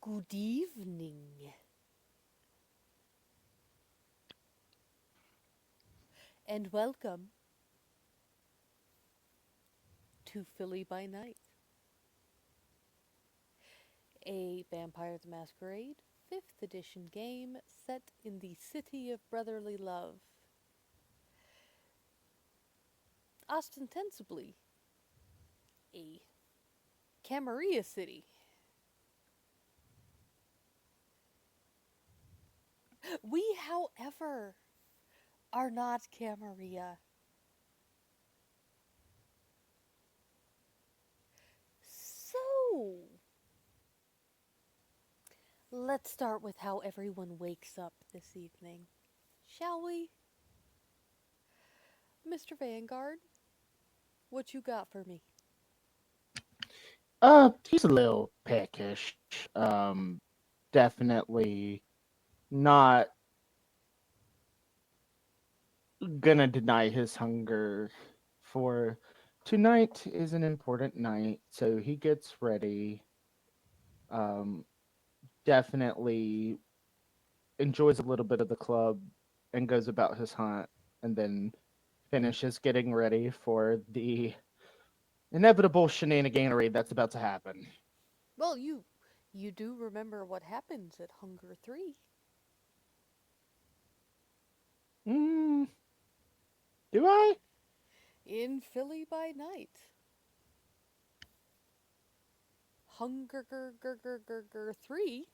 Good evening, and welcome to Philly by Night, a Vampire the Masquerade 5th edition game set in the city of brotherly love, ostensibly a Camarilla city. We, however, are not Camarilla. So, let's start with how everyone wakes up this evening, shall we? Mr. Vanguard, what you got for me? He's a little peckish. Definitely not gonna deny his hunger for tonight is an important night, so he gets ready. Um, Definitely enjoys a little bit of the club and goes about his hunt, and then finishes getting ready for the inevitable shenaniganery that's about to happen. Well, you do remember what happens at Hunger 3. Mm, do I? In Philly by Night. Hunger 3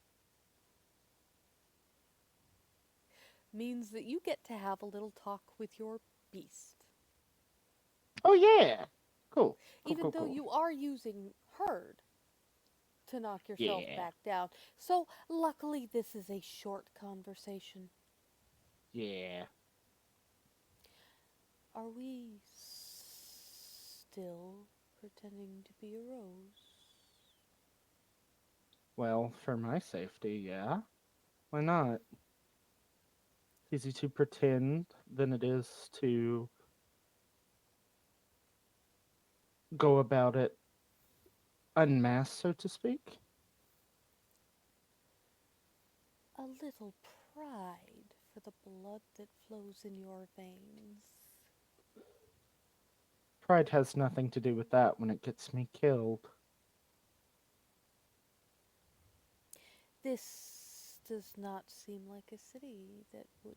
means that you get to have a little talk with your beast. Oh yeah. Cool. Cool. Even Cool. though Cool. you are using Herd to knock yourself Yeah. back down. So, luckily, this is a short conversation. Yeah. Are we still pretending to be a rose? Well, for my safety, yeah. Why not? It's easy to pretend than it is to go about it unmasked, so to speak. A little pride for the blood that flows in your veins. Pride has nothing to do with that when it gets me killed. This does not seem like a city that would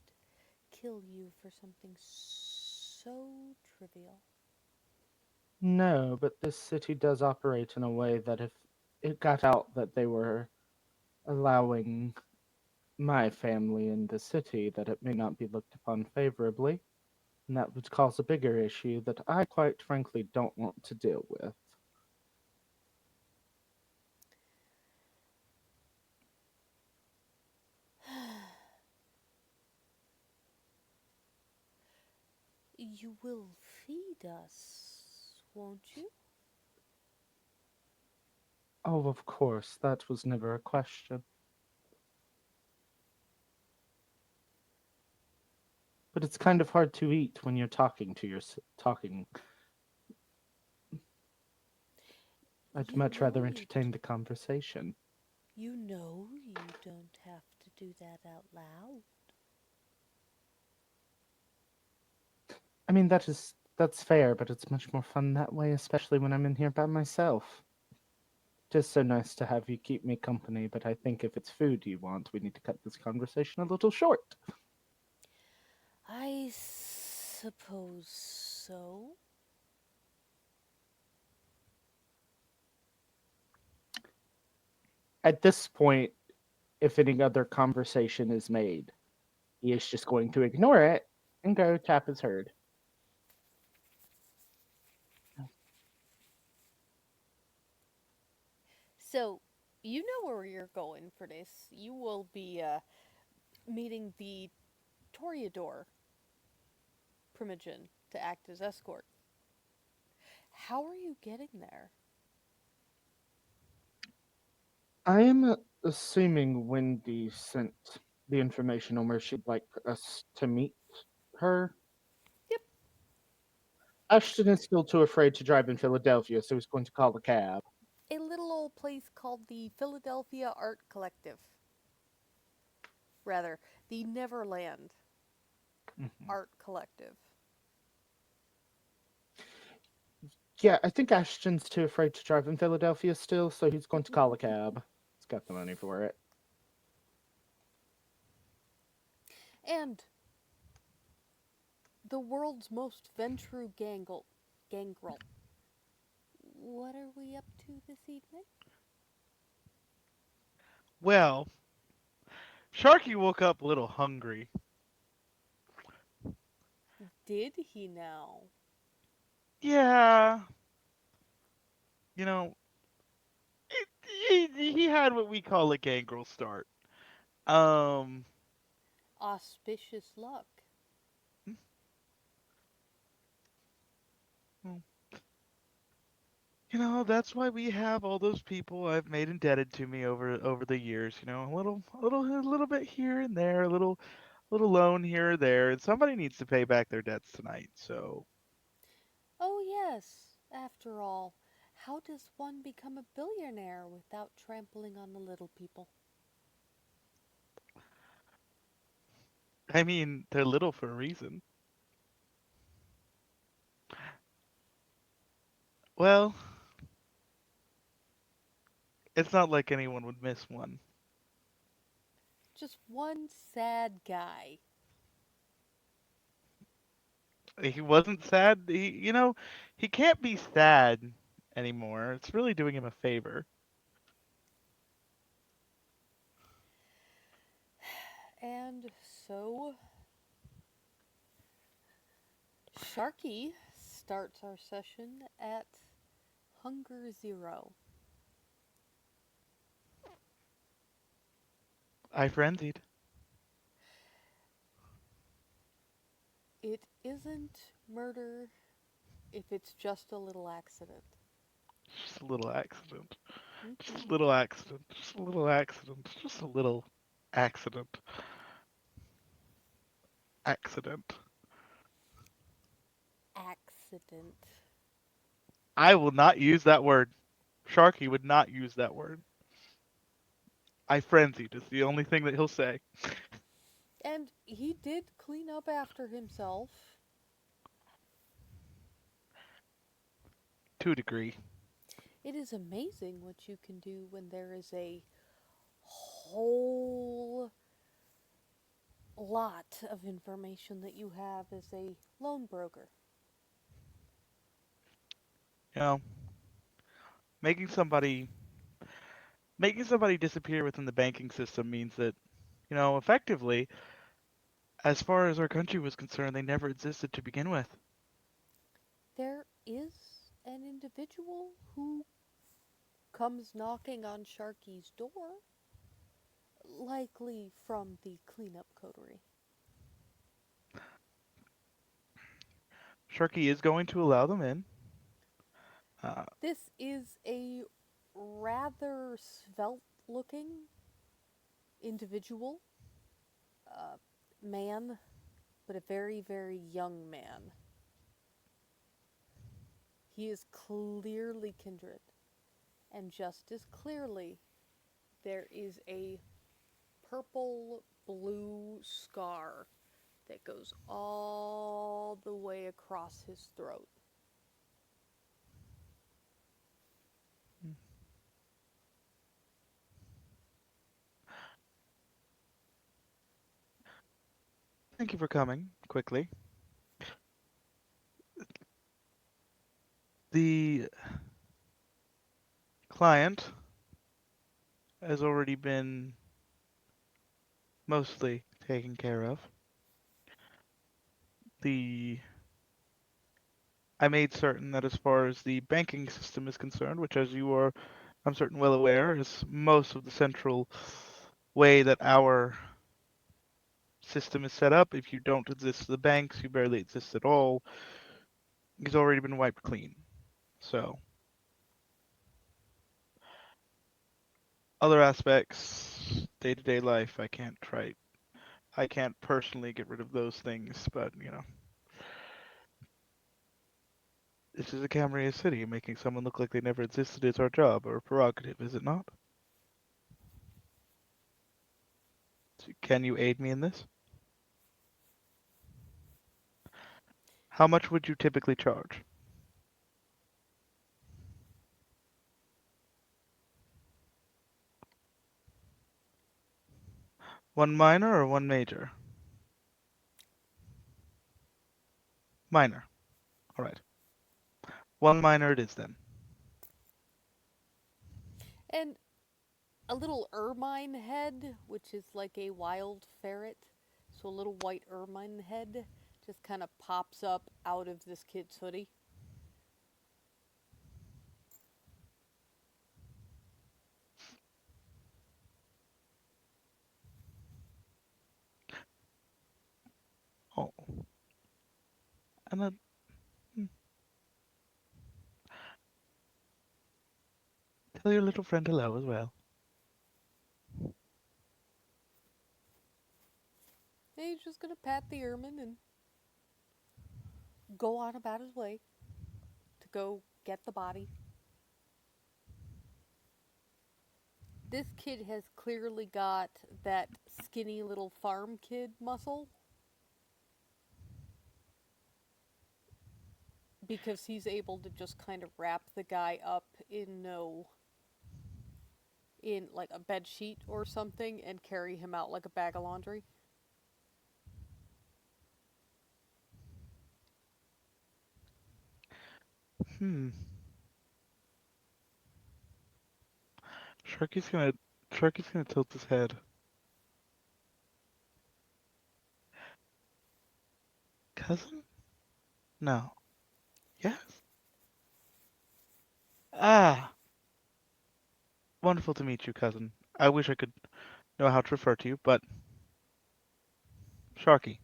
kill you for something so trivial. No, but this city does operate in a way that if it got out that they were allowing my family in the city, that it may not be looked upon favorably, and that would cause a bigger issue that I quite frankly don't want to deal with. You will feed us, won't you? Oh, of course, that was never a question. But it's kind of hard to eat when you're talking to your talking. I'd You much know rather you entertain the conversation. you know you don't have to do that out loud. I mean, that's fair, but it's much more fun that way, especially when I'm in here by myself. Just so nice to have you keep me company, but I think if it's food you want, we need to cut this conversation a little short. I suppose so. At this point, if any other conversation is made, he is just going to ignore it and go tap his herd. So, you know where you're going for this. You will be meeting the Toreador Primogen to act as escort. How are you getting there? I am assuming Wendy sent the information on where she'd like us to meet her. Yep, Ashton is still too afraid to drive in Philadelphia, so he's going to call a cab. a little small place called the Philadelphia Art Collective. Rather, the Neverland Mhm. Art Collective. Yeah, I think Ashton's too afraid to drive in Philadelphia still, so he's going to call a cab. He's got the money for it. And the world's most ventru gangrel. What are we up to this evening? Well, Sharky woke up a little hungry. Did he now? Yeah, you know, he had what we call a gangrel start. Um, Auspicious luck. well, that's why we have all those people I've made indebted to me over the years. A little bit here and there, a little loan here or there, and somebody needs to pay back their debts tonight. So, Oh, yes. After all, how does one become a billionaire without trampling on the little people? I mean, they're little for a reason. Well, it's not like anyone would miss one. Just one sad guy. He wasn't sad. He can't be sad anymore. It's really doing him a favor. And so, Sharky starts our session at Hunger Zero. I frenzied. It isn't murder if it's just a little accident. Just a little accident. Just a Mm-hmm. little accident. Just a little accident. Just a little accident. Accident. Accident. I will not use that word. Sharky would not use that word. I frenzied is the only thing that he'll say. And he did clean up after himself. To a degree. It is amazing what you can do when there is a whole lot of information that you have as a loan broker. You know, making somebody making somebody disappear within the banking system means that, effectively, as far as our country was concerned, they never existed to begin with. There is an individual who comes knocking on Sharky's door, likely from the cleanup coterie. Sharky is going to allow them in. Uh, This is a rather svelte looking individual, uh, man, but a very, very young man. He is clearly kindred, and just as clearly, there is a purple blue scar that goes all the way across his throat. Thank you for coming quickly. The client has already been mostly taken care of. The I made certain that as far as the banking system is concerned, which as you are, I'm certain well aware, is most of the central way that our system is set up. If you don't exist to the banks, you barely exist at all. He's already been wiped clean. So other aspects, day-to-day life, I can't personally get rid of those things, but This is a Camaria city. Making someone look like they never existed is our job or prerogative, is it not? So can you aid me in this? How much would you typically charge? One minor or one major? Minor. All right. One minor it is then. And a little ermine head, which is like a wild ferret. So a little white ermine head just kind of pops up out of this kid's hoodie. Oh, and then tell your little friend hello as well. And he's just gonna pat the ermine and go on about his way to go get the body. This kid has clearly got that skinny little farm kid muscle because he's able to just kind of wrap the guy up in no in like a bed sheet or something and carry him out like a bag of laundry. Hmm. Sharky's gonna Sharky's gonna tilt his head. Cousin? No. Yes. Ah, wonderful to meet you, cousin. I wish I could know how to refer to you, but Sharky.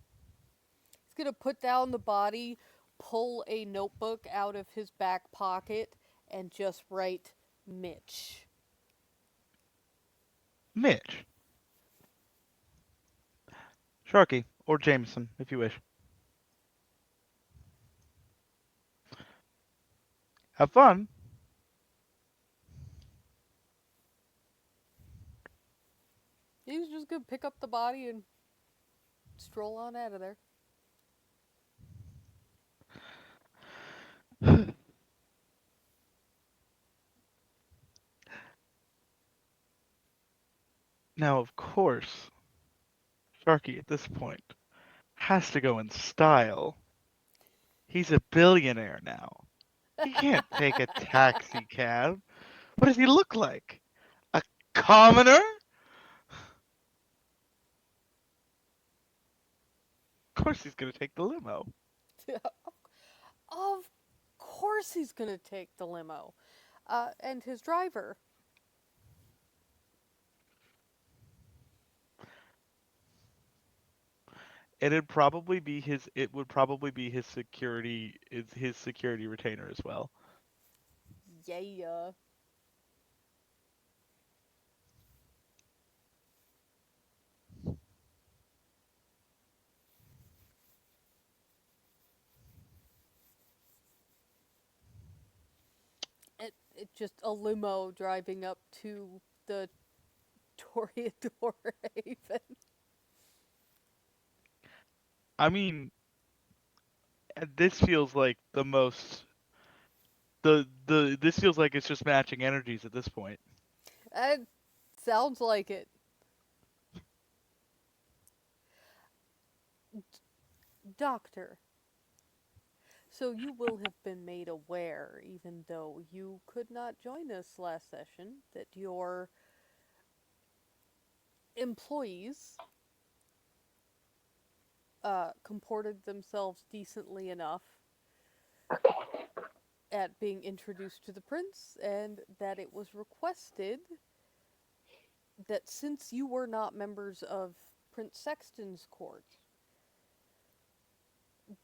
He's gonna put down the body, pull a notebook out of his back pocket, and just write Mitch. Mitch. Sharky, or Jameson, if you wish. Have fun. He's just gonna pick up the body and stroll on out of there. Now, of course, Sharky at this point has to go in style. He's a billionaire now. He can't take a taxi cab. What does he look like? A commoner? Of course he's gonna take the limo. Of course he's gonna take the limo. And his driver. It would probably be his security retainer as well. Yeah. It just a limo driving up to the Toreador Haven. I mean, this feels like the this feels like it's just matching energies at this point. It sounds like it. Doctor, so you will have been made aware, even though you could not join us last session, that your employees comported themselves decently enough at being introduced to the prince, and that it was requested that since you were not members of Prince Sexton's court,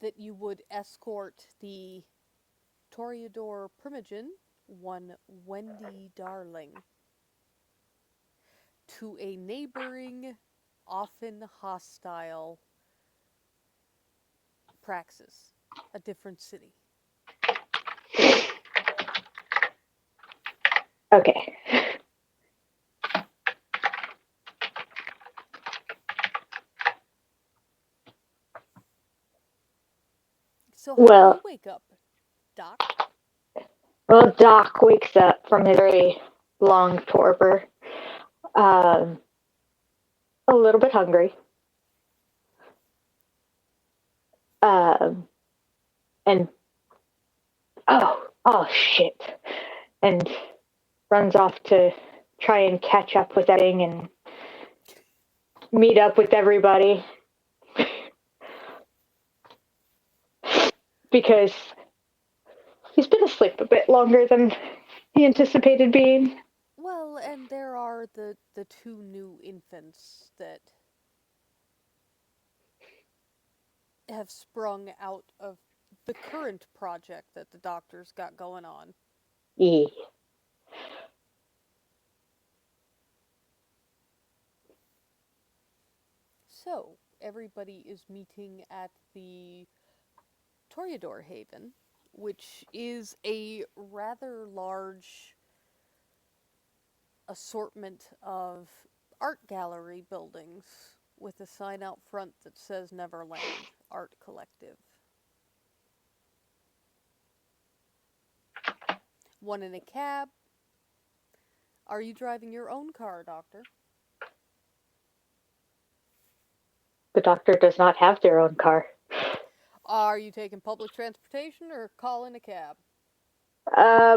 that you would escort the Toreador Primogen, one Wendy Darling, to a neighboring, often hostile praxis, a different city. Okay. So how do you Well, wake up, Doc? Doc wakes up from his very long torpor, um, a little bit hungry, um, and oh shit, and runs off to try and catch up with everything and meet up with everybody because he's been asleep a bit longer than he anticipated being. Well, and there are the two new infants that have sprung out of the current project that the doctor's got going on. Yeah. So, everybody is meeting at the Toreador Haven, which is a rather large assortment of art gallery buildings with a sign out front that says Neverland Art Collective. One in a cab. Are you driving your own car, Doctor? The doctor does not have their own car. Are you taking public transportation or calling a cab?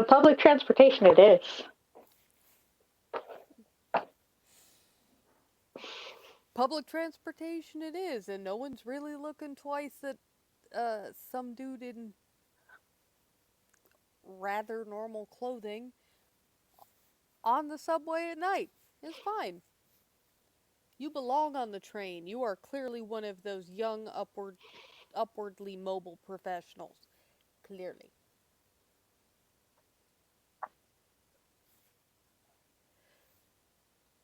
Public transportation it is. Public transportation it is, and no one's really looking twice at some dude in rather normal clothing on the subway at night. It's fine. You belong on the train. You are clearly one of those young, upwardly mobile professionals. Clearly.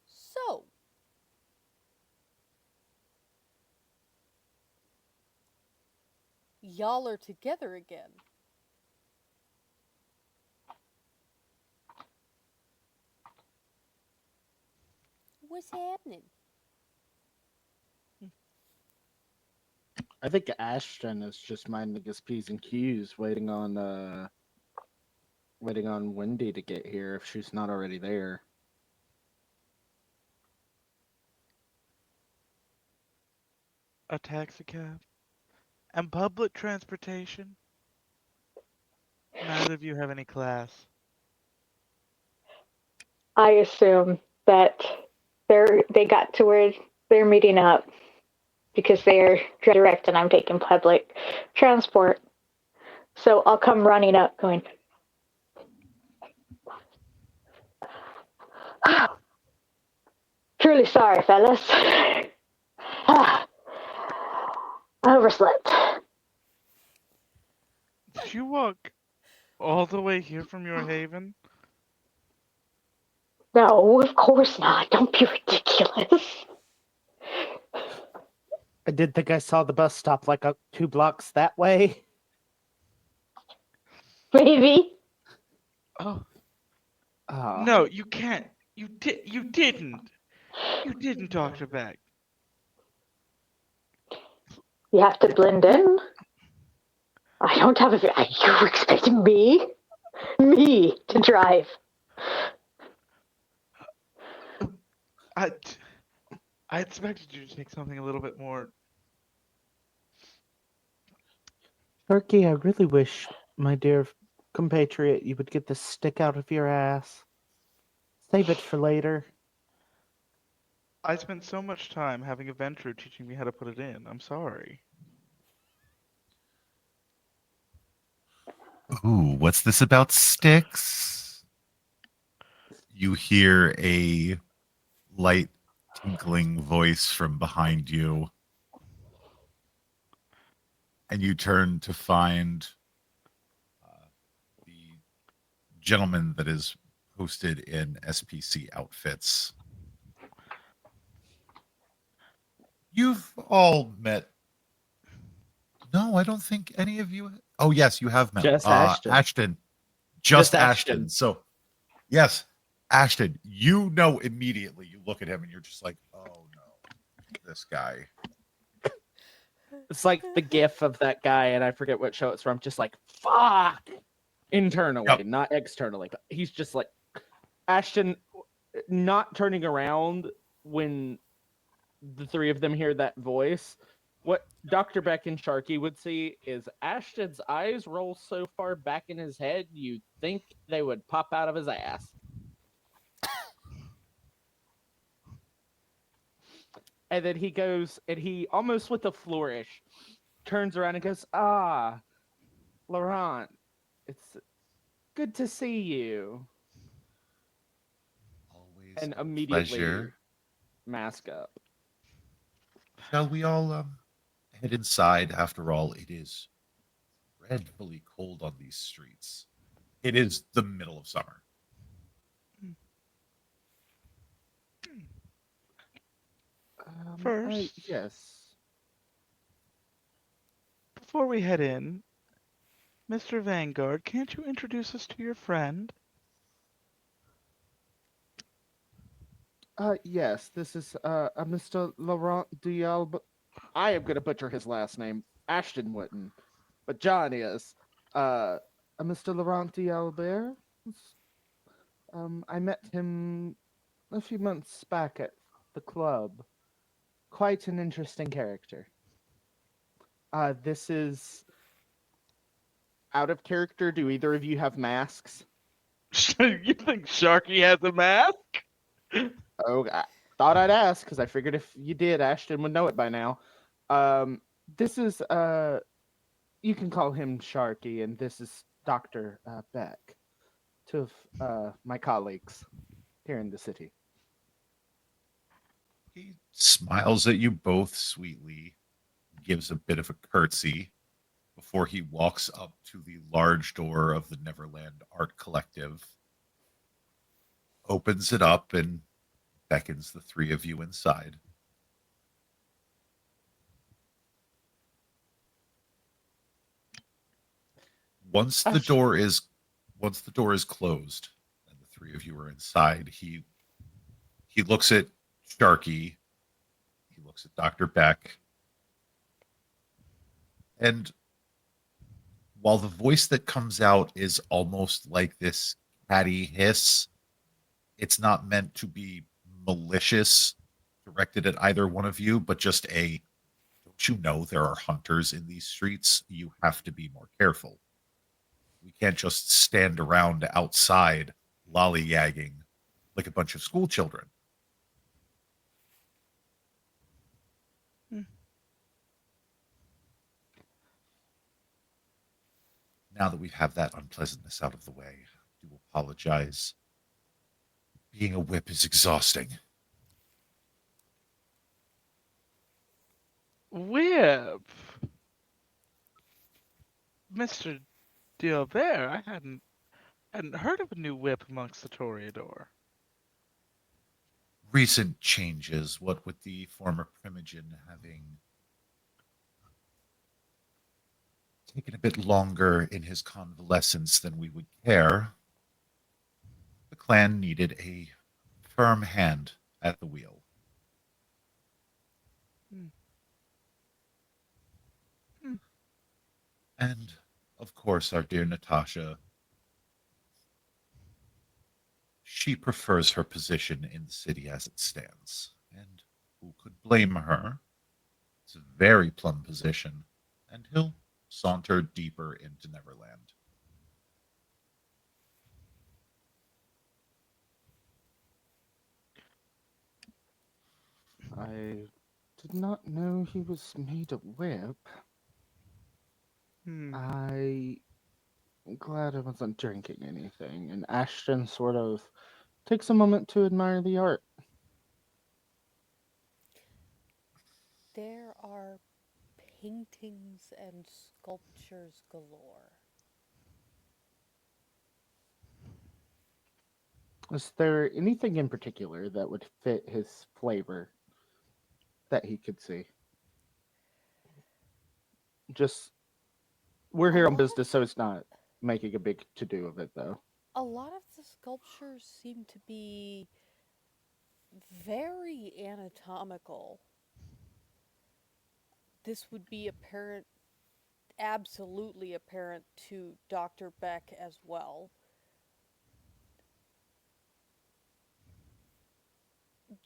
So, y'all are together again. What's happening? I think Ashton is just minding his P's and Q's, waiting on Wendy to get here if she's not already there. A taxicab and public transportation. Neither of you have any class. I assume that they got to where they're meeting up because they're direct and I'm taking public transport. So I'll come running up going, truly sorry, fellas. I overslept. Did you walk all the way here from your haven? No, of course not. Don't be ridiculous. I did think I saw the bus stop like 2 blocks that way. Maybe. Oh, Oh, no, you can't. You didn't. You didn't, Dr. Beck. You have to blend in. I don't have a. Are you expecting me? Me to drive? I I expected you to take something a little bit more. Turkey, I really wish, my dear compatriot, you would get the stick out of your ass. Save it for later. I spent so much time having a venture teaching me how to put it in. I'm sorry. Ooh, what's this about sticks? You hear a light tinkling voice from behind you, and you turn to find the gentleman that is posted in SPC outfits. You've all met. No, I don't think any of you. Oh, yes, you have met. Just Ashton. Ashton. Just Just Ashton. Ashton. So, yes, Ashton, you know immediately. You look at him and you're just like, oh no, this guy. It's like the gif of that guy, and I forget what show it's from, just like, fuck! Internally, Yep. not externally. But he's just like, Ashton not turning around when the three of them hear that voice. What Dr. Beck and Sharky would see is Ashton's eyes roll so far back in his head, you'd think they would pop out of his ass. And then he goes, and he almost with a flourish turns around and goes, "Ah, Laurent, it's good to see you." Always And a immediately pleasure. mask up. Shall we all head inside? After all, it is dreadfully cold on these streets. It is the middle of summer. First, Yes. before we head in, Mr. Vanguard, can't you introduce us to your friend? Yes, this is a Mr. Laurent Dialb. I am gonna butcher his last name. Ashton wouldn't, but John is. A Mr. Laurent D'Albert. I met him a few months back at the club. Quite an interesting character. This is out of character. Do either of you have masks? You think Sharky has a mask? Oh, I thought I'd ask because I figured if you did, Ashton would know it by now. This is you can call him Sharky, and this is Doctor Beck, two of my colleagues here in the city. He smiles at you both sweetly, gives a bit of a curtsy before he walks up to the large door of the Neverland Art Collective, opens it up, and beckons the three of you inside. Once the Ash- door is closed and the three of you are inside, he looks at Sharky, he looks at Dr. Beck, and while the voice that comes out is almost like this catty hiss, it's not meant to be malicious directed at either one of you, but just a, don't you know there are hunters in these streets? You have to be more careful. We can't just stand around outside lollygagging like a bunch of school children. Now that we have that unpleasantness out of the way, I do apologize. Being a whip is exhausting. Whip. Mr. D'Albert, I hadn't heard of a new whip amongst the Toreador. Recent changes, what with the former Primogen having taken a bit longer in his convalescence than we would care, the clan needed a firm hand at the wheel. Hmm. Hmm. And, of course, our dear Natasha, she prefers her position in the city as it stands. And who could blame her? It's a very plum position, and he'll saunter deeper into Neverland. I did not know he was made a whip. I'm glad I wasn't drinking anything. And Ashton sort of takes a moment to admire the art. There are paintings and sculptures galore. Is there anything in particular that would fit his flavor that he could see? Just, we're A here on lot business, so it's not making a big to do of it, though. A lot of the sculptures seem to be very anatomical. This would be apparent, absolutely apparent to Dr. Beck as well.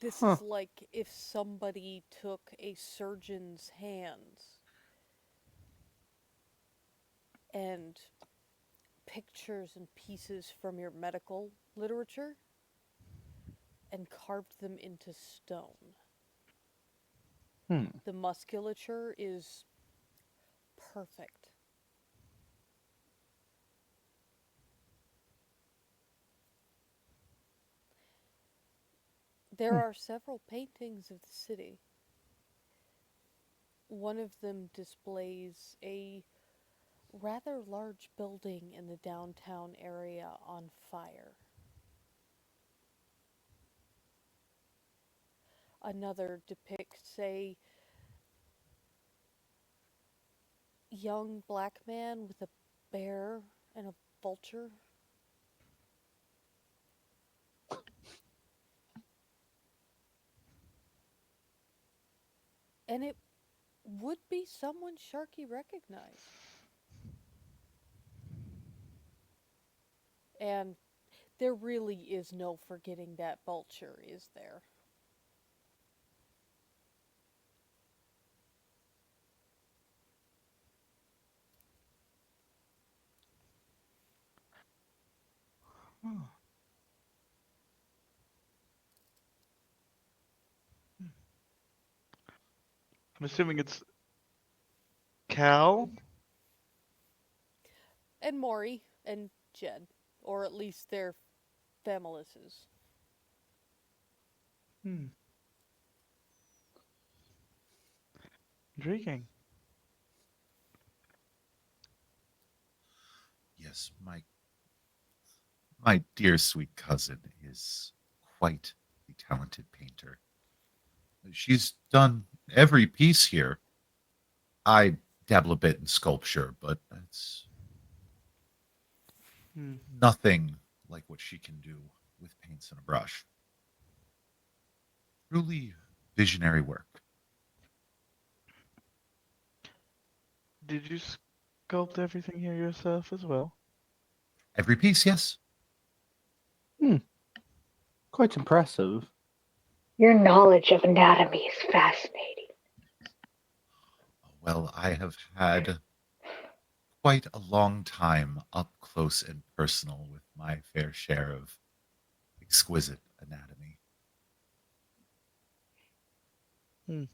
This Huh. is like if somebody took a surgeon's hands and pictures and pieces from your medical literature and carved them into stone. Hmm. The musculature is perfect. There Hmm. are several paintings of the city. One of them displays a rather large building in the downtown area on fire. Another depicts a young black man with a bear and a vulture. And it would be someone Sharky recognized. And there really is no forgetting that vulture, is there? Huh. I'm assuming it's Cal. And Maury and Jed, or at least their familises. Hmm. Intriguing. Yes, my dear sweet cousin is quite a talented painter. She's done every piece here. I dabble a bit in sculpture, but it's Hmm. nothing like what she can do with paints and a brush. Truly visionary work. Did you sculpt everything here yourself as well? Every piece, yes. Hmm. Quite impressive. Your knowledge of anatomy is fascinating. Well, I have had quite a long time up close and personal with my fair share of exquisite anatomy. Hmm.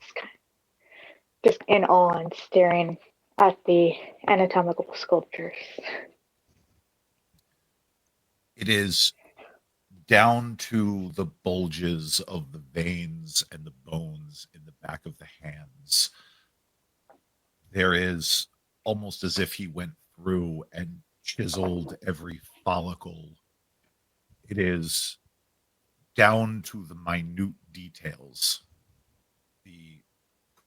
Just in awe and staring at the anatomical sculptures. It is down to the bulges of the veins and the bones in the back of the hands. There is almost as if he went through and chiseled every follicle. It is down to the minute details, the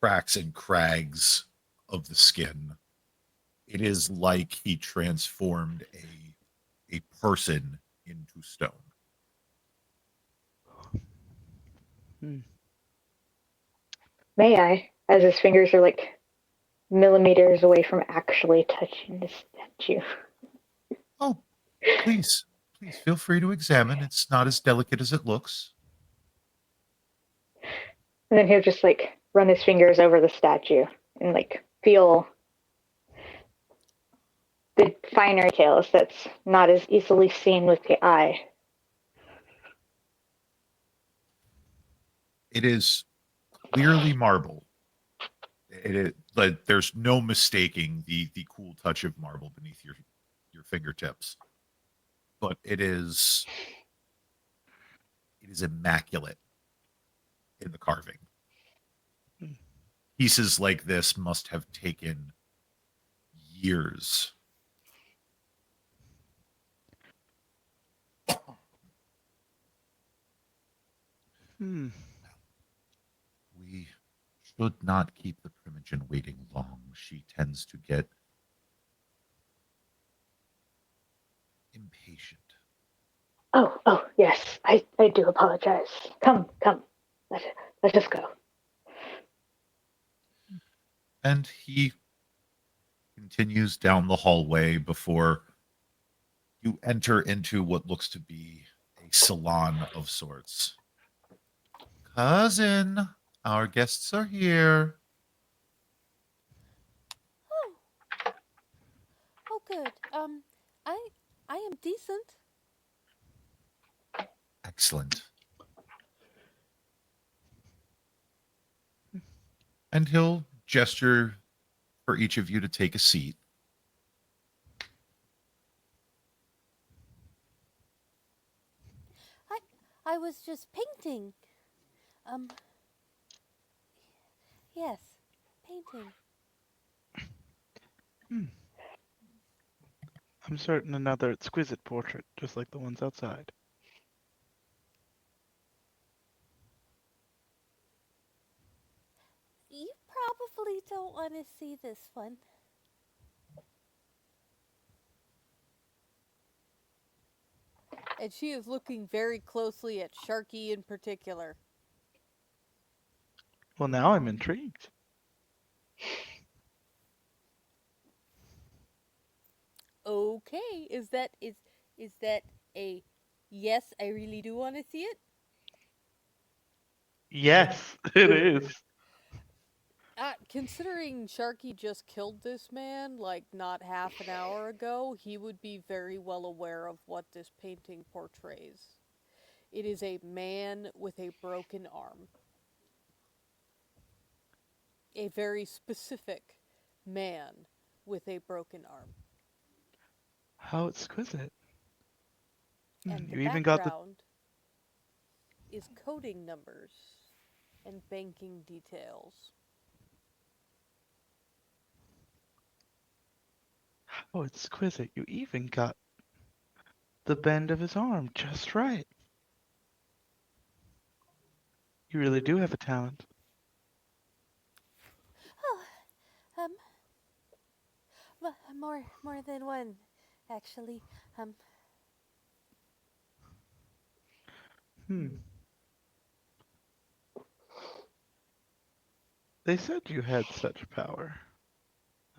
cracks and crags of the skin. It is like he transformed a person into stone. Hmm. May I? As his fingers are like millimeters away from actually touching the statue. Oh, please, please feel free to examine. It's not as delicate as it looks. And then he'll just like run his fingers over the statue and like feel the finer details that's not as easily seen with the eye. It is clearly marble. It is like there's no mistaking the cool touch of marble beneath your fingertips. But it is immaculate in the carving. Hmm. Pieces like this must have taken years. Hmm. We should not keep the Primogen waiting long. She tends to get impatient. Oh, yes. I do apologize. Come. Let, let us go. And he continues down the hallway before you enter into what looks to be a salon of sorts. Cousin, our guests are here. Oh, oh, good. I, I am decent. Excellent. And he'll gesture for each of you to take a seat. I, I was just painting. Um, yes, painting. Hmm. I'm certain another exquisite portrait, just like the ones outside. You probably don't want to see this one. And she is looking very closely at Sharky in particular. Well, now I'm intrigued. Okay, is that a yes? I really do want to see it. Yes, it is. Considering Sharky just killed this man like not half an hour ago, he would be very well aware of what this painting portrays. It is a man with a broken arm. A very specific man with a broken arm. How exquisite. And the You even got the. background is coding numbers and banking details. How exquisite. You even got the bend of his arm just right. You really do have a talent. Oh, um, more than one, actually. Um, Hmm. They said you had such power.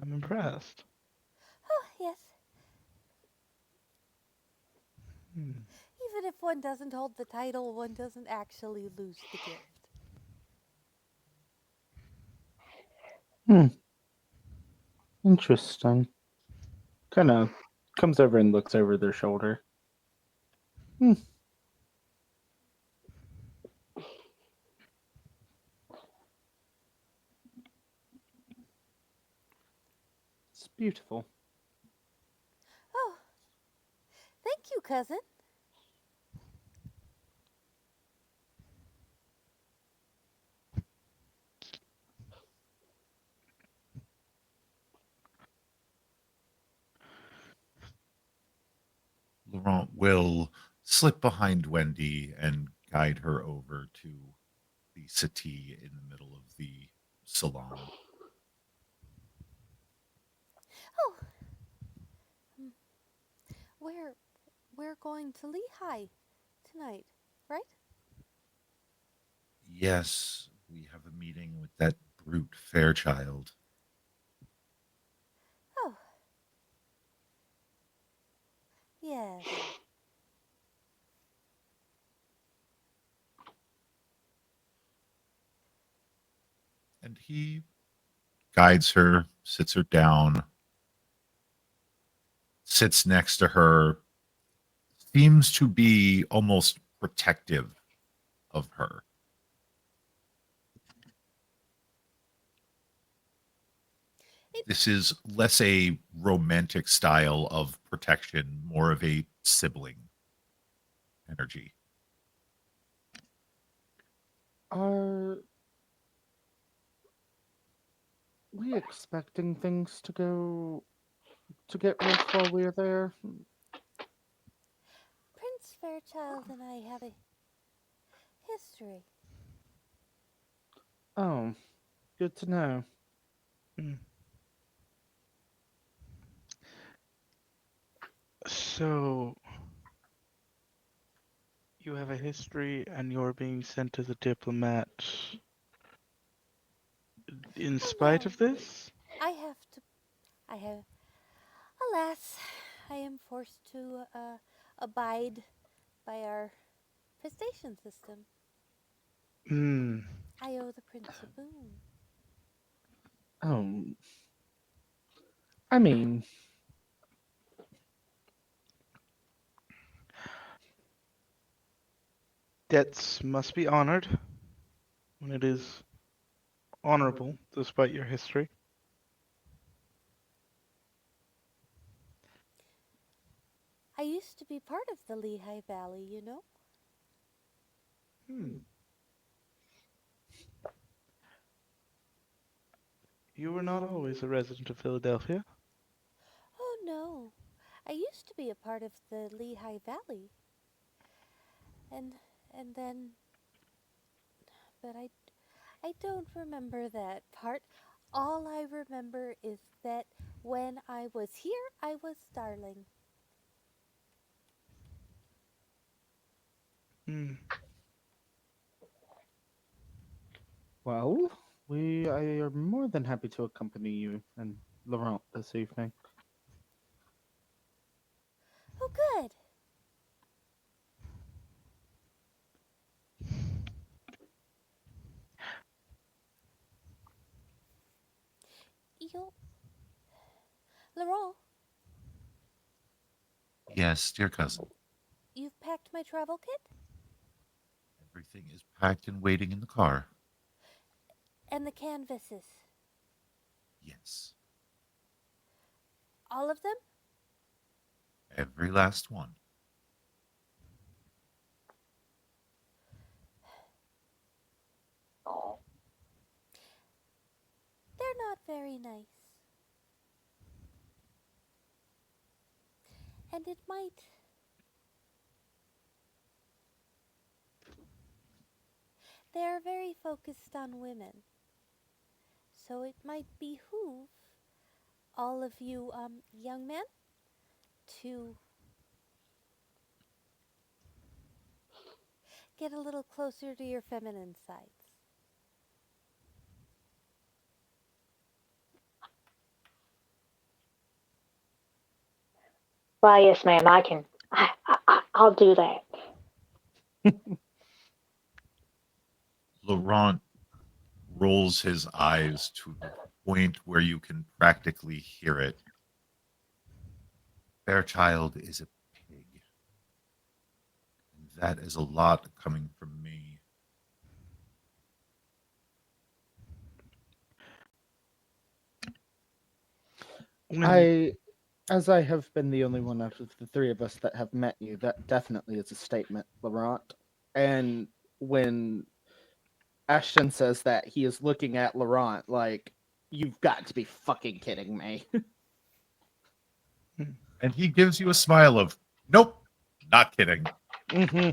I'm impressed. oh yes. Hmm. Even if one doesn't hold the title, one doesn't actually lose the gift. Hmm. Interesting. Kind of comes over and looks over their shoulder. Hmm. It's beautiful. Oh, thank you, cousin. Laurent will slip behind Wendy and guide her over to the settee in the middle of the salon. Oh, hmm, we're we're going to Lehigh tonight, right? Yes, we have a meeting with that brute Fairchild. Oh, yes. And he guides her, sits her down, sits next to her, seems to be almost protective of her. It, This is less a romantic style of protection, more of a sibling energy. Are we expecting things to get rough while we're there? Prince Fairchild and I have a history. Oh, good to know. Hmm. So, You have a history, and you're being sent as a diplomat in Oh spite no, of this? I have to. I have. Alas, I am forced to abide by our pistation system. Hmm. I owe the prince a boon. Um, I mean, Debts must be honored when it is honorable, despite your history. I used to be part of the Lehigh Valley, you know. Hmm. You were not always a resident of Philadelphia. Oh no, I used to be a part of the Lehigh Valley, and and then, but I don't remember that part. All I remember is that when I was here, I was darling. Hmm. well, I are more than happy to accompany you and Laurent this evening. Oh, good. You, Laurent, Yes, dear cousin. you've packed my travel kit Everything is packed and waiting in the car. and the canvases. Yes, All of them? every last one. They're not very nice. And it might. They are very focused on women. So it might behoove all of you, young men, to get a little closer to your feminine sides. Why, yes, ma'am, I can. I'll do that. Laurent rolls his eyes to the point where you can practically hear it. Fairchild is a pig. And that is a lot coming from me. When I, as I have been the only one out of the three of us that have met you, that definitely is a statement, Laurent. And when Ashton says that, he is looking at Laurent like, you've got to be fucking kidding me. And he gives you a smile of, nope, not kidding. Mm-hmm.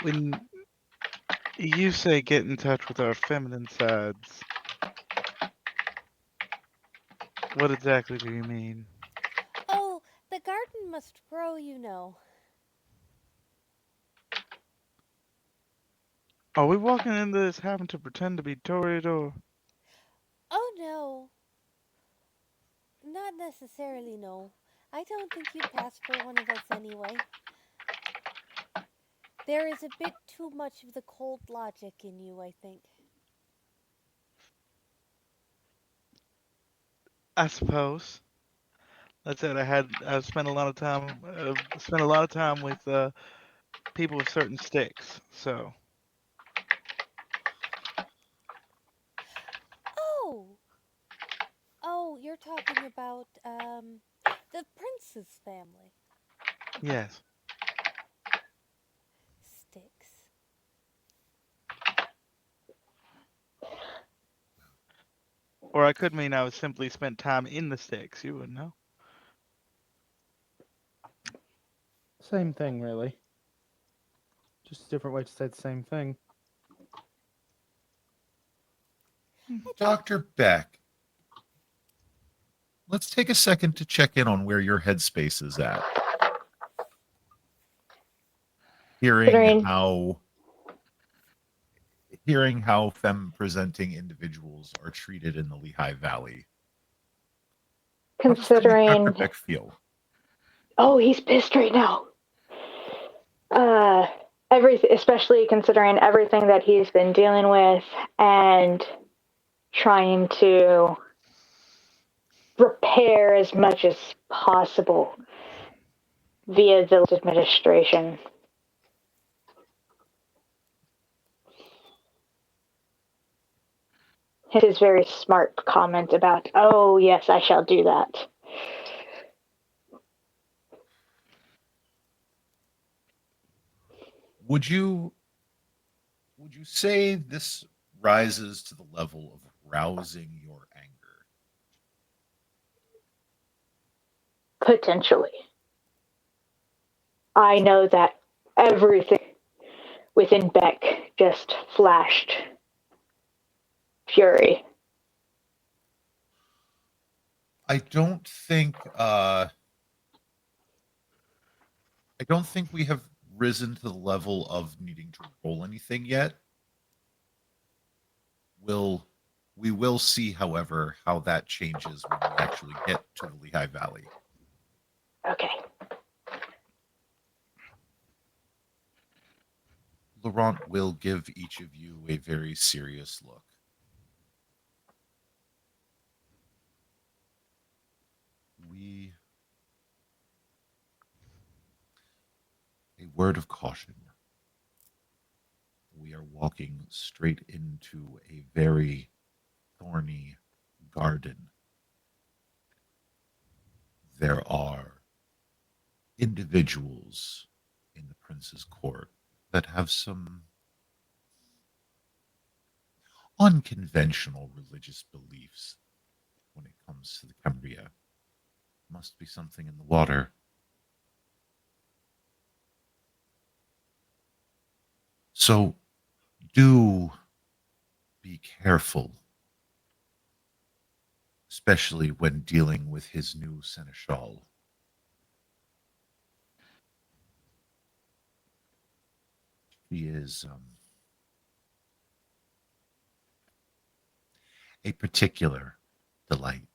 when you say get in touch with our feminine sides, what exactly do you mean? Oh, the garden must grow, you know. Are we walking into this having to pretend to be Toreador? Oh no, not necessarily, no. I don't think you'd pass for one of us anyway. There is a bit too much of the cold logic in you, I think. I suppose. That's it. I've spent a lot of time spent a lot of time with people with certain sticks. So Oh, oh, you're talking about the prince's family. yes. Sticks. Or I could mean I was simply spent time in the sticks. You wouldn't know. Same thing, really. Just a different way to say the same thing. I don't. Dr. Beck, let's take a second to check in on where your headspace is at. Hearing Considering- how hearing how femme-presenting individuals are treated in the Lehigh Valley. How does Considering, Dr. Beck feel? oh, he's pissed right now. Especially considering everything that he's been dealing with and trying to repair as much as possible via village administration. His very smart comment about, oh, yes, I shall do that. Would you say this rises to the level of rousing your anger? Potentially. I know that everything within Beck just flashed fury. I don't think we have risen to the level of needing to roll anything yet. We will see, however, how that changes when we actually get to the Lehigh Valley. Okay. Laurent will give each of you a very serious look. A word of caution. We are walking straight into a very thorny garden. There are individuals in the prince's court that have some unconventional religious beliefs when it comes to the Cambria. Must be something in the water. So do be careful, especially when dealing with his new seneschal. He is a particular delight.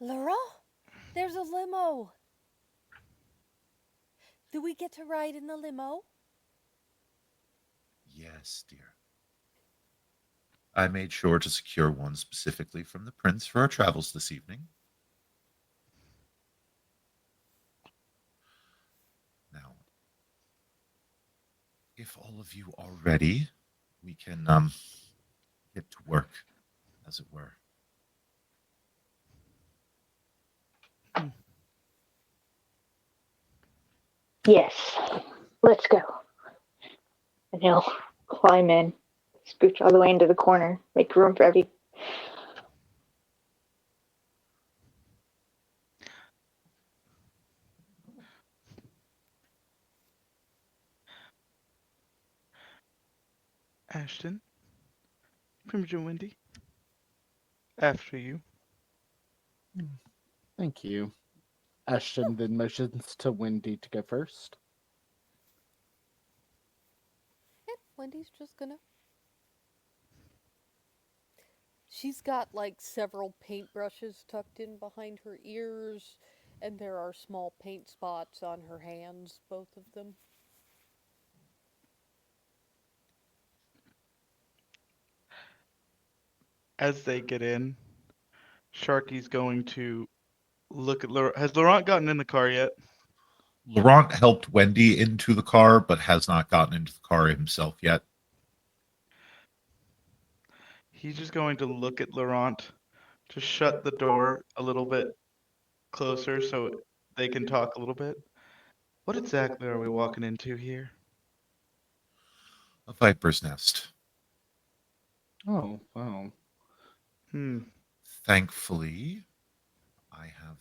Laurent, there's a limo. Do we get to ride in the limo? Yes, dear. I made sure to secure one specifically from the prince for our travels this evening. Now, if all of you are ready, we can get to work, as it were. Yes. Let's go. And he'll climb in, scooch all the way into the corner, make room for every. Ashton, Primogen Wendy, after you. Thank you. Ashton then motions to Wendy to go first. And Wendy's just gonna. She's got like several paintbrushes tucked in behind her ears, and there are small paint spots on her hands, both of them. As they get in, Sharky's going to look at Laurent. Has Laurent gotten in the car yet? Laurent helped Wendy into the car, but has not gotten into the car himself yet. He's just going to look at Laurent to shut the door a little bit closer so they can talk a little bit. What exactly are we walking into here? A viper's nest. Oh, wow. Thankfully, I have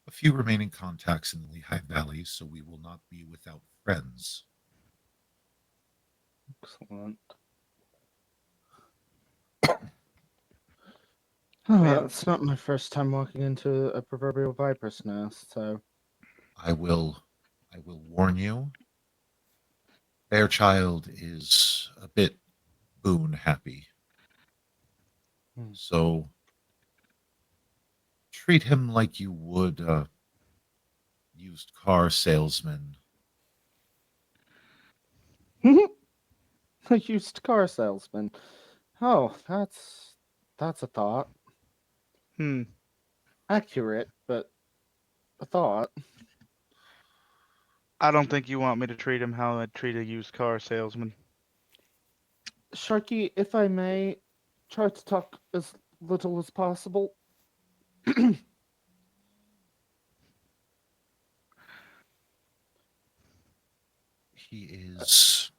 a few remaining contacts in the Lehigh Valley, so we will not be without friends. Excellent. Well, It's not my first time walking into a proverbial viper's nest, so. I will warn you, Fairchild is a bit boon happy. Hmm. So treat him like you would a used car salesman. A used car salesman. Oh, that's a thought. hmm. Accurate, but a thought. I don't think you want me to treat him how I'd treat a used car salesman. Sharky, if I may, try to talk as little as possible. He is.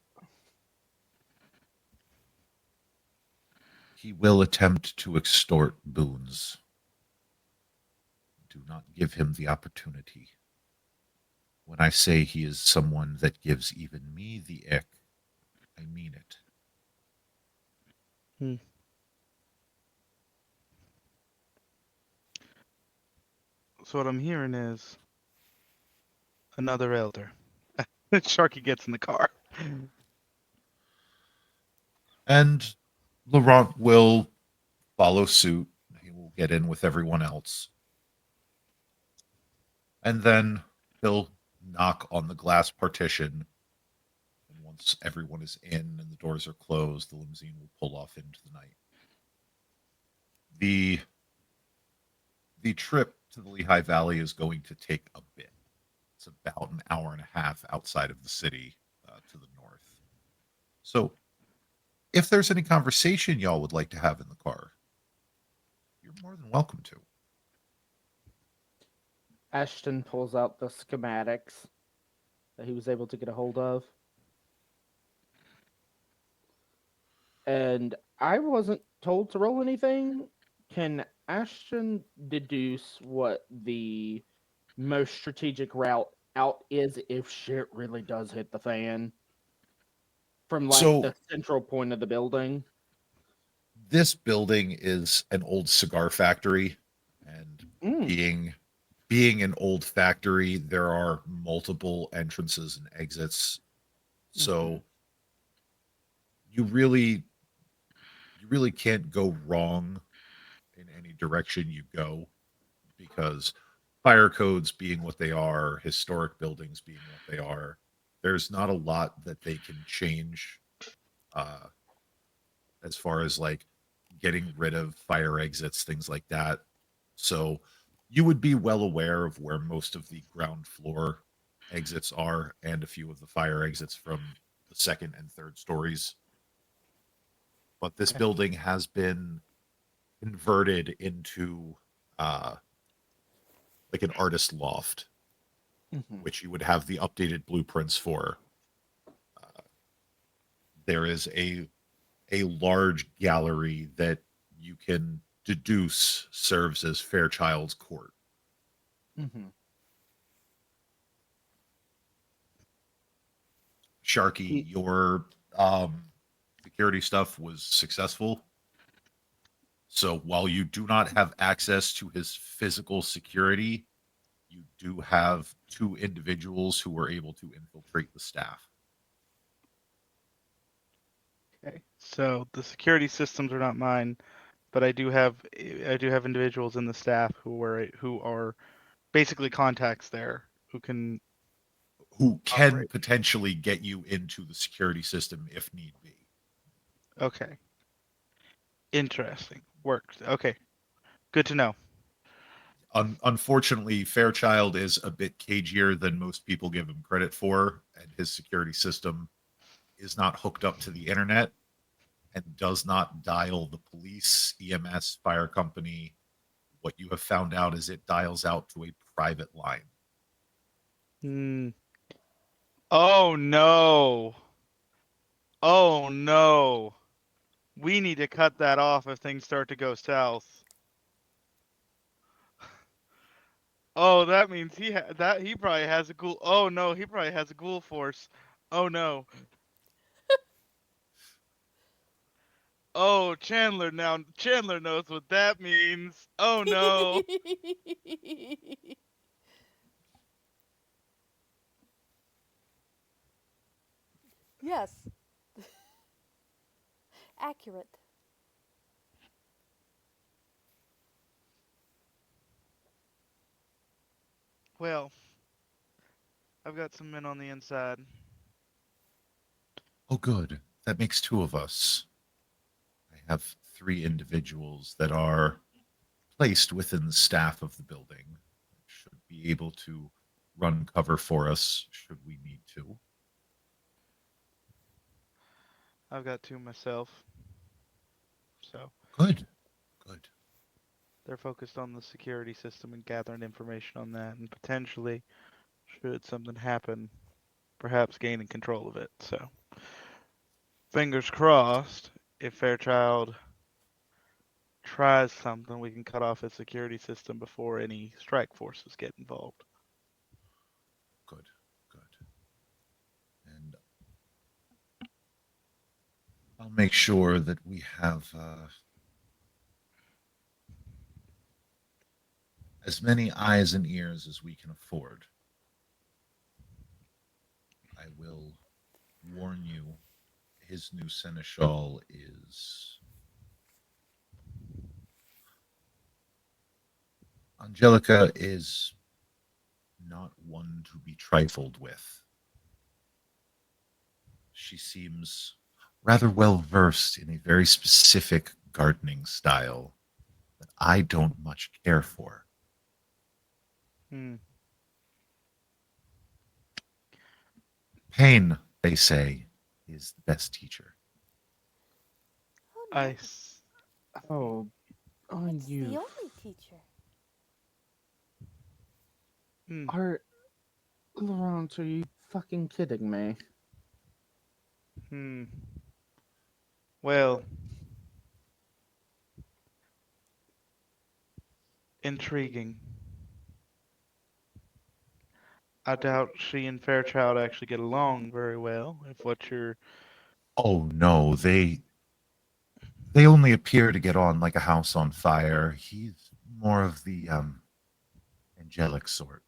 He will attempt to extort boons. Do not give him the opportunity. When I say he is someone that gives even me the ick, I mean it. Hmm. So what I'm hearing is another elder. Sharky gets in the car. And Laurent will follow suit. He will get in with everyone else. And then he'll knock on the glass partition. And once everyone is in and the doors are closed, the limousine will pull off into the night. The the trip to the Lehigh Valley is going to take a bit. It's about an hour and a half outside of the city to the north. So, if there's any conversation y'all would like to have in the car, you're more than welcome to. Ashton pulls out the schematics that he was able to get a hold of. And I wasn't told to roll anything. Can Ashton deduce what the most strategic route out is if shit really does hit the fan? From like So, the central point of the building? this building is an old cigar factory, and Mm. being an old factory, there are multiple entrances and exits. Mm-hmm. So you really you really can't go wrong in any direction you go, because fire codes being what they are, historic buildings being what they are, there's not a lot that they can change uh, as far as like getting rid of fire exits, things like that. So you would be well aware of where most of the ground floor exits are and a few of the fire exits from the second and third stories. But this Okay. building has been converted into uh, like an artist loft, Mm-hmm. which you would have the updated blueprints for. Uh, there is a large gallery that you can deduce serves as Fairchild's court. Mm-hmm. Sharky, He, your security stuff was successful. So while you do not have access to his physical security, you do have two individuals who were able to infiltrate the staff. okay. So the security systems are not mine, but I do have individuals in the staff who are basically contacts there who can Who can operate. potentially get you into the security system if need be. Okay. Interesting. Works. Okay. Good to know. Unfortunately, Fairchild is a bit cagier than most people give him credit for, and his security system is not hooked up to the internet and does not dial the police, EMS, fire company. What you have found out is it dials out to a private line. Hmm. Oh no. Oh no. We need to cut that off if things start to go south. Oh, that means he probably has a ghoul. Oh no, he probably has a ghoul force. Oh no. Oh, Chandler now. Chandler knows what that means. Oh no. Yes. Accurate. Well, I've got some men on the inside. Oh, good. That makes two of us. I have three individuals that are placed within the staff of the building. Should be able to run cover for us should we need to. I've got two myself. So Good. Good. they're focused on the security system and gathering information on that, and potentially, should something happen, perhaps gaining control of it. So fingers crossed, if Fairchild tries something, we can cut off its security system before any strike forces get involved. Good. Good. And I'll make sure that we have as many eyes and ears as we can afford. I will warn you, his new seneschal is Angelica is not one to be trifled with. She seems rather well versed in a very specific gardening style that I don't much care for. Hmm. Pain, they say, is the best teacher. Oh no. I. Oh, on It's the you. only teacher. Hmm. Are Laurent, are you fucking kidding me? Hmm. Well, intriguing. I doubt she and Fairchild actually get along very well, if what you're. Oh no, they only appear to get on like a house on fire. He's more of the angelic sort.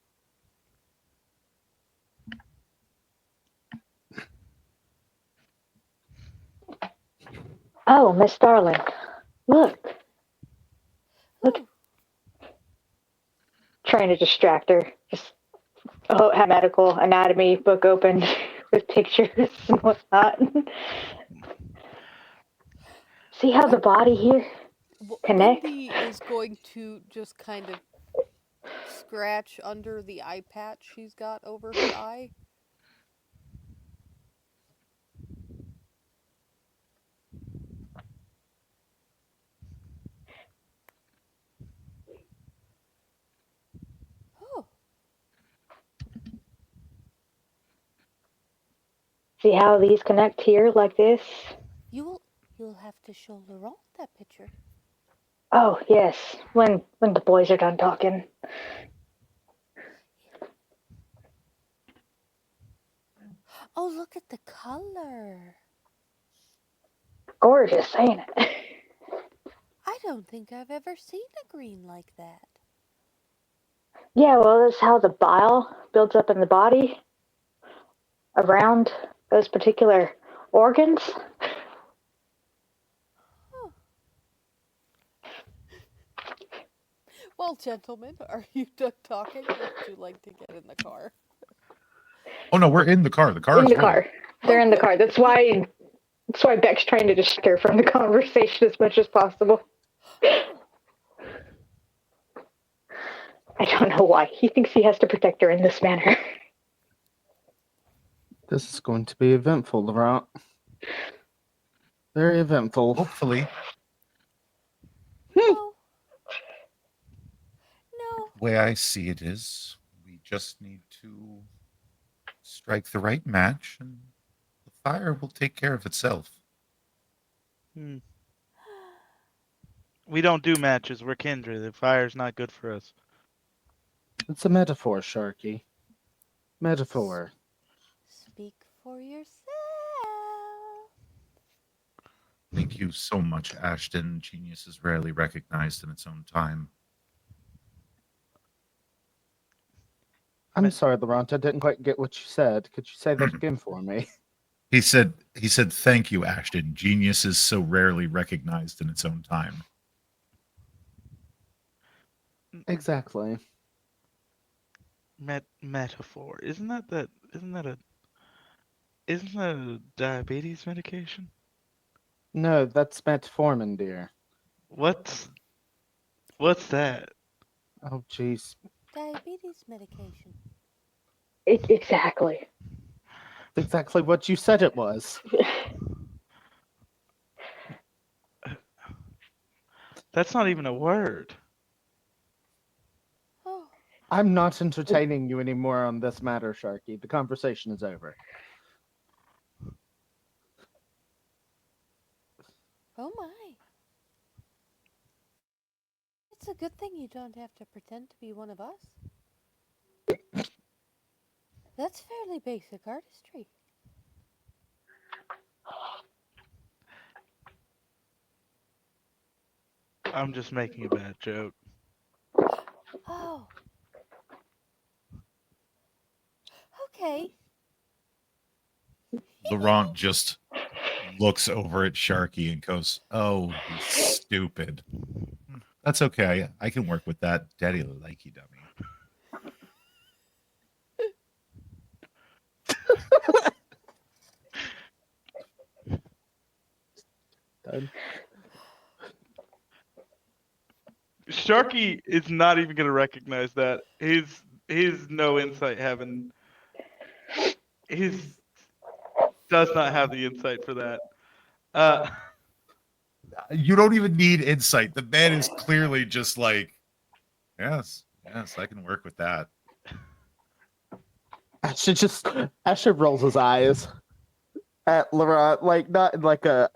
Oh, Miss Darling, look, look, Ooh. trying to distract her. Just have medical anatomy book open with pictures and whatnot. See how the body here connects? Wendy is going to just kind of scratch under the eye patch she's got over her eye. Oh, See how these connect here like this? you'll have to show Laurent that picture. Oh yes, when the boys are done talking. Oh, look at the color. Gorgeous, ain't it? I don't think I've ever seen a green like that. Yeah, well, that's how the bile builds up in the body around those particular organs. Oh. Well, gentlemen, are you done talking or would you like to get in the car? Oh no, we're in the car. The car In is the rolling. car. They're Oh, in the good. car. That's why Beck's trying to distract her from the conversation as much as possible. Oh, I don't know why. He thinks he has to protect her in this manner. This is going to be eventful, Laurent. Very eventful. Hopefully, no. No. the way I see it is, we just need to strike the right match, and the fire will take care of itself. Hmm. We don't do matches. We're kindred. The fire's not good for us. It's a metaphor, Sharky. Metaphor. Speak for yourself. Thank you so much, Ashton. Genius is rarely recognized in its own time. I'm sorry, Laurent. I didn't quite get what you said. Could you say that again for me? He said, thank you, Ashton. Genius is so rarely recognized in its own time. Exactly. Metaphor. Isn't that a diabetes medication? No, that's metformin, dear. What's that? Oh, jeez. Diabetes medication. Exactly. That's exactly what you said it was. That's not even a word. Oh, I'm not entertaining you anymore on this matter, Sharky. The conversation is over. oh my. It's a good thing you don't have to pretend to be one of us. That's fairly basic artistry. I'm just making a bad joke. Oh, okay. Laurent just looks over at Sharky and goes, "Oh, you stupid." That's okay. I can work with that. Daddy like you, dummy. Done. Sharky is not even gonna recognize that. His no insight having his does not have the insight for that. Uh You don't even need insight. The man is clearly just like, yes, I can work with that. Asher rolls his eyes at Laurent, like not in like a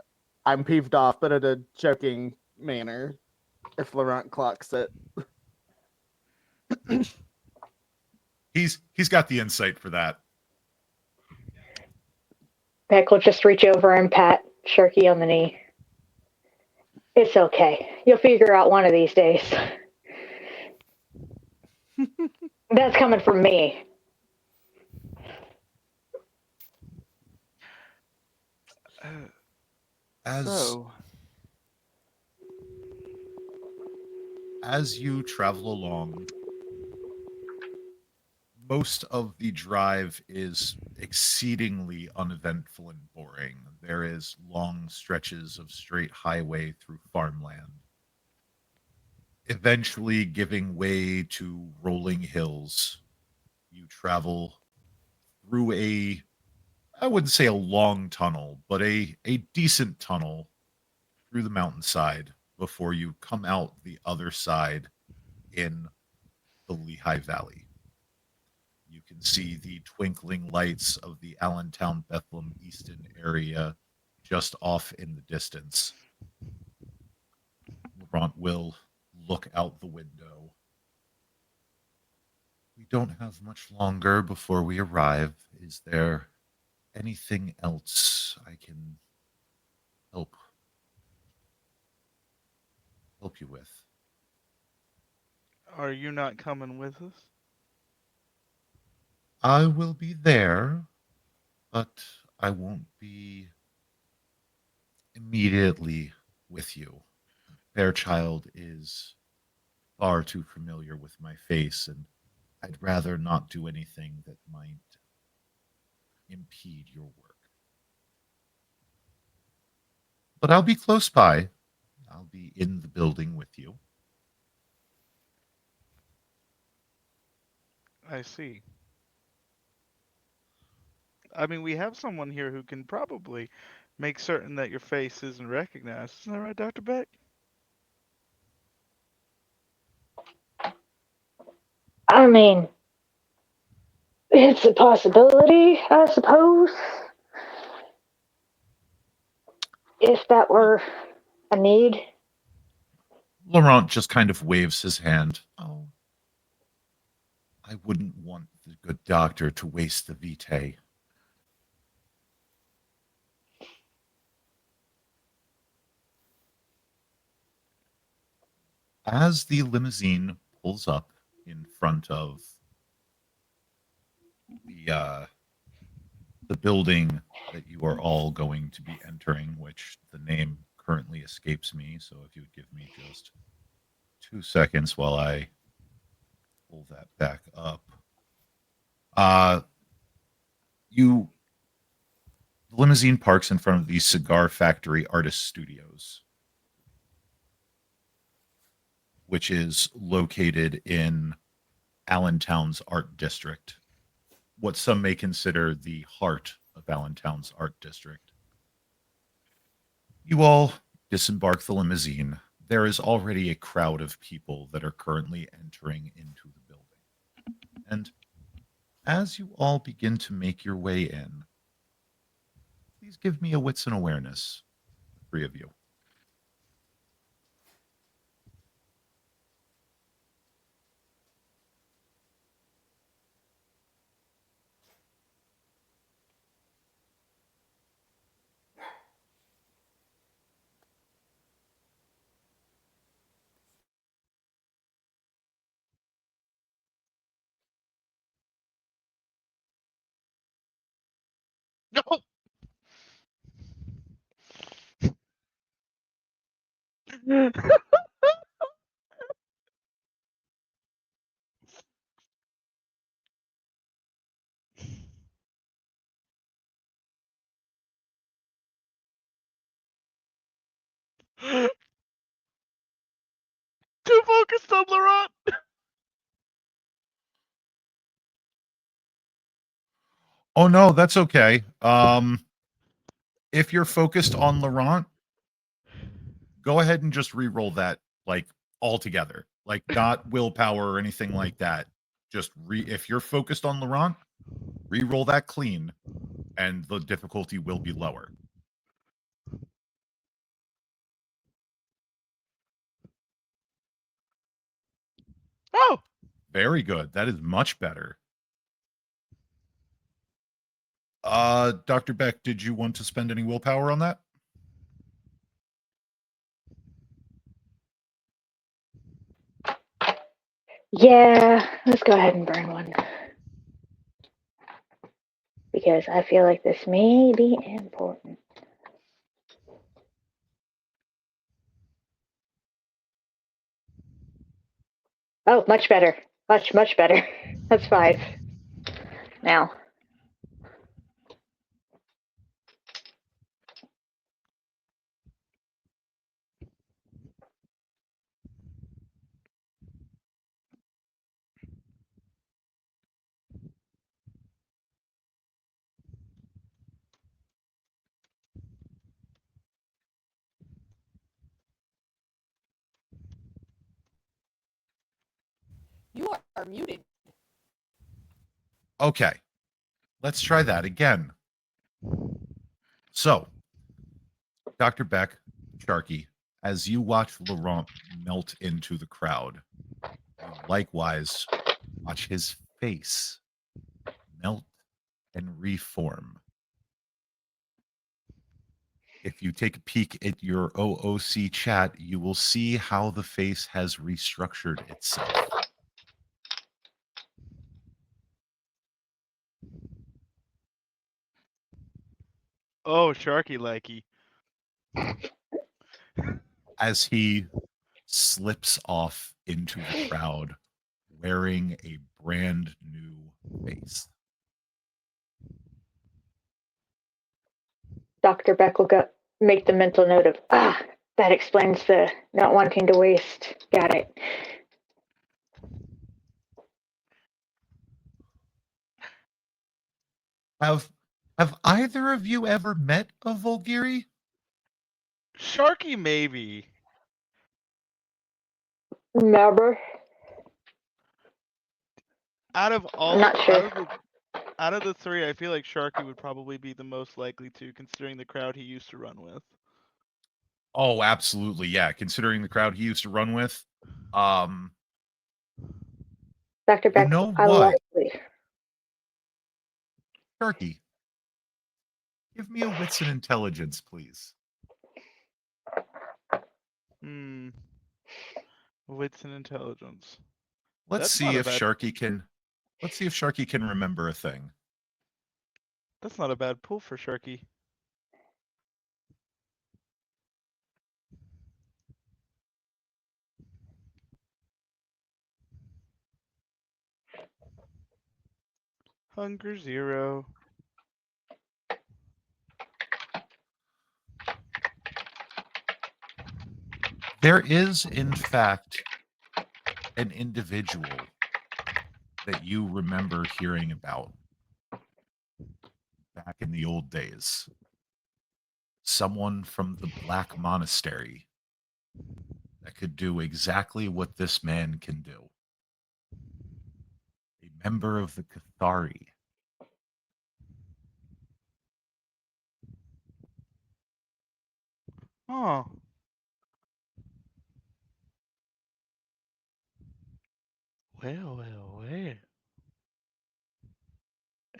I'm peeved off, but in a joking manner. If Laurent clocks it. He's got the insight for that. Beck will just reach over and pat Sharky on the knee. It's okay. You'll figure out one of these days. That's coming from me. As so as you travel along, most of the drive is exceedingly uneventful and boring. There is long stretches of straight highway through farmland, eventually giving way to rolling hills. You travel through I wouldn't say a long tunnel, but a decent tunnel through the mountainside before you come out the other side in the Lehigh Valley. You can see the twinkling lights of the Allentown Bethlehem Easton area just off in the distance. Laurent will look out the window. We don't have much longer before we arrive. Is there anything else I can help you with? are you not coming with us? I will be there, but I won't be immediately with you. Fairchild is far too familiar with my face, and I'd rather not do anything that might impede your work. But I'll be close by. I'll be in the building with you. I see. I mean, we have someone here who can probably make certain that your face isn't recognized. Isn't that right, Dr. Beck? I mean, it's a possibility, I suppose. If that were a need. Laurent just kind of waves his hand. Oh, I wouldn't want the good doctor to waste the vitae. As the limousine pulls up in front of the building that you are all going to be entering, which the name currently escapes me. So if you would give me just 2 seconds while I pull that back up. Uh, you the limousine parks in front of the Cigar Factory Artist Studios, which is located in Allentown's art district, what some may consider the heart of Allentown's art district. You all disembark the limousine. There is already a crowd of people that are currently entering into the building. And as you all begin to make your way in, please give me a wits and awareness, the three of you. No. Too focused on Laurent. Oh no, that's okay. If you're focused on Laurent, go ahead and just re-roll that like altogether. Like not willpower or anything like that. Just if you're focused on Laurent, re-roll that clean and the difficulty will be lower. Oh, Very good. That is much better. Dr. Beck, did you want to spend any willpower on that? Yeah, let's go ahead and burn one. Because I feel like this may be important. Oh, much better. Much, much better. That's 5. Now. You are muted. Okay. Let's try that again. So, Dr. Beck, Sharky, as you watch Laurent melt into the crowd, you likewise watch his face melt and reform. If you take a peek at your OOC chat, you will see how the face has restructured itself. oh, Sharky likey. As he slips off into the crowd wearing a brand new face. Dr. Beck will go make the mental note of, that explains the not wanting to waste. Got it. Have either of you ever met a Volgiri? Sharky maybe. Never. Out of all I'm not sure. out of the 3, I feel like Sharky would probably be the most likely to, considering the crowd he used to run with. Oh, absolutely. Yeah. Considering the crowd he used to run with. Dr. You Beck, know I what? likely. Sharky, give me a wits and intelligence, please. Wits and intelligence. Let's That's not see a if bad. Sharky can. Let's see if Sharky can remember a thing. That's not a bad pull for Sharky. Hunger 0. There is, in fact, an individual that you remember hearing about back in the old days. Someone from the Black Monastery that could do exactly what this man can do. A member of the Cathari. Oh. Well.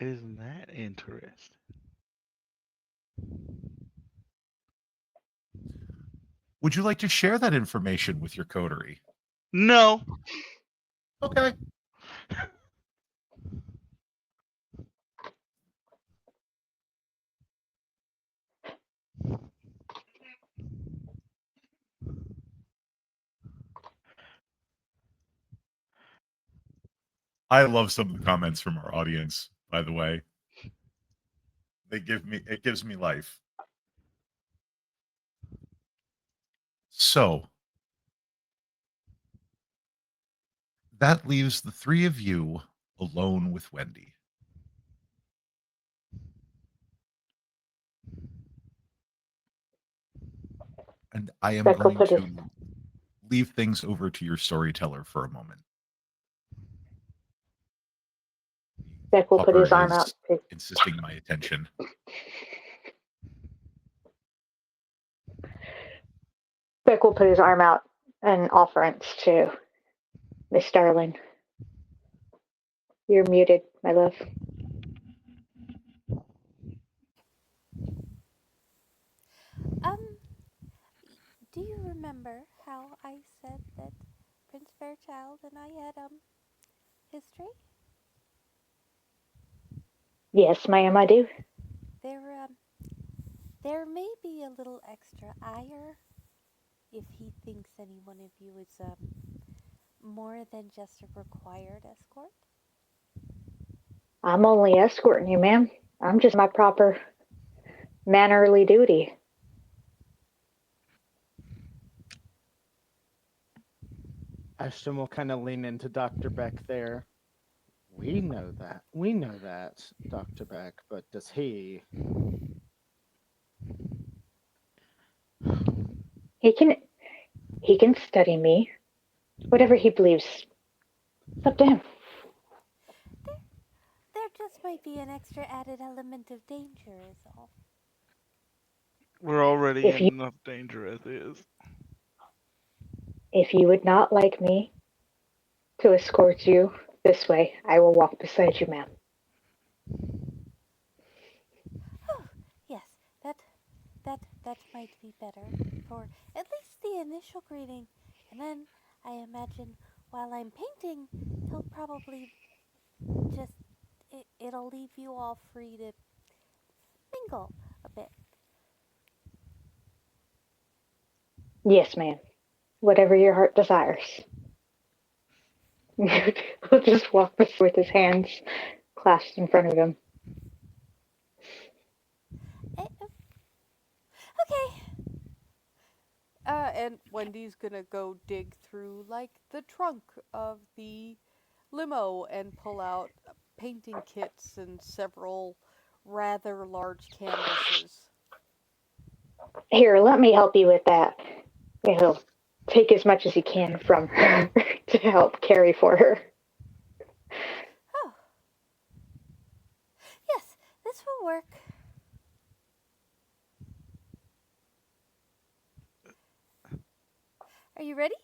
Isn't that interesting? Would you like to share that information with your coterie? No. Okay. I love some of the comments from our audience, by the way. It gives me life. So that leaves the three of you alone with Wendy. And I am Beck will going put his to leave things over to your storyteller for a moment. Beck will put Pupper his arm out. is insisting my attention. Beck will put his arm out in offerance to Miss Starling. You're muted, my love. Do you remember how I said that Prince Fairchild and I had history? Yes, ma'am, I do. There there may be a little extra ire if he thinks any one of you is more than just a required escort. I'm only escorting you, ma'am. I'm just my proper mannerly duty. Ashton will kind of lean into Dr. Beck there. We know that. We know that, Dr. Beck, but does he? He can study me. Whatever he believes. It's up to him. There just might be an extra added element of danger, is all. We're already If in you enough danger as is. if you would not like me to escort you this way, I will walk beside you, ma'am. Oh, yes, that might be better for at least the initial greeting, and then I imagine while I'm painting, he'll probably just it'll leave you all free to mingle a bit. Yes, ma'am. Whatever your heart desires. He'll just walk with his hands clasped in front of him. Okay. And Wendy's gonna go dig through like the trunk of the limo and pull out painting kits and several rather large canvases. Here, let me help you with that. He'll take as much as he can from her to help carry for her. Oh, yes, this will work. Are you ready?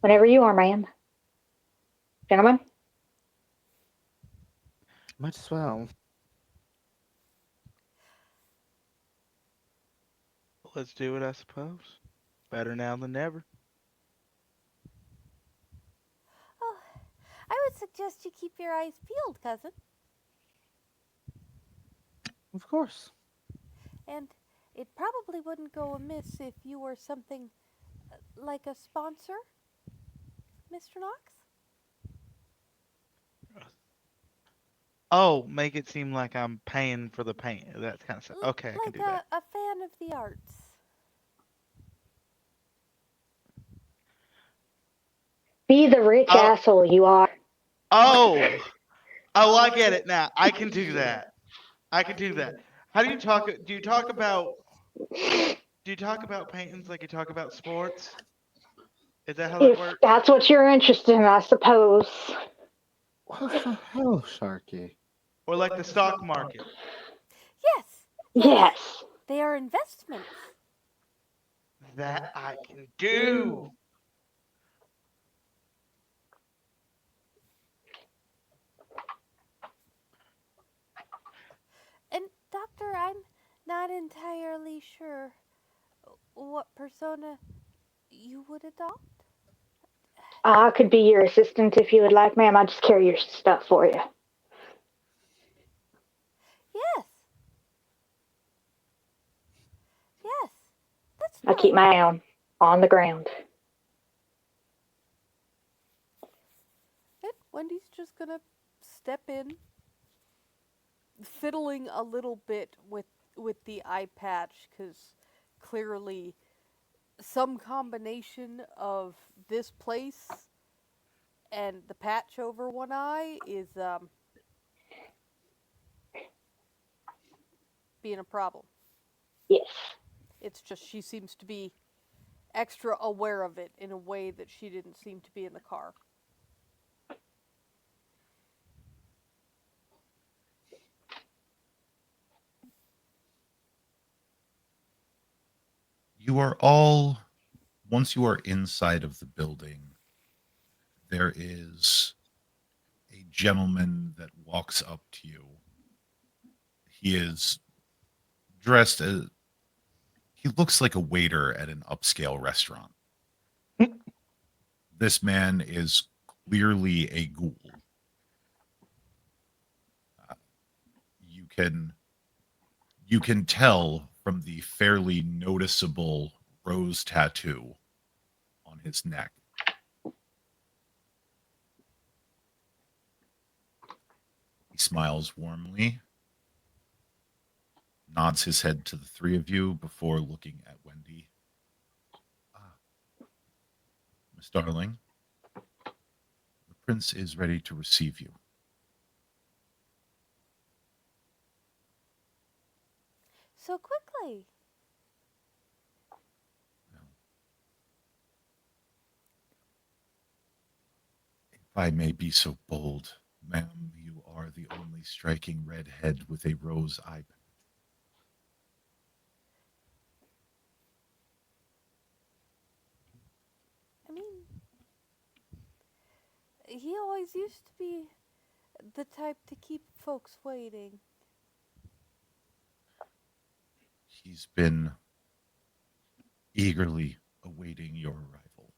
Whenever you are, ma'am. Gentlemen? Might as well. Let's do it, I suppose. Better now than never. suggest you keep your eyes peeled, cousin. Of course. And it probably wouldn't go amiss if you were something like a sponsor, Mr. Knox? Oh, make it seem like I'm paying for the paint. That kind of stuff. Okay, I can Like do that. a fan of the arts. Be the rich Oh. asshole you are. Oh, oh, I get it now. I can do that. I can do that. How do you talk? Do you talk about? Do you talk about paintings like you talk about sports? Is that how that If works? that's what you're interested in, I suppose. What the hell, Sharky? Or like the stock market? Yes, Yes. they are investments. That I can do. And, Doctor, I'm not entirely sure what persona you would adopt. I could be your assistant if you would like, ma'am. I'll just carry your stuff for you. Yes. Yes. That's I fine. keep my eye on the ground. And Wendy's just gonna step in, fiddling a little bit with the eye patch, because clearly some combination of this place and the patch over one eye is being a problem. Yes. It's just she seems to be extra aware of it in a way that she didn't seem to be in the car. You are all, once you are inside of the building, there is a gentleman that walks up to you. He is dressed as, he looks like a waiter at an upscale restaurant. This man is clearly a ghoul. You can tell from the fairly noticeable rose tattoo on his neck. He smiles warmly, nods his head to the three of you before looking at Wendy. Miss Darling, the prince is ready to receive you. So quickly. If I may be so bold, ma'am, you are the only striking redhead with a rose eye patch. I mean, he always used to be the type to keep folks waiting. He's been eagerly awaiting your arrival.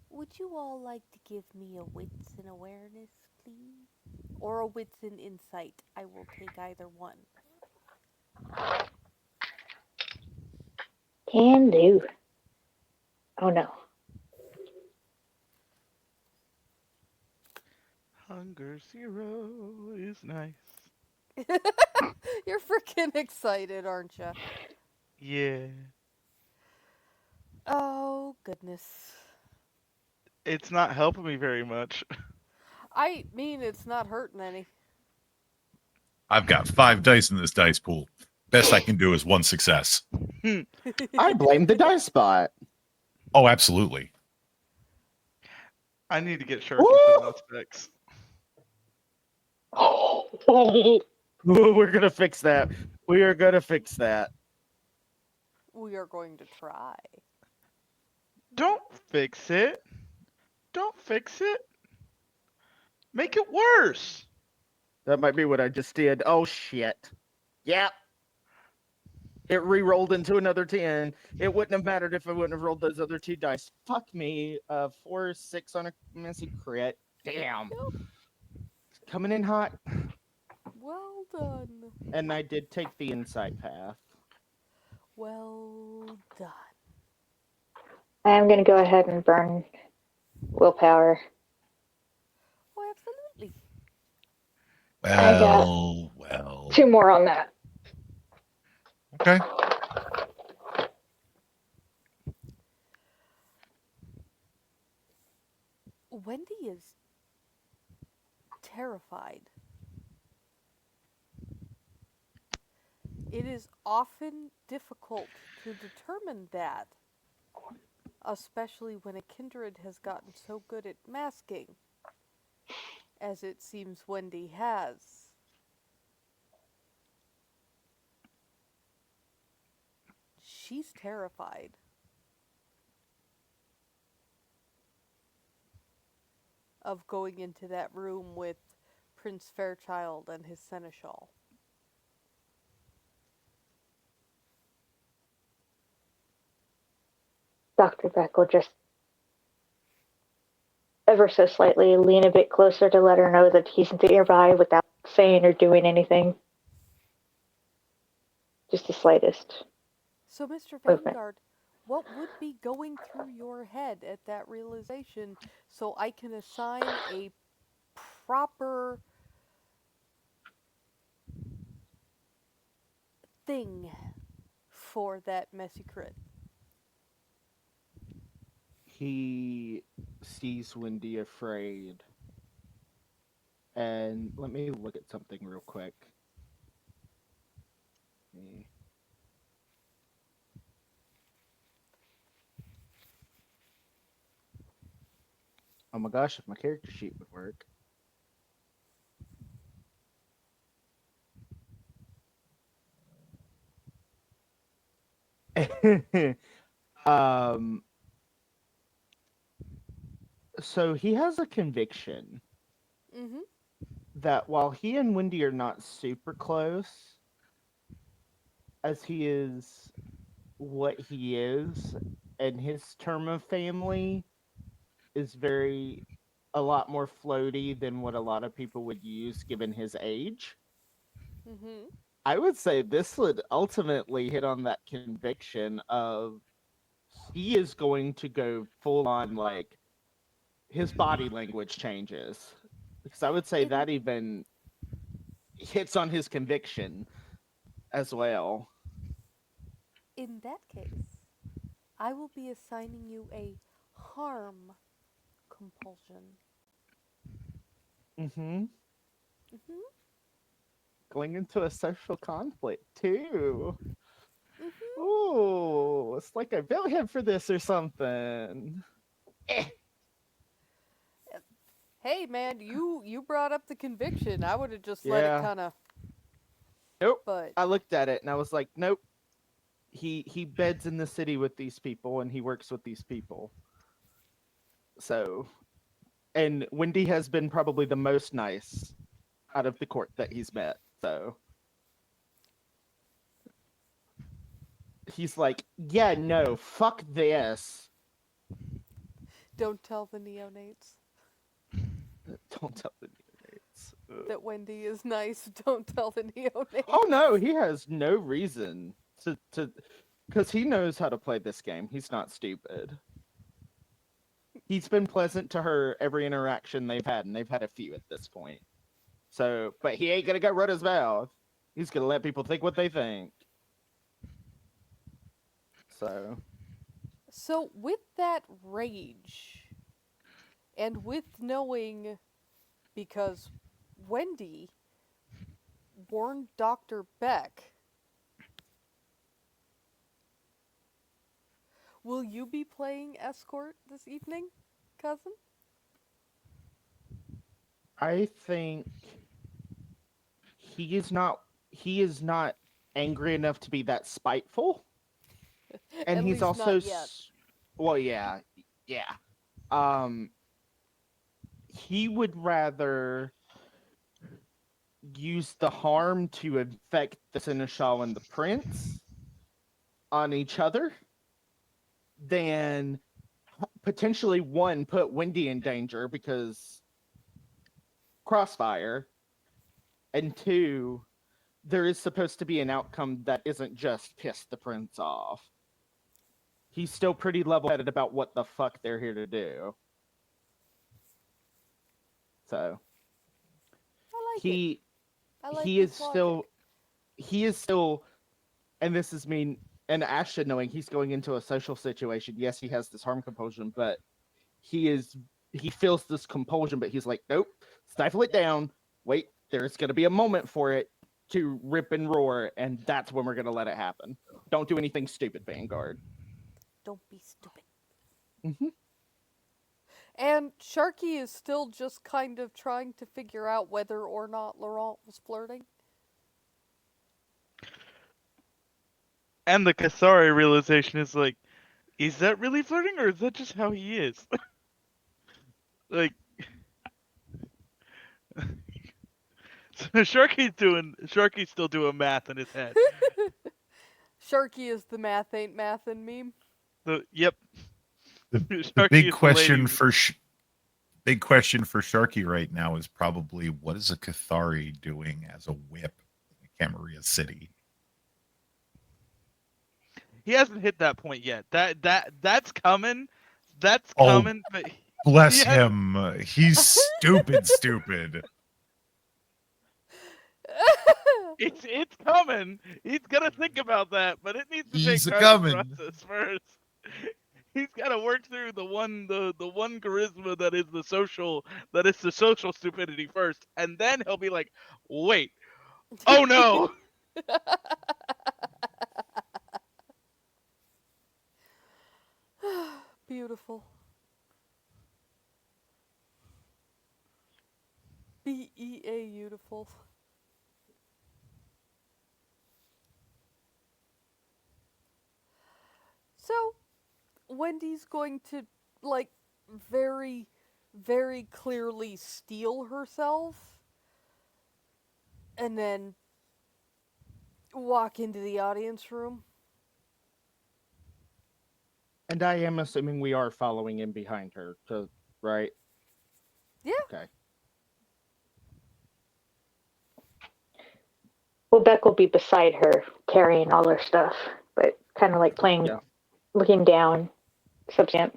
Would you all like to give me a wits and awareness, please? Or a wits and insight? I will take either one. Can do. Oh no. Hunger Zero is nice. You're freaking excited, aren't you? Yeah. Oh, goodness. It's not helping me very much. I mean, it's not hurting any. I've got 5 dice in this dice pool. Best I can do is 1 success. I blame the dice spot. Oh, absolutely. I need to get Sharky some more specs. We're gonna fix that. We are gonna fix that. We are going to try. Don't fix it. Don't fix it. Make it worse. That might be what I just did. Oh shit. Yep. It re-rolled into another 10. It wouldn't have mattered if I wouldn't have rolled those other 2 dice. Fuck me. 4, 6 on a messy crit. Damn. Yep. Coming in hot. Well done. And I did take the insight path. Well done. I am going to go ahead and burn willpower. Oh, absolutely. I got Well. 2 more on that. Okay. Wendy is terrified. It is often difficult to determine that, especially when a kindred has gotten so good at masking, as it seems Wendy has. She's terrified. Of going into that room with Prince Fairchild and his seneschal. Dr. Beck will just ever so slightly lean a bit closer to let her know that he's nearby without saying or doing anything. Just the slightest. So, Mr. Movement. Vanguard, what would be going through your head at that realization so I can assign a proper thing for that messy crit? He sees Wendy afraid. And let me look at something real quick. Oh my gosh, if my character sheet would work. um so he has a conviction Mm-hmm. that while he and Wendy are not super close, as he is what he is, and his term of family is a lot more floaty than what a lot of people would use given his age. Mm-hmm. I would say this would ultimately hit on that conviction of he is going to go full on, like, his body language changes. Because I would say In, that even hits on his conviction as well. in that case, I will be assigning you a harm compulsion. Mm-hmm. Mm-hmm. Going into a social conflict too. Mm-hmm. Ooh, it's like I built him for this or something. Eh. Hey man, you brought up the conviction. I would have just let it Yeah. kind of. Nope. But I looked at it and I was like, nope. He beds in the city with these people and he works with these people. So, and Wendy has been probably the most nice out of the court that he's met. So he's like, yeah, no, fuck this. don't tell the neonates Don't tell the neonates. that Wendy is nice. Don't tell the neonates. Oh no, he has no reason to because he knows how to play this game. He's not stupid. He's been pleasant to her every interaction they've had, and they've had a few at this point. So, but he ain't gonna go run his mouth. He's gonna let people think what they think. So, So with that rage, and with knowing, because Wendy warned Dr. Beck, will you be playing Escort this evening, cousin? I think he is not angry enough to be that spiteful, and At he's least also not yet. well, yeah, yeah. Um, he would rather use the harm to infect the seneschal and the prince on each other, then potentially one, put Wendy in danger because crossfire, and two, there is supposed to be an outcome that isn't just piss the prince off. He's still pretty level-headed about what the fuck they're here to do. So I like it. he I like he is this logic. still, and this is mean, and Ash should knowing he's going into a social situation. Yes, he has this harm compulsion, but he feels this compulsion, but he's like, nope, stifle it down. Wait, there's gonna be a moment for it to rip and roar, and that's when we're gonna let it happen. Don't do anything stupid, Vanguard. Don't be stupid. Mm-hmm. And Sharky is still just kind of trying to figure out whether or not Laurent was flirting. And the Cathari realization is like, is that really flirting or is that just how he is? Like, so Sharky's still doing math in his head. Sharky is the math ain't mathin' meme. Yep. The Sharky big is the question lady. for big question for Sharky right now is probably what is a Cathari doing as a whip in Camarilla City? He hasn't hit that point yet. That's coming. That's Oh, coming. But bless he hasn't- him. He's stupid. It's coming. He's gonna think about that, but it needs to He's take a time to coming. process first. He's got to work through the one charisma that is the social stupidity first, and then he'll be like, wait, oh no. Beautiful. BEA beautiful. So, Wendy's going to, like, very, very clearly steal herself and then walk into the audience room. And I am assuming we are following in behind her, right? Yeah. Okay. Well, Beck will be beside her, carrying all her stuff, but kind of like playing, Yeah. looking down, subservient.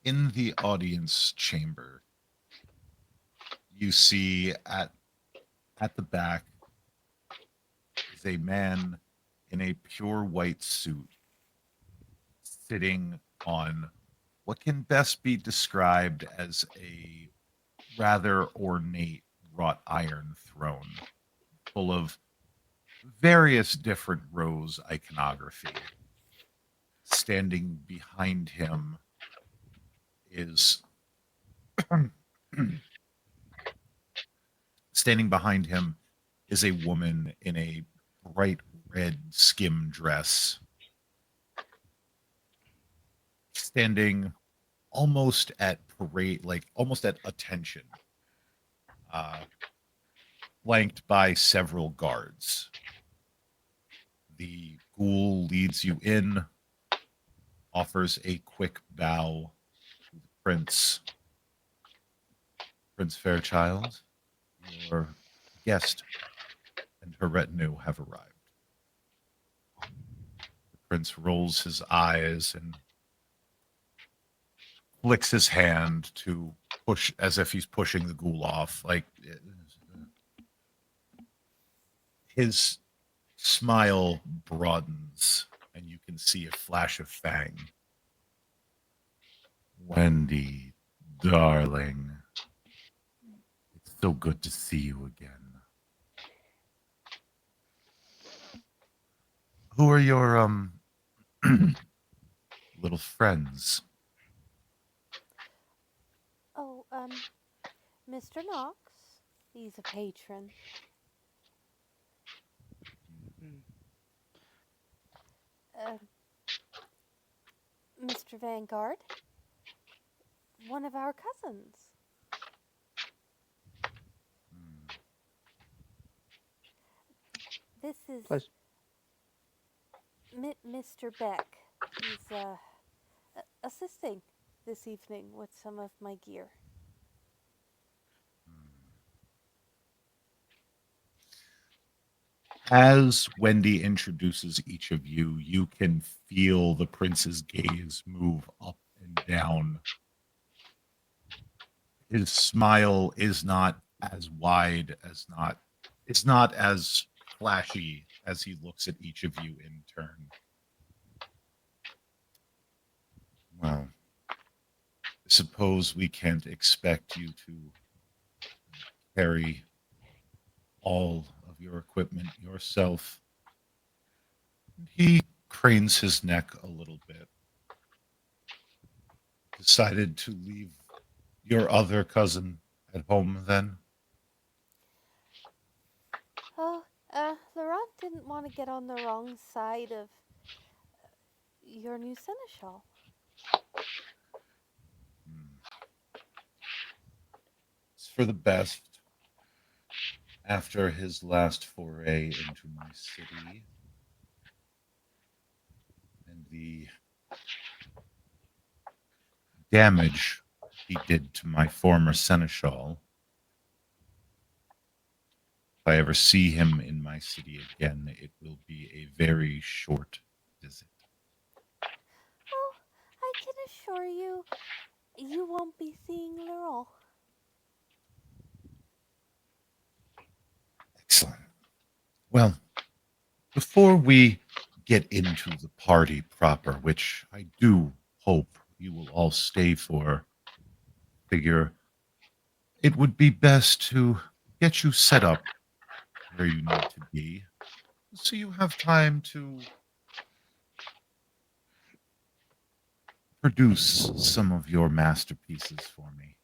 In the audience chamber, you see at the back is a man in a pure white suit sitting on what can best be described as a rather ornate wrought iron throne full of various different rose iconography. Standing behind him is standing behind him is a woman in a bright red skim dress, standing almost at attention, flanked by several guards. The ghoul leads you in, offers a quick bow to the prince. Prince Fairchild, your guest and her retinue have arrived. The prince rolls his eyes and flicks his hand to push as if he's pushing the ghoul off. Like his smile broadens and you can see a flash of fang. Wendy, darling, it's so good to see you again. Who are your little friends? Oh, Mr. Knox. He's a patron. Mr. Vanguard. One of our cousins. This is Pleasure. Mr. Beck. He's assisting this evening with some of my gear. As Wendy introduces each of you, you can feel the prince's gaze move up and down. His smile is not as wide as not, it's not as flashy as he looks at each of you in turn. Well, suppose we can't expect you to carry all of your equipment yourself. He cranes his neck a little bit. Decided to leave your other cousin at home then? Oh, Laurent didn't want to get on the wrong side of your new seneschal. It's for the best. After his last foray into my city and the damage he did to my former seneschal, if I ever see him in my city again, it will be a very short visit. Oh, I can assure you, you won't be seeing Laurent. Excellent. Well, before we get into the party proper, which I do hope you will all stay for, figure it would be best to get you set up where you need to be so you have time to produce some of your masterpieces for me.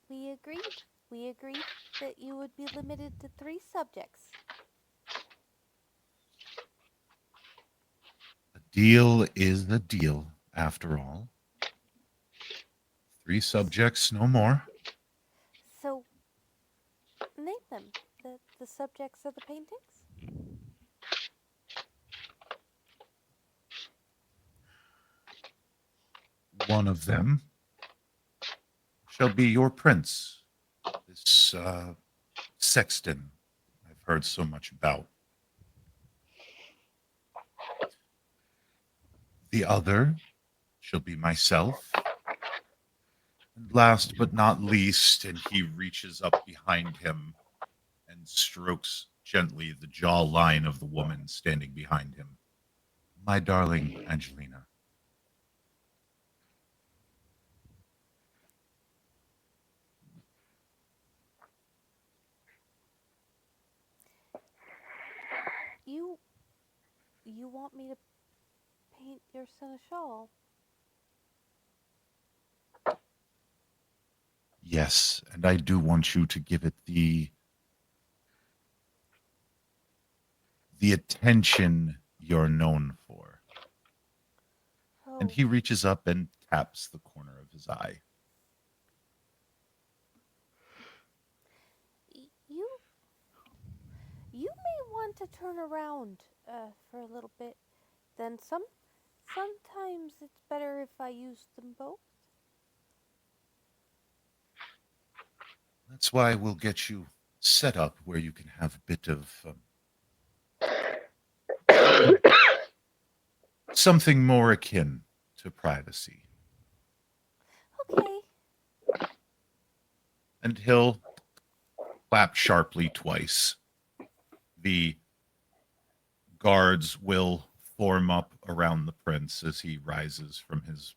We agreed. We agreed that you would be limited to 3 subjects. A deal is a deal, after all. 3 subjects, no more. So, name them. The subjects of the paintings? One of them shall be your prince, this sexton I've heard so much about. The other shall be myself. And last but not least, and he reaches up behind him and strokes gently the jawline of the woman standing behind him. My darling Angelina. You want me to paint your seneschal? Yes, and I do want you to give it the attention you're known for. Oh, And he reaches up and taps the corner of his eye. you may want to turn around for a little bit. Then sometimes it's better if I use them both. That's why we'll get you set up where you can have a bit of something more akin to privacy. Okay. And he'll clap sharply twice. The guards will form up around the prince as he rises from his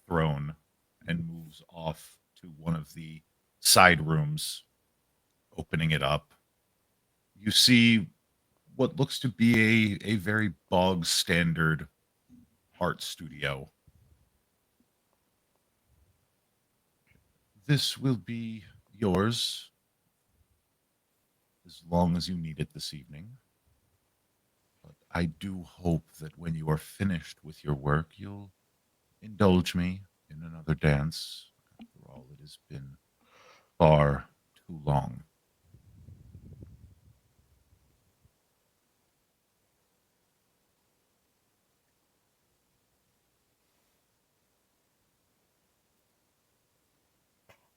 throne and moves off to one of the side rooms, opening it up. You see what looks to be a very bog standard art studio. This will be yours as long as you need it this evening. But I do hope that when you are finished with your work, you'll indulge me in another dance. After all, it has been far too long.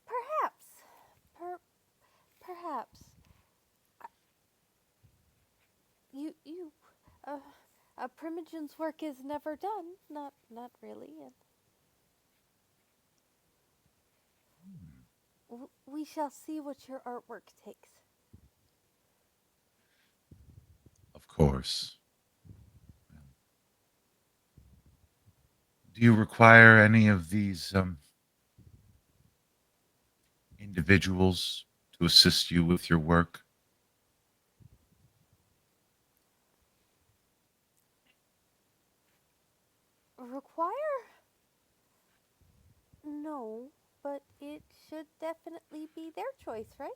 Perhaps. Per- perhaps. You, uh, a Primogen's work is never done. Not really. And we shall see what your artwork takes. Of course. Do you require any of these individuals to assist you with your work? Require? No, but it should definitely be their choice, right?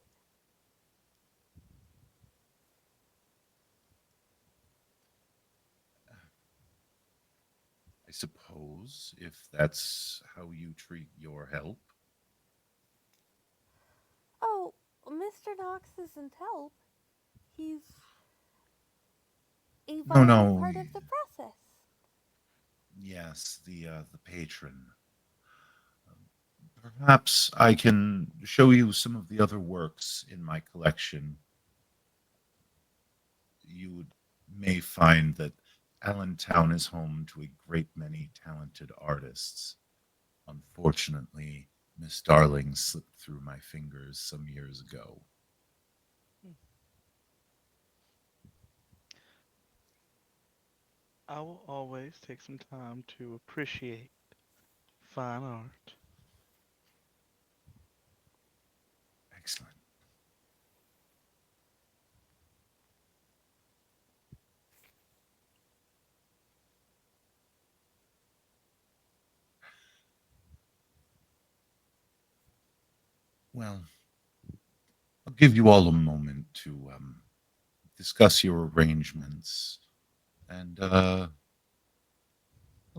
I suppose, if that's how you treat your help. Oh, Mr. Knox isn't help. He's a No, vital no. part of the process. Yes, the patron. Perhaps I can show you some of the other works in my collection. You may find that Allentown is home to a great many talented artists. Unfortunately, Miss Darling slipped through my fingers some years ago. I will always take some time to appreciate fine art. Excellent. Well, I'll give you all a moment to discuss your arrangements, and I'll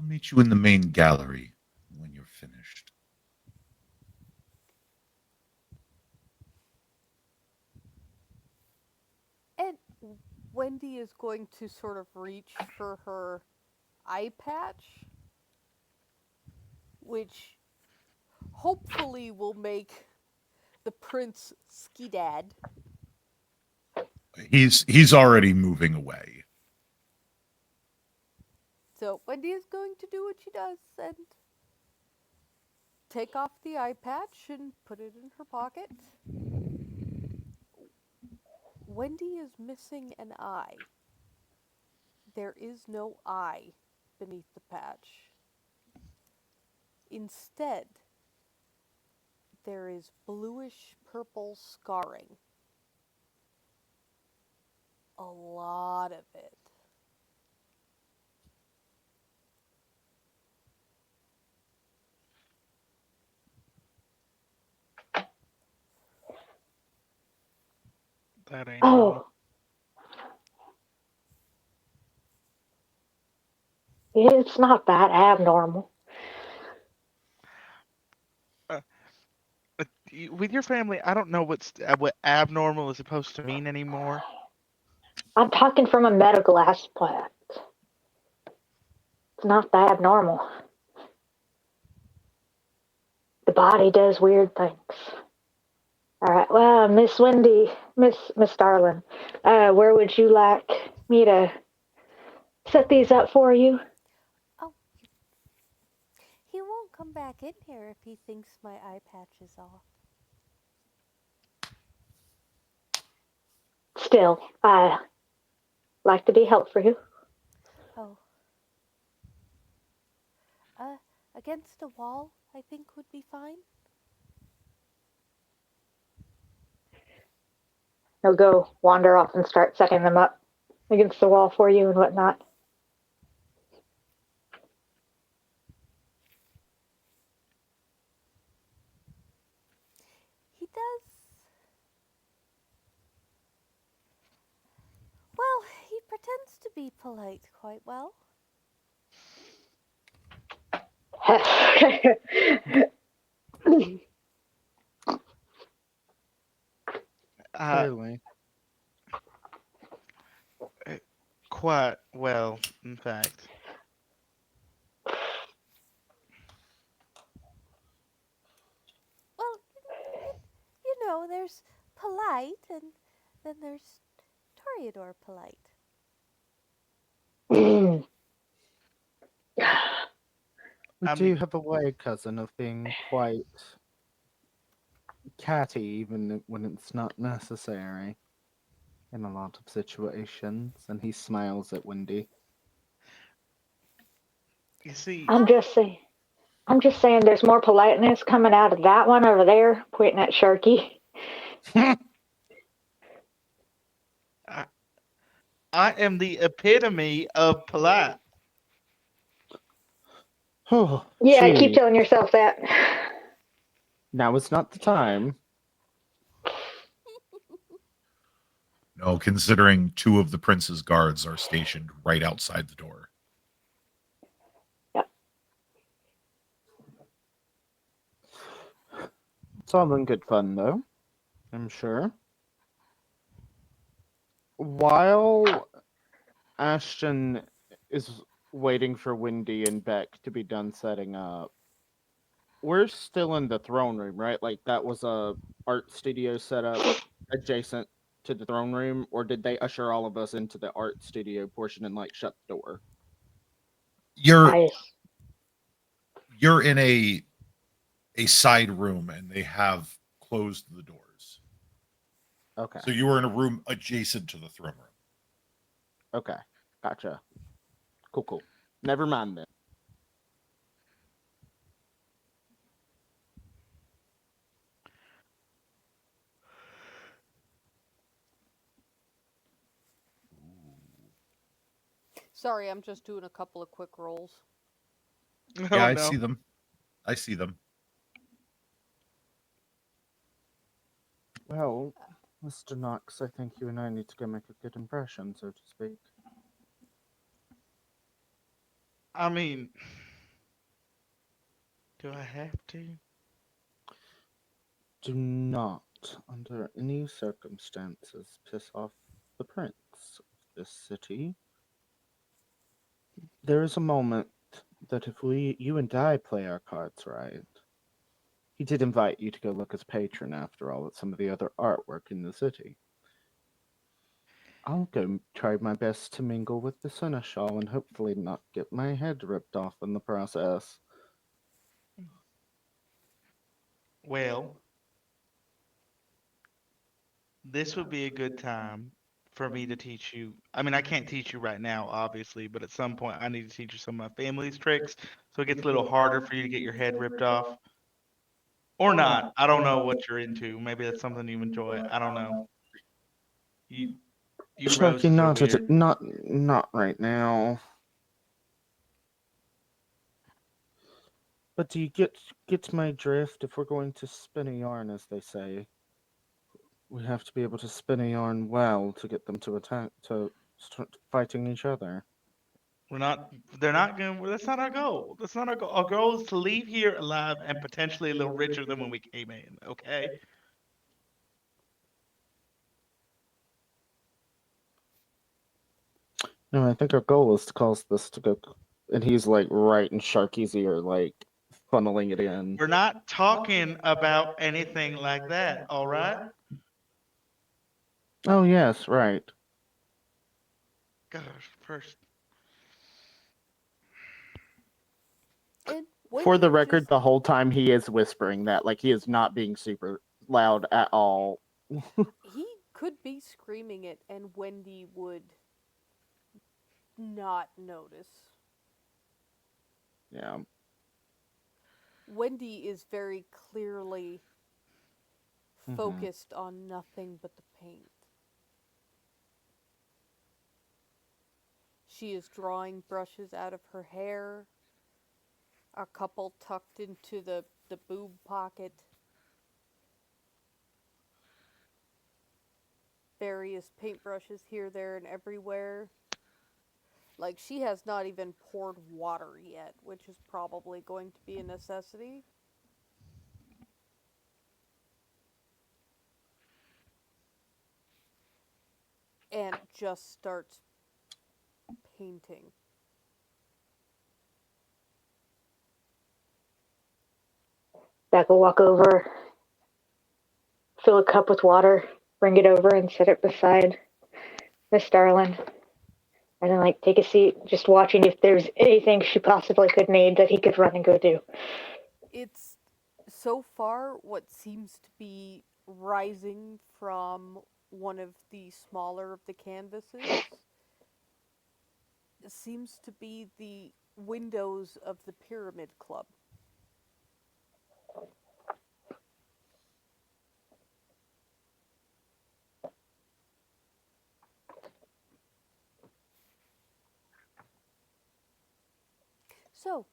meet you in the main gallery when you're finished. And Wendy is going to sort of reach for her eye patch, which hopefully will make the prince skidad. He's already moving away. So Wendy is going to do what she does and take off the eye patch and put it in her pocket. Wendy is missing an eye. There is no eye beneath the patch. Instead, there is bluish purple scarring. A lot of it. That ain't normal. Oh, it's not that abnormal. Uh, with your family, I don't know what abnormal is supposed to mean anymore. I'm talking from a medical aspect. It's not that abnormal. The body does weird things. All right. Well, Miss Wendy, Miss Darlin, where would you like me to set these up for you? Oh, he won't come back in here if he thinks my eye patch is off. Still, I like to be help for you. Oh. Against a wall, I think would be fine. He'll go wander off and start setting them up against the wall for you and whatnot. He does. Well, he pretends to be polite quite well. Uh, Clearly. quite well, in fact. Well, you know, there's polite and then there's Toreador polite. We I do mean, have a way, cousin, of being quite catty, even when it's not necessary in a lot of situations. And he smiles at Wendy. you see, I'm just saying. I'm just saying there's more politeness coming out of that one over there, pointing at Sharky. I, I am the epitome of polite. Oh, Yeah, keep gee. telling yourself that. Now is not the time. No, considering two of the prince's guards are stationed right outside the door. Yep. It's all in good fun, though, I'm sure. While Ashton is waiting for Wendy and Beck to be done setting up, we're still in the throne room, right? Like that was a art studio set up adjacent to the throne room, or did they usher all of us into the art studio portion and like shut the door? You're I, you're in a side room and they have closed the doors. Okay. So you were in a room adjacent to the throne room. Okay. Gotcha. Cool. Never mind then. Sorry, I'm just doing a couple of quick rolls. Yeah, Oh I no. see them. I see them. Well, Mr. Knox, I think you and I need to go make a good impression, so to speak. I mean, do I have to? Do not, under any circumstances, piss off the prince of this city. There is a moment that if you and I play our cards right, he did invite you to go look as patron, after all, at some of the other artwork in the city. I'll go try my best to mingle with the seneschal and hopefully not get my head ripped off in the process. Well, this would be a good time for me to teach you. I mean, I can't teach you right now, obviously, but at some point I need to teach you some of my family's tricks so it gets a little harder for you to get your head ripped off. Or not. I don't know what you're into. Maybe that's something you enjoy. I don't know. You you Sharky, roses are weird. not right now. But do you get my drift? If we're going to spin a yarn, as they say, we have to be able to spin a yarn well to get them to attack to start fighting each other. We're not they're not going to that's not our goal. That's not our goal. Our goal is to leave here alive and potentially a little richer than when we came in, okay? No, I think our goal is to cause this to go. And he's like right in Sharky's ear, like funneling it in. We're not talking about anything like that, all right? Oh yes, right. Gosh, first. And For the Wendy record, just the whole time he is whispering that, like he is not being super loud at all. he could be screaming it and Wendy would not notice. Yeah. Wendy is very clearly Mm-hmm. focused on nothing but the paint. She is drawing brushes out of her hair, a couple tucked into the boob pocket, various paintbrushes here, there, and everywhere. Like, she has not even poured water yet, which is probably going to be a necessity. and just starts painting. Beck will walk over, fill a cup with water, bring it over, and set it beside Miss Darlin. And then, like, take a seat, just watching if there's anything she possibly could need that he could run and go do. It's so far what seems to be rising from one of the smaller of the canvases seems to be the windows of the Pyramid Club. So,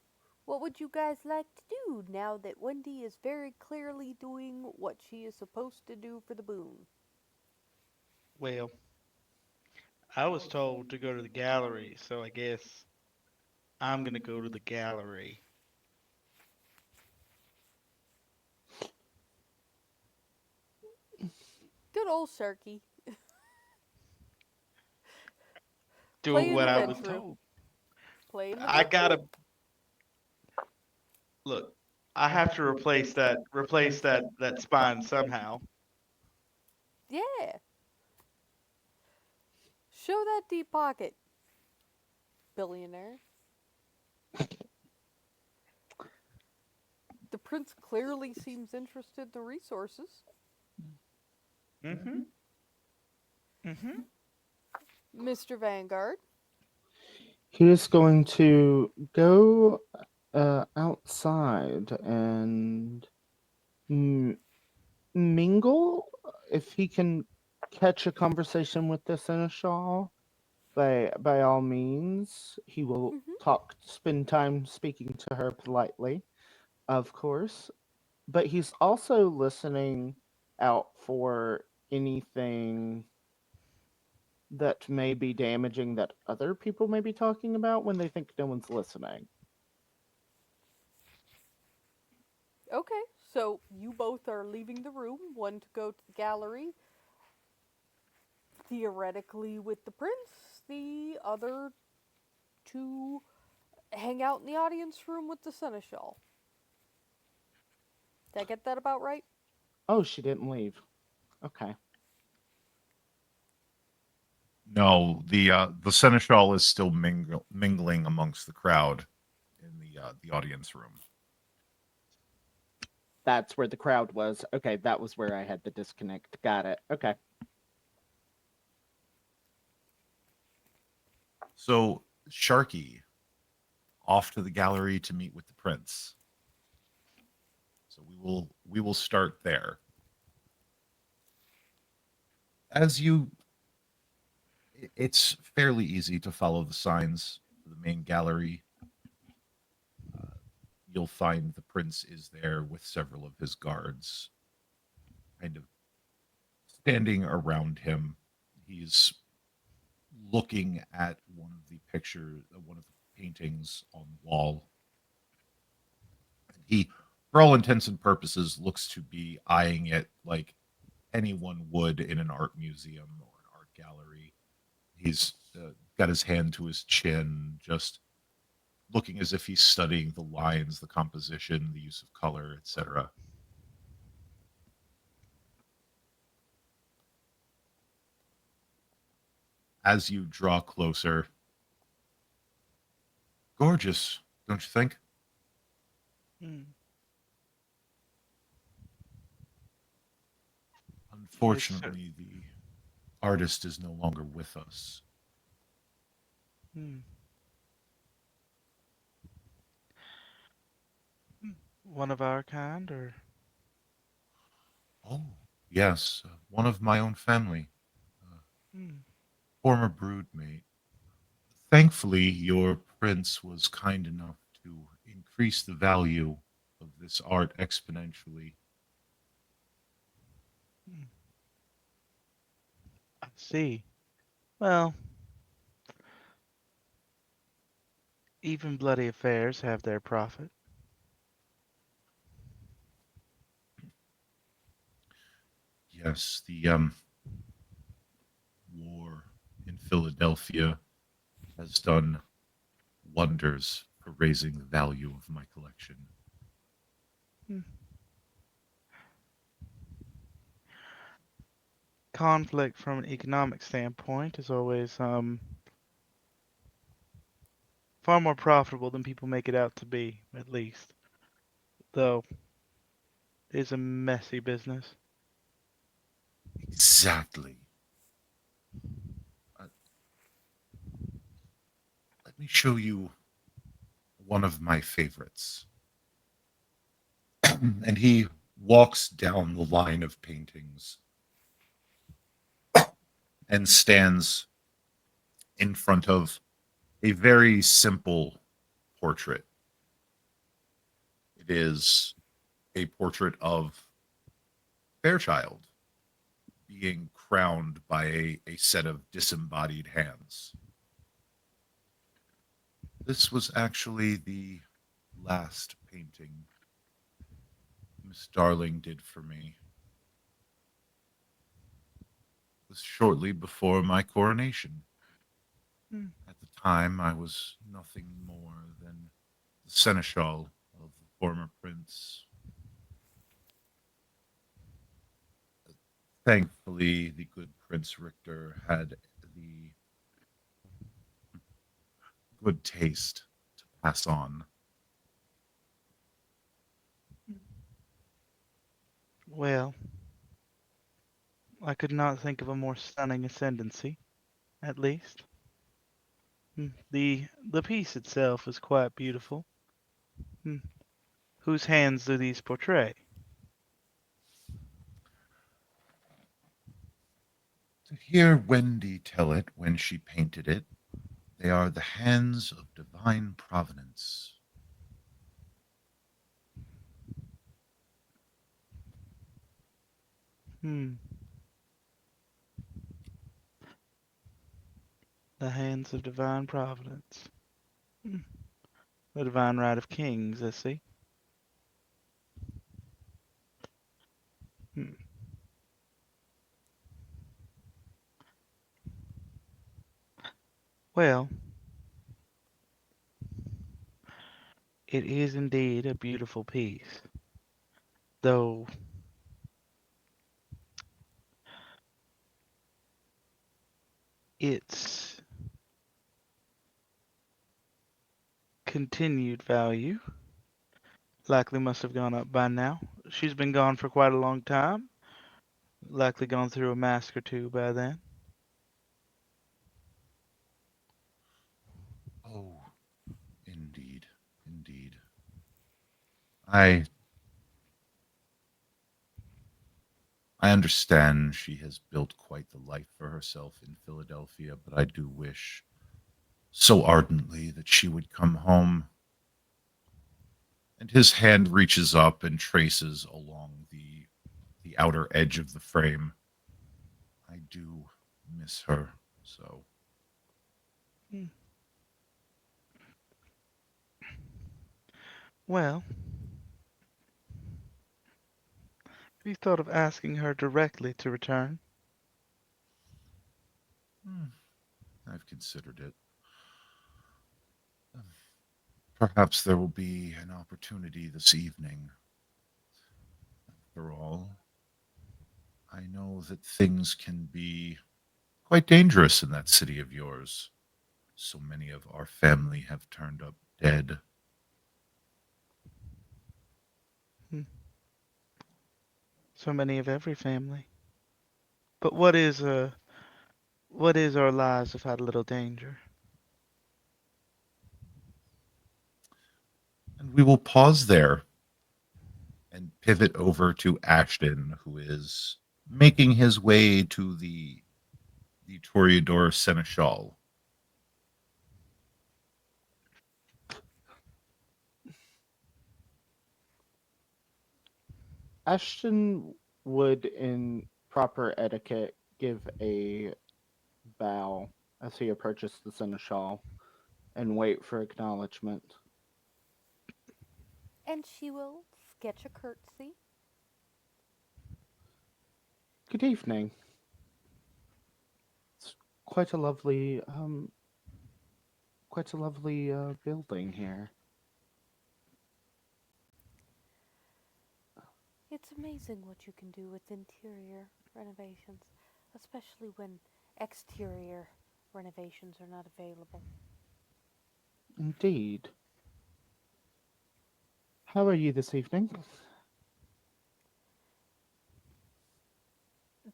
what would you guys like to do now that Wendy is very clearly doing what she is supposed to do for the boon? Well, I was told to go to the gallery, so I guess I'm gonna go to the gallery. Good old Sharky. Do Play in what the I veg was room. told. Play in the I veg room. gotta look. I have to replace that spine somehow. Yeah. Show that deep pocket, billionaire. The prince clearly seems interested in the resources. Mm-hmm. Mm-hmm. Mr. Vanguard. He is going to go outside and mingle if he can catch a conversation with the seneschal. By all means, he will Mm-hmm. spend time speaking to her politely, of course. But he's also listening out for anything that may be damaging that other people may be talking about when they think no one's listening. Okay, so you both are leaving the room, one to go to the gallery, theoretically with the prince, the other to hang out in the audience room with the seneschal. Did I get that about right? Oh, she didn't leave. Okay. No, the seneschal is still mingling amongst the crowd in the audience room. That's where the crowd was. Okay, that was where I had the disconnect. Got it. Okay. So Sharky off to the gallery to meet with the prince. So we will start there. As you It's fairly easy to follow the signs for the main gallery. Uh, you'll find the prince is there with several of his guards, kind of standing around him. He's looking at one of the paintings on the wall. He, for all intents and purposes, looks to be eyeing it like anyone would in an art museum or an art gallery. He's got his hand to his chin, just looking as if he's studying the lines, the composition, the use of color, etc. As you draw closer, gorgeous, don't you think? Mm. Yes, sir. Unfortunately, the artist is no longer with us. Mm. Mm. One of our kind, or Oh, yes, one of my own family, uh, mm. former broodmate. Thankfully, your prince was kind enough to increase the value of this art exponentially. Mm. I see. Well, even bloody affairs have their profit. Yes, the war in Philadelphia has done wonders for raising the value of my collection. Hmm. Conflict from an economic standpoint is always far more profitable than people make it out to be, at least. Though it is a messy business. Exactly. Uh, Let me show you one of my favorites. And he walks down the line of paintings and stands in front of a very simple portrait. It is a portrait of Fairchild being crowned by a set of disembodied hands. This was actually the last painting Miss Darling did for me. It was shortly before my coronation. Hmm. At the time, I was nothing more than the seneschal of the former prince. Thankfully, the good Prince Richter had the good taste to pass on. Well, I could not think of a more stunning ascendancy, at least. The piece itself is quite beautiful. Hmm. Whose hands do these portray? To hear Wendy tell it when she painted it, they are the hands of divine providence. Hmm. The hands of divine providence. Hmm. The divine right of kings, I see. Hmm. Well, it is indeed a beautiful piece, though its continued value likely must have gone up by now. She's been gone for quite a long time, likely gone through a mask or two by then. Oh, indeed, indeed. I I understand she has built quite the life for herself in Philadelphia, but I do wish so ardently that she would come home. And his hand reaches up and traces along the outer edge of the frame. I do miss her so. Hmm. Well, have you thought of asking her directly to return? Hmm, I've considered it. Perhaps there will be an opportunity this evening. After all, I know that things can be quite dangerous in that city of yours. So many of our family have turned up dead. Hmm. So many of every family. But what is our lives have had a little danger? And we will pause there and pivot over to Ashton, who is making his way to the Toreador Seneschal. Ashton would, in proper etiquette, give a bow as he approaches the seneschal and wait for acknowledgement. And she will sketch a curtsy. Good evening. quite a lovely, building here. It's amazing what you can do with interior renovations, especially when exterior renovations are not available. Indeed. How are you this evening?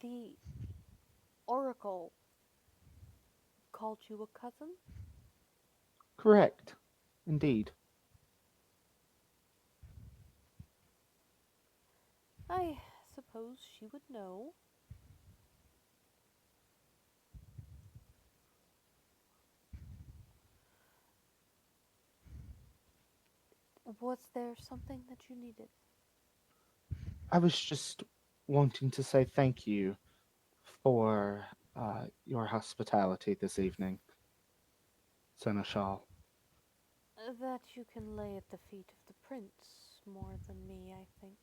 The Oracle called you a cousin? Correct. Indeed. I suppose she would know. Was there something that you needed? I was just wanting to say thank you for your hospitality this evening, Seneschal. That you can lay at the feet of the prince more than me, I think.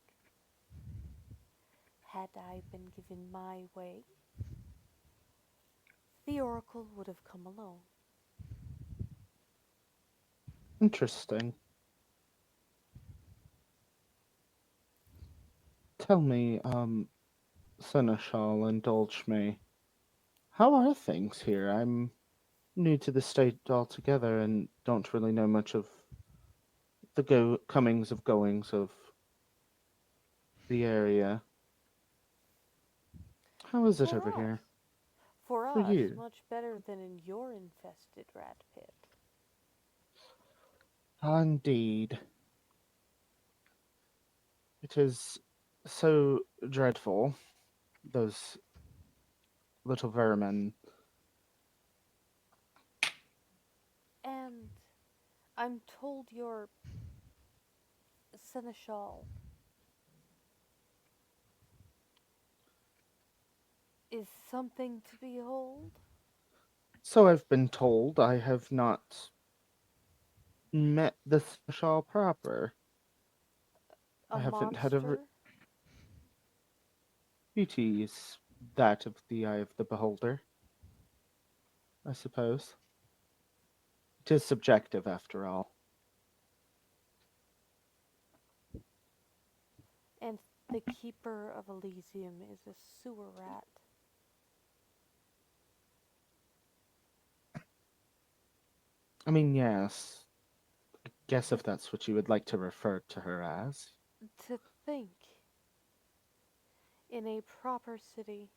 Had I been given my way, the Oracle would have come alone. Interesting. Tell me, Seneschal, indulge me. How are things here? I'm new to the state altogether and don't really know much of the comings of goings of the area. How is it For over us, here for for us, you? much better than in your infested rat pit. Ah, indeed. It is so dreadful, those little vermin. And I'm told your seneschal is something to behold. So I've been told. I have not met the Seneschal proper. A I haven't had a monster. beauty is that of the eye of the beholder, I suppose. It is subjective after all. And the keeper of Elysium is a sewer rat. I mean, yes. Guess To, if that's what you would like to refer to her as. to think, in a proper city,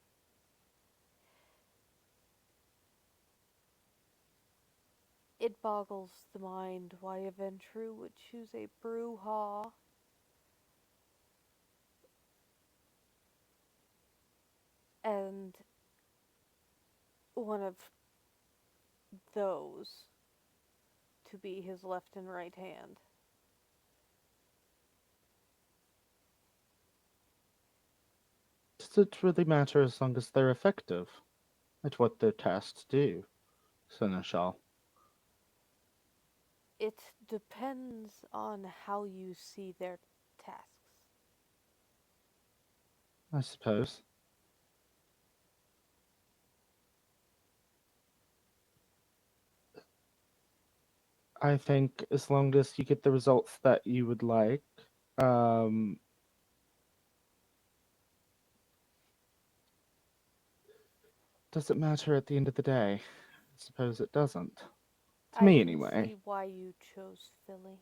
it boggles the mind why a Ventru would choose a brouhaha and one of those to be his left and right hand. Does it really matter as long as they're effective at what they're tasked to do, Seneschal? It depends on how you see their tasks. I suppose. I think as long as you get the results that you would like, um, does it matter at the end of the day? I suppose it doesn't. To I me, can anyway. see why you chose Philly.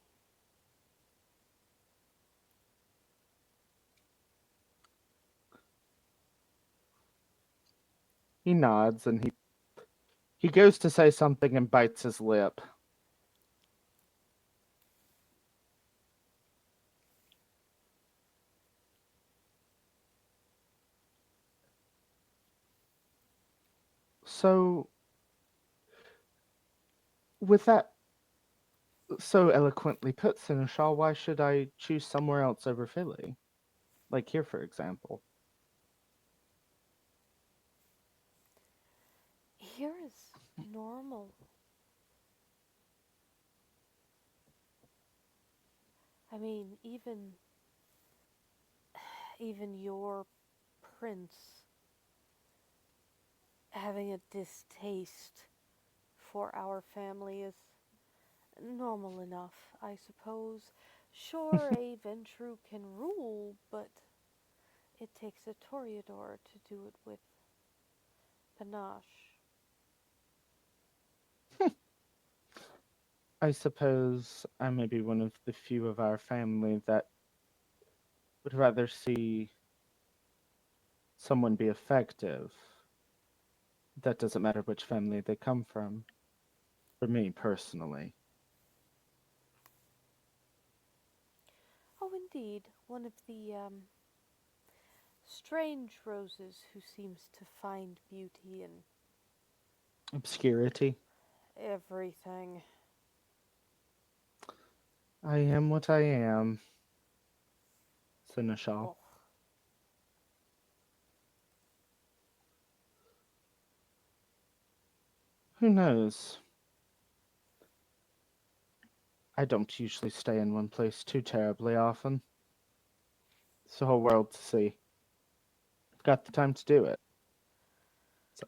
He nods and he goes to say something and bites his lip. So, with that so eloquently put, Seneschal, why should I choose somewhere else over Philly? Like here, for example. Here is normal. I mean, even your prince Having a distaste for our family is normal enough, I suppose. Sure, a Ventru can rule, but it takes a Toreador to do it with panache. I suppose I may be one of the few of our family that would rather see someone be effective. That doesn't matter which family they come from. For me personally. Oh, indeed, one of the strange roses who seems to find beauty in Obscurity. everything. I am what I am. Seneschal. Oh, Who knows? I don't usually stay in one place too terribly often. It's the whole world to see. I've got the time to do it. So,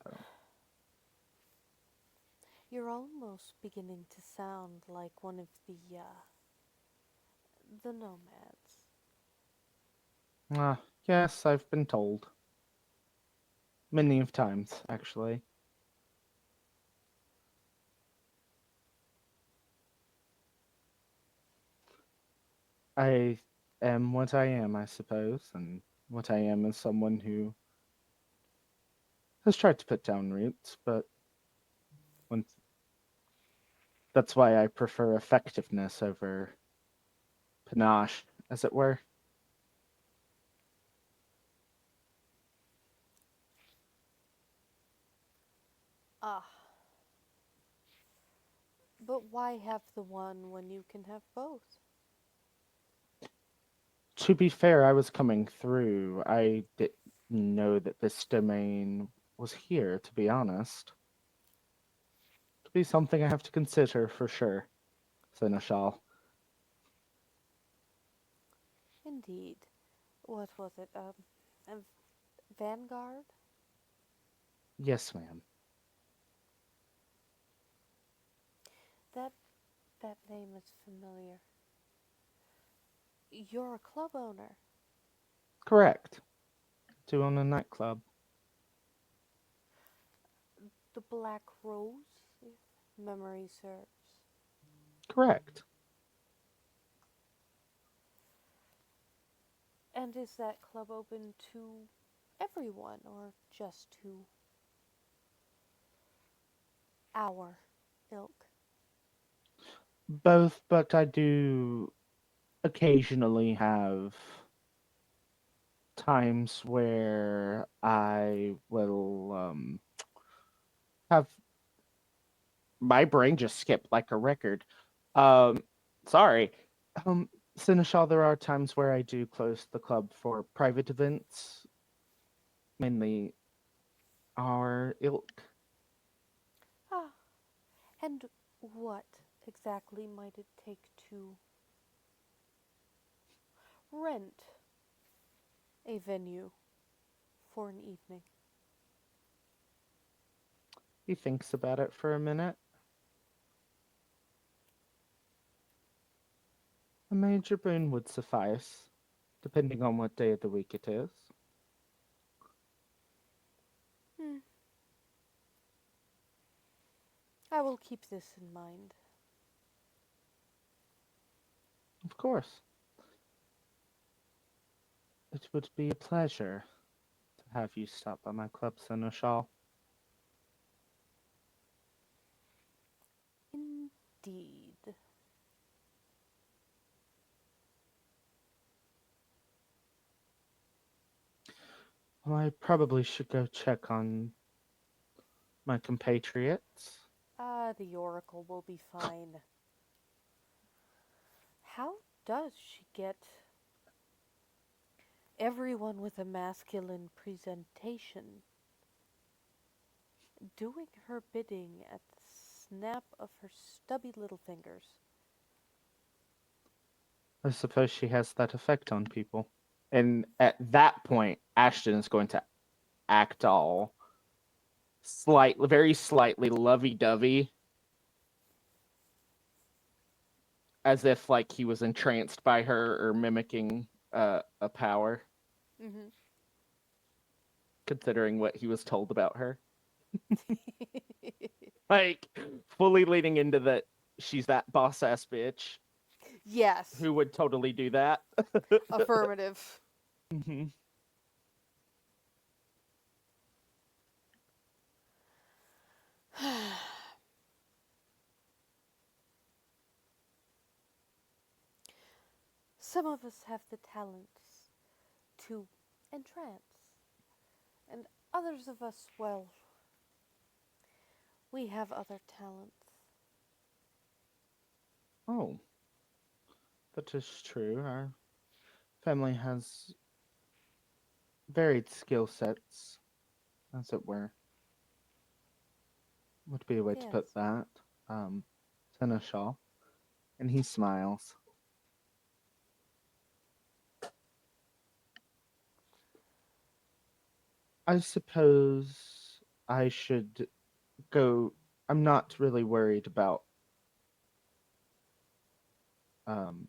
you're almost beginning to sound like one of the nomads. yes, I've been told. Many of times, actually. I am what I am, I suppose, and what I am is someone who has tried to put down roots, but when, that's why I prefer effectiveness over panache, as it were. Ah, but why have the one when you can have both? To be fair, I was coming through. I didn't know that this domain was here, to be honest. It'll be something I have to consider for sure, Seneschal. Indeed. What was it? A Vanguard? Yes, ma'am. That that name is familiar. You're a club owner. Correct. To own a nightclub. The Black Rose, if memory serves. Correct. And is that club open to everyone or just to our ilk? Both, but I do occasionally have times where I will have my brain just skip like a record. Um, sorry. Um, Seneschal, there are times where I do close the club for private events, mainly our ilk. Ah, and what exactly might it take to rent a venue for an evening? He thinks about it for a minute. A major boon would suffice, depending on what day of the week it is. Hmm. I will keep this in mind. Of course. It would be a pleasure to have you stop by my club, Seneschal. Indeed. Well, I probably should go check on my compatriots. Ah, the Oracle will be fine. How does she get everyone with a masculine presentation doing her bidding at the snap of her stubby little fingers? I suppose she has that effect on people. And at that point, Ashton is going to act all very slightly lovey-dovey, as if like he was entranced by her or mimicking a power, Mm-hmm. considering what he was told about her. Like fully leading into that she's that boss ass bitch Yes. who would totally do that. Affirmative. Mm-hmm. Some of us have the talents to entrance, and others of us, well, we have other talents. Oh, that is true. Our family has varied skill sets, as it were. Would be a way to Yes. put that. Seneschal. And he smiles. I suppose I should go. I'm not really worried about um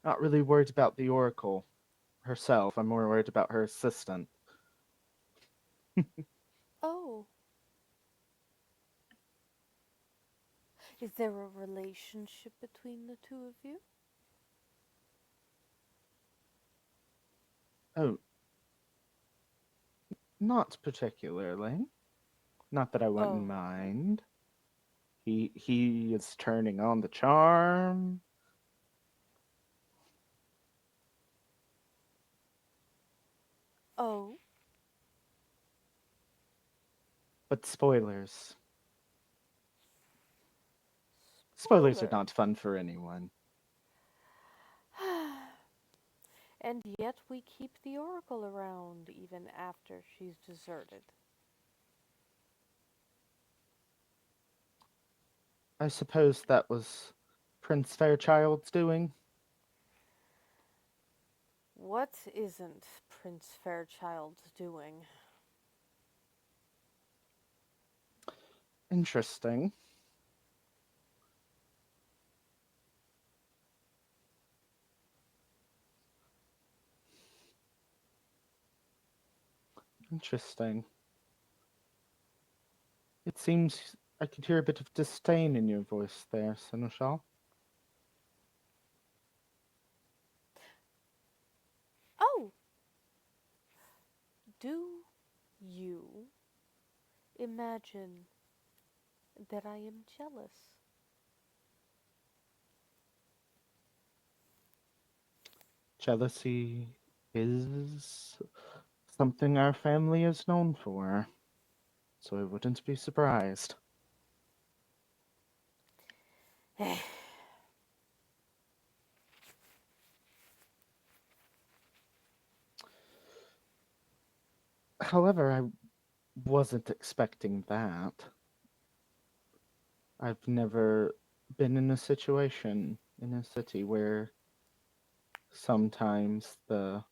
not really worried about the Oracle herself. I'm more worried about her assistant. Oh, is there a relationship between the two of you? Oh, not particularly. Not that I wouldn't Oh, mind. He is turning on the charm. oh, But spoilers. Spoilers are spoiler. not fun for anyone. And yet we keep the Oracle around even after she's deserted. I suppose that was Prince Fairchild's doing. What isn't Prince Fairchild doing? Interesting. Interesting. It seems I could hear a bit of disdain in your voice there, Seneschal. Oh, do you imagine that I am jealous? Jealousy is something our family is known for, so I wouldn't be surprised. However, I wasn't expecting that. I've never been in a situation in a city sometimes the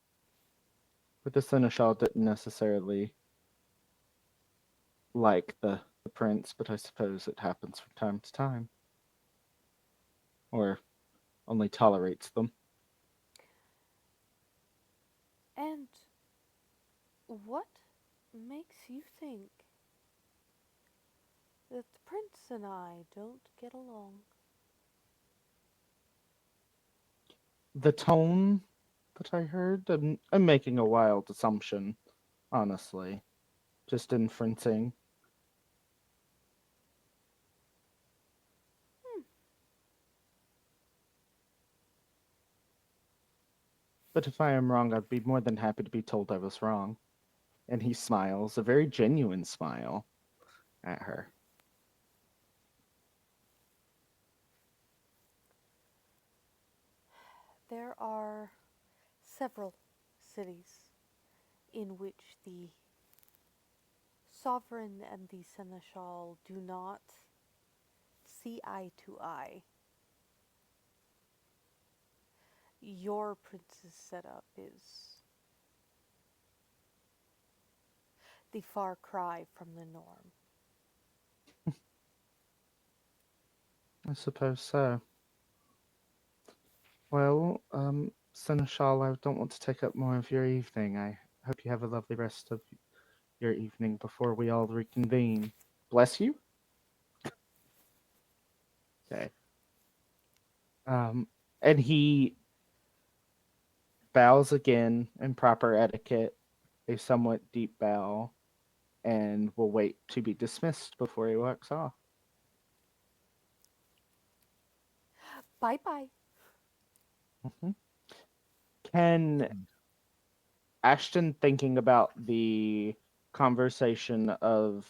seneschal didn't necessarily like the prince, but I suppose it happens from time to time, or only tolerates them. And what makes you think that the prince and I don't get along? The tone that I heard, I'm making a wild assumption, honestly, just inferencing. Hmm. But if I am wrong, I'd be more than happy to be told I was wrong. And he smiles, a very genuine smile, at her. There are several cities in which the sovereign and the seneschal do not see eye to eye. Your prince's setup is the far cry from the norm. I suppose so. Well, Seneschal, I don't want to take up more of your evening. I hope you have a lovely rest of your evening before we all reconvene. Bless you. Okay. And he bows again in proper etiquette, a somewhat deep bow, and will wait to be dismissed before he walks off. Bye bye. Can Ashton, thinking about the conversation of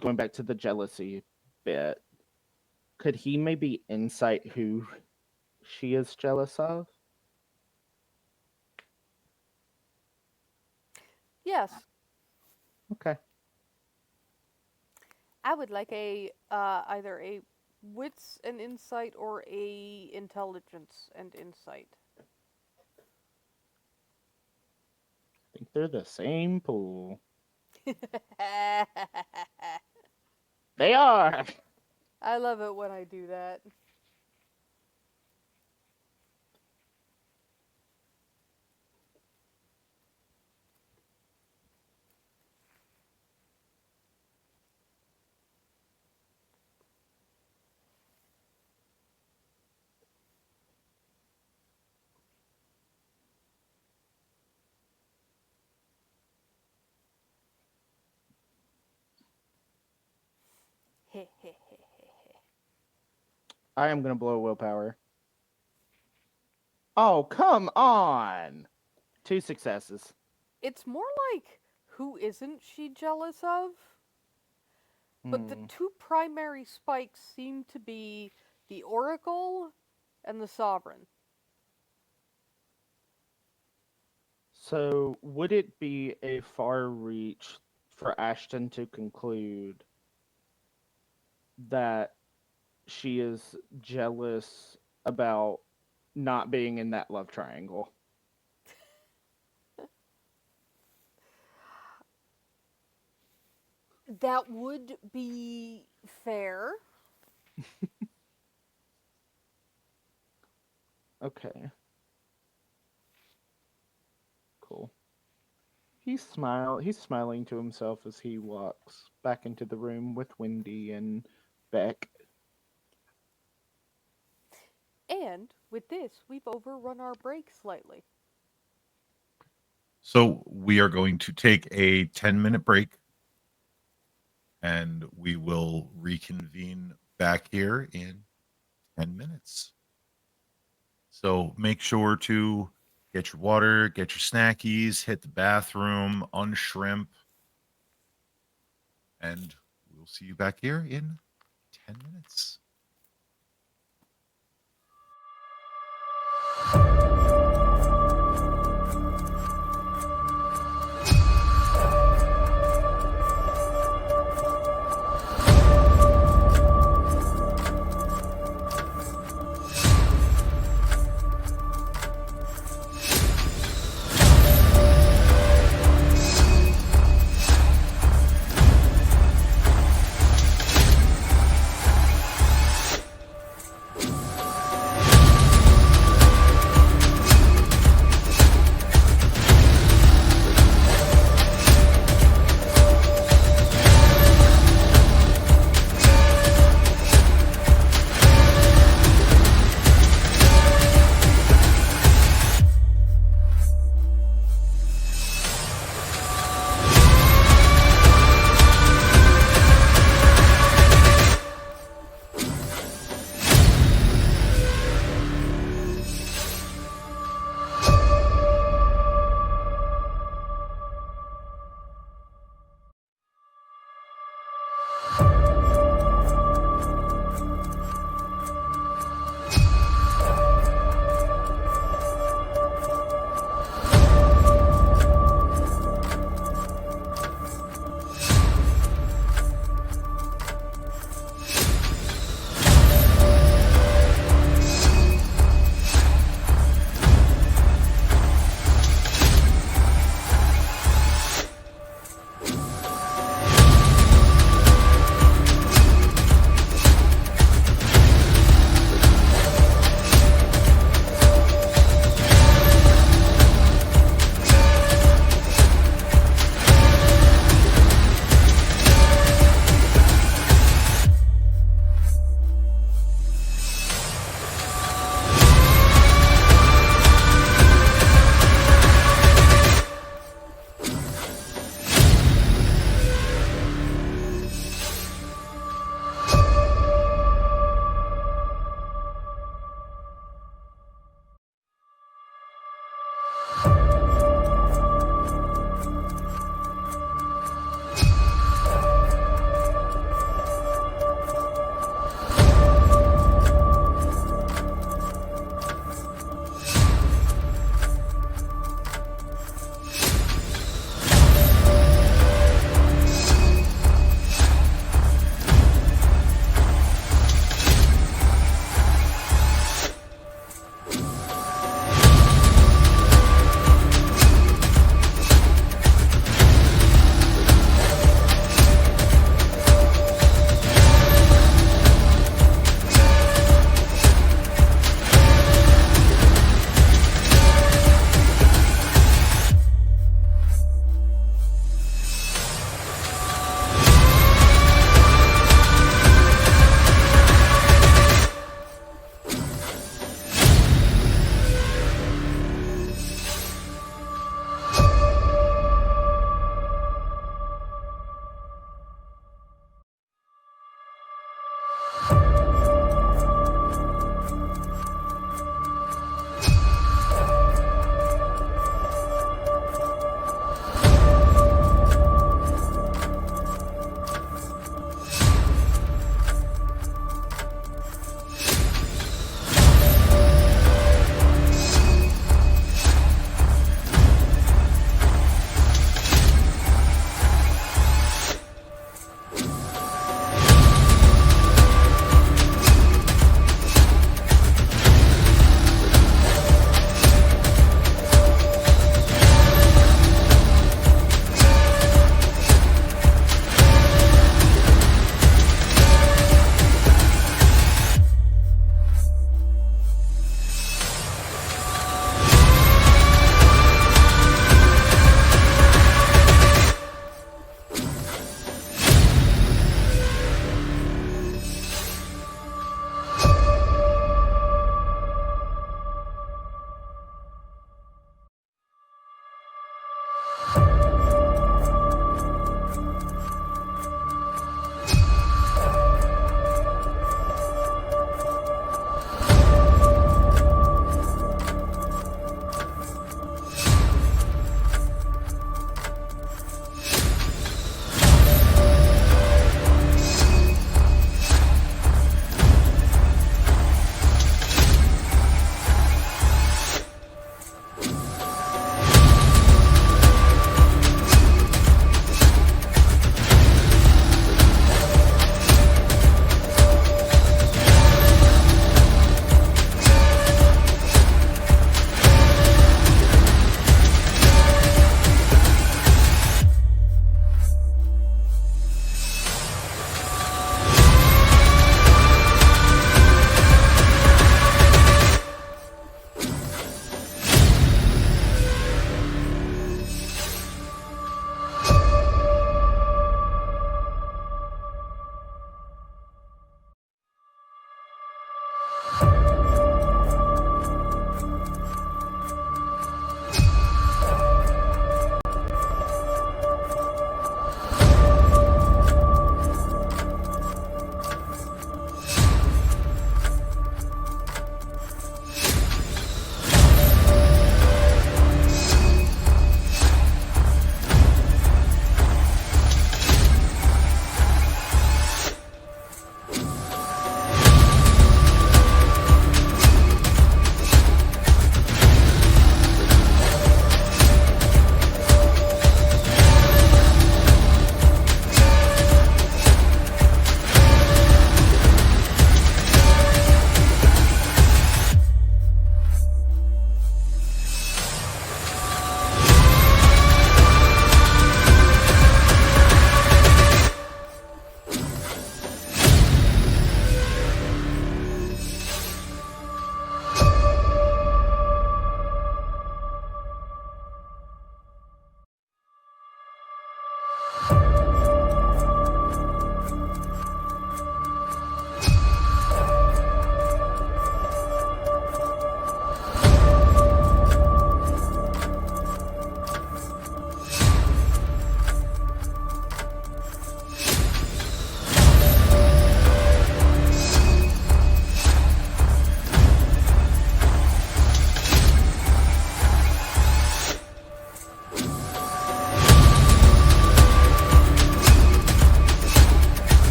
going back to the jealousy bit, could he maybe insight who she is jealous of? Yes, Okay. I would like a either a wits and insight or a intelligence and insight. I think they're the same pool. They are! I love it when I do that. I am going to blow willpower. Oh, come on! 2 successes. It's more like who isn't she jealous of? But the two primary spikes seem to be the Oracle and the Sovereign. So, would it be a far reach for Ashton to conclude that she is jealous about not being in that love triangle? That would be fair. Okay. Cool. He's smiling to himself as he walks back into the room with Wendy and Beck. And with this, we've overrun our break slightly. So we are going to take a 10-minute break and we will reconvene back here in 10 minutes. So make sure to get your water, get your snackies, hit the bathroom, unshrimp, and we'll see you back here in 10 minutes.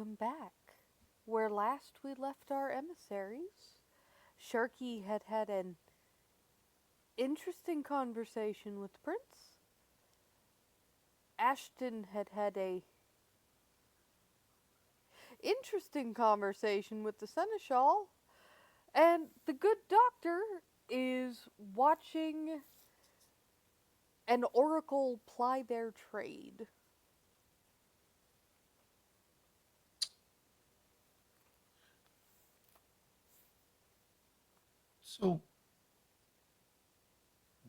Welcome back. Where last we left our emissaries, Sharky had had an interesting conversation with the prince. Ashton had had a interesting conversation with the seneschal, and the good doctor is watching an oracle ply their trade. So,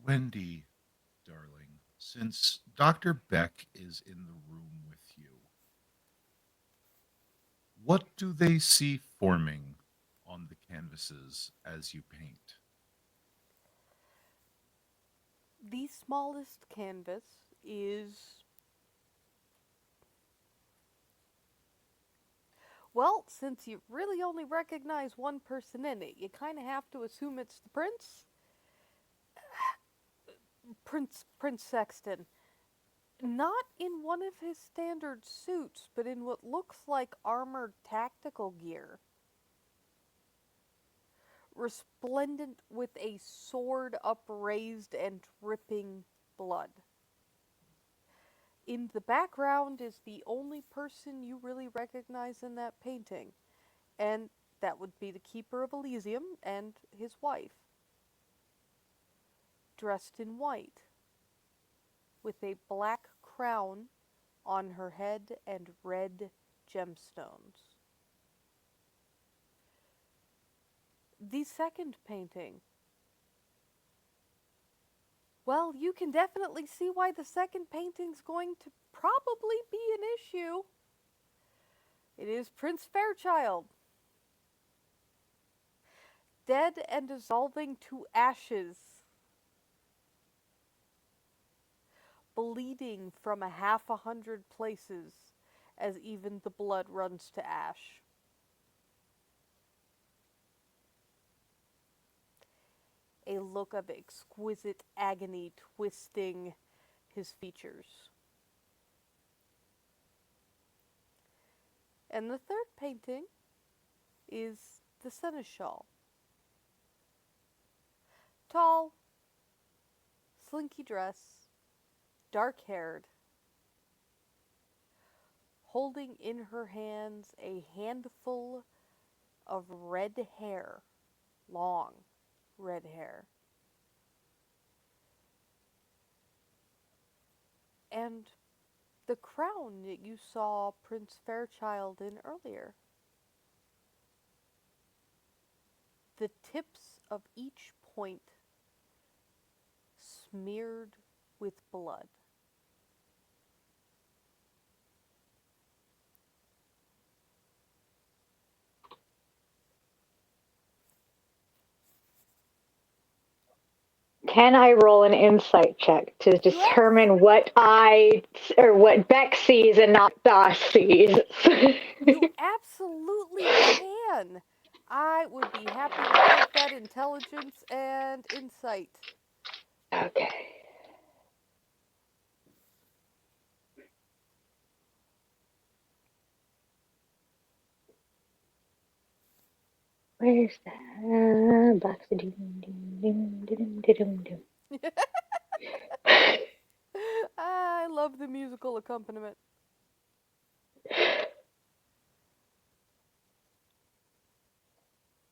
Wendy, darling, since Dr. Beck is in the room with you, what do they see forming on the canvases as you paint? The smallest canvas is, well, since you really only recognize one person in it, you kind of have to assume it's the prince. Prince Sexton. Not in one of his standard suits, but in what looks like armored tactical gear. Resplendent with a sword upraised and dripping blood. In the background is the only person you really recognize in that painting, and that would be the Keeper of Elysium and his wife, dressed in white, with a black crown on her head and red gemstones. The second painting. Well, you can definitely see why the second painting's going to probably be an issue. It is Prince Fairchild, dead and dissolving to ashes, bleeding from 100 places as even the blood runs to ash. A look of exquisite agony twisting his features. And the third painting is the seneschal. Tall, slinky dress, dark-haired, holding in her hands a handful of red hair, long red hair. And the crown that you saw Prince Fairchild in earlier. The tips of each point smeared with blood. Can I roll an insight check to determine what what Beck sees and not Doss sees? You absolutely can. I would be happy to take that intelligence and insight. Okay. Where's that box? I love the musical accompaniment.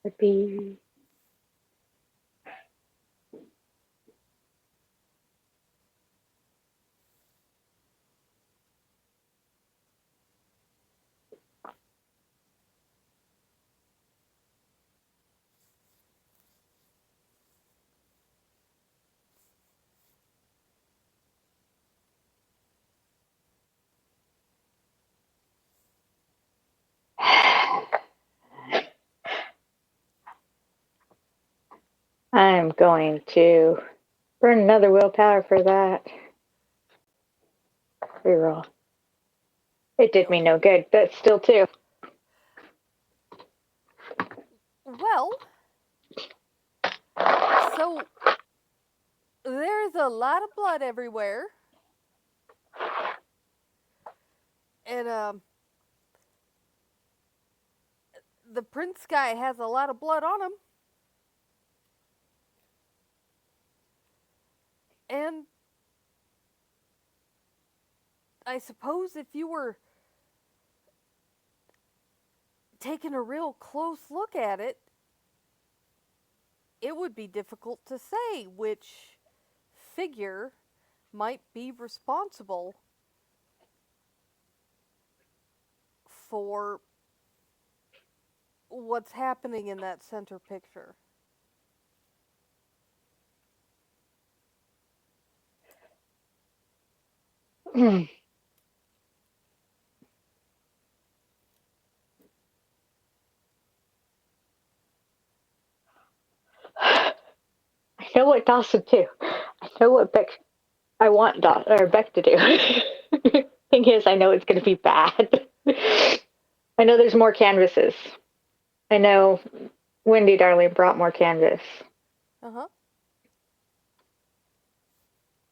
Would be I'm going to burn another willpower for that. Reroll. It did me no good, but still two. Well, so there's a lot of blood everywhere. And The prince guy has a lot of blood on him. And I suppose if you were taking a real close look at it, it would be difficult to say which figure might be responsible for what's happening in that center picture. Hmm. I know what Doss would do. I know what I want Beck to do. Thing is, I know it's going to be bad. I know there's more canvases. I know Wendy Darling brought more canvas. Uh-huh.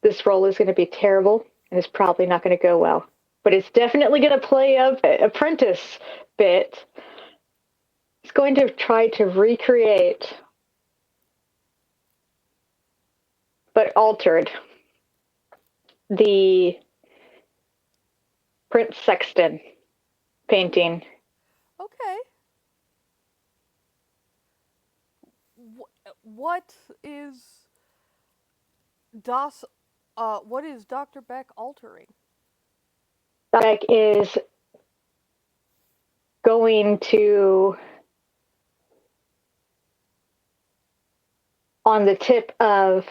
This role is going to be terrible and it's probably not going to go well. But it's definitely going to play up apprentice bit. It's going to try to recreate, but altered, the Prince Sexton painting. Okay. What is Das? What is Dr. Beck altering? Beck is going to, on the tip of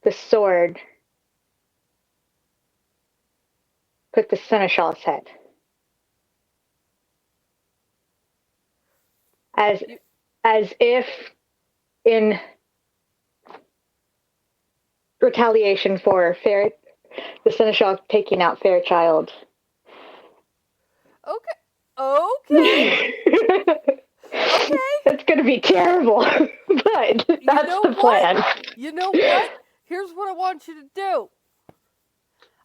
the sword, put the seneschal's head. You, As if in retaliation for the seneschal taking out Fairchild. okay. Okay. Okay. It's going to be terrible, but that's the plan. You know what? Here's what I want you to do.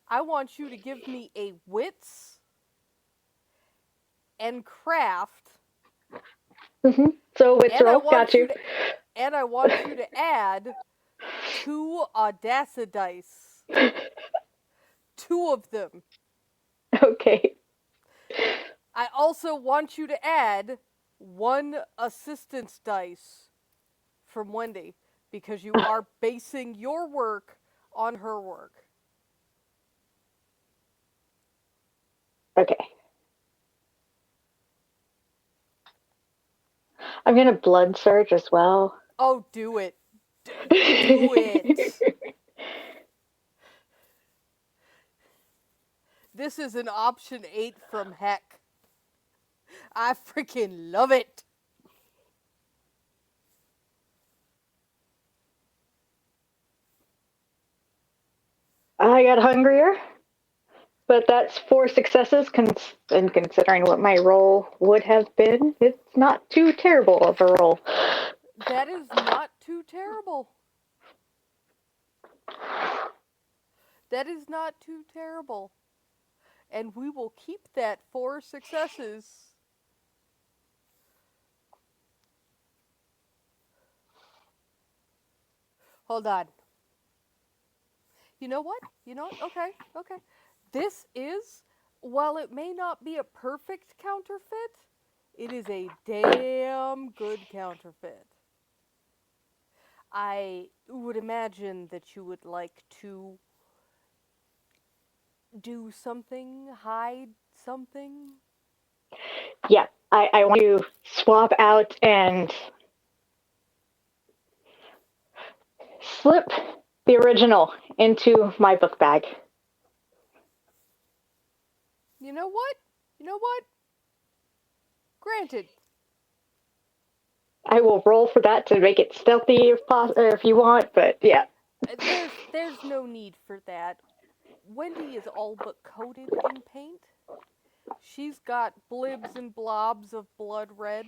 I want you to give me a wits and craft. Mm-hmm. So wits roll, got you. And I want you to add 2 audacity dice. 2 of them. Okay. I also want you to add 1 assistance dice from Wendy because you are basing your work on her work. Okay. I'm going to blood surge as well. Oh, do it. Do it. This is an option 8 from heck. I freaking love it. I got hungrier, but that's 4 successes, and considering what my roll would have been, it's not too terrible of a roll. That is not too terrible. That is not too terrible. And we will keep that 4 successes. Hold on. You know what? Okay, okay. This is, while it may not be a perfect counterfeit, it is a damn good counterfeit. I would imagine that you would like to do something, hide something. Yeah, I want to swap out and slip the original into my book bag. You know what? You know what? Granted. I will roll for that to make it stealthy if you want, but yeah. There's no need for that. Wendy is all but coated in paint. She's got blibs and blobs of blood red.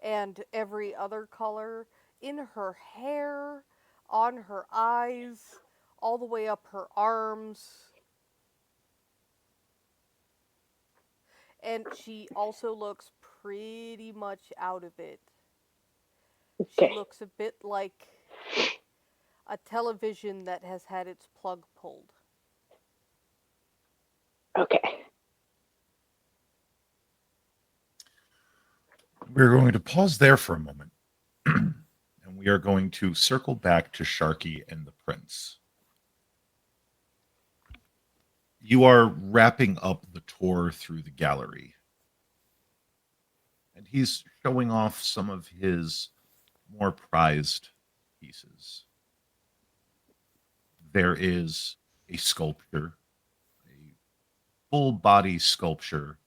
And every other color in her hair, on her eyes, all the way up her arms. And she also looks pretty much out of it. She Okay. looks a bit like a television that has had its plug pulled. Okay. We're going to pause there for a moment. And we are going to circle back to Sharky and the prince. You are wrapping up the tour through the gallery. And he's showing off some of his more prized pieces. There is a sculpture, a full body sculpture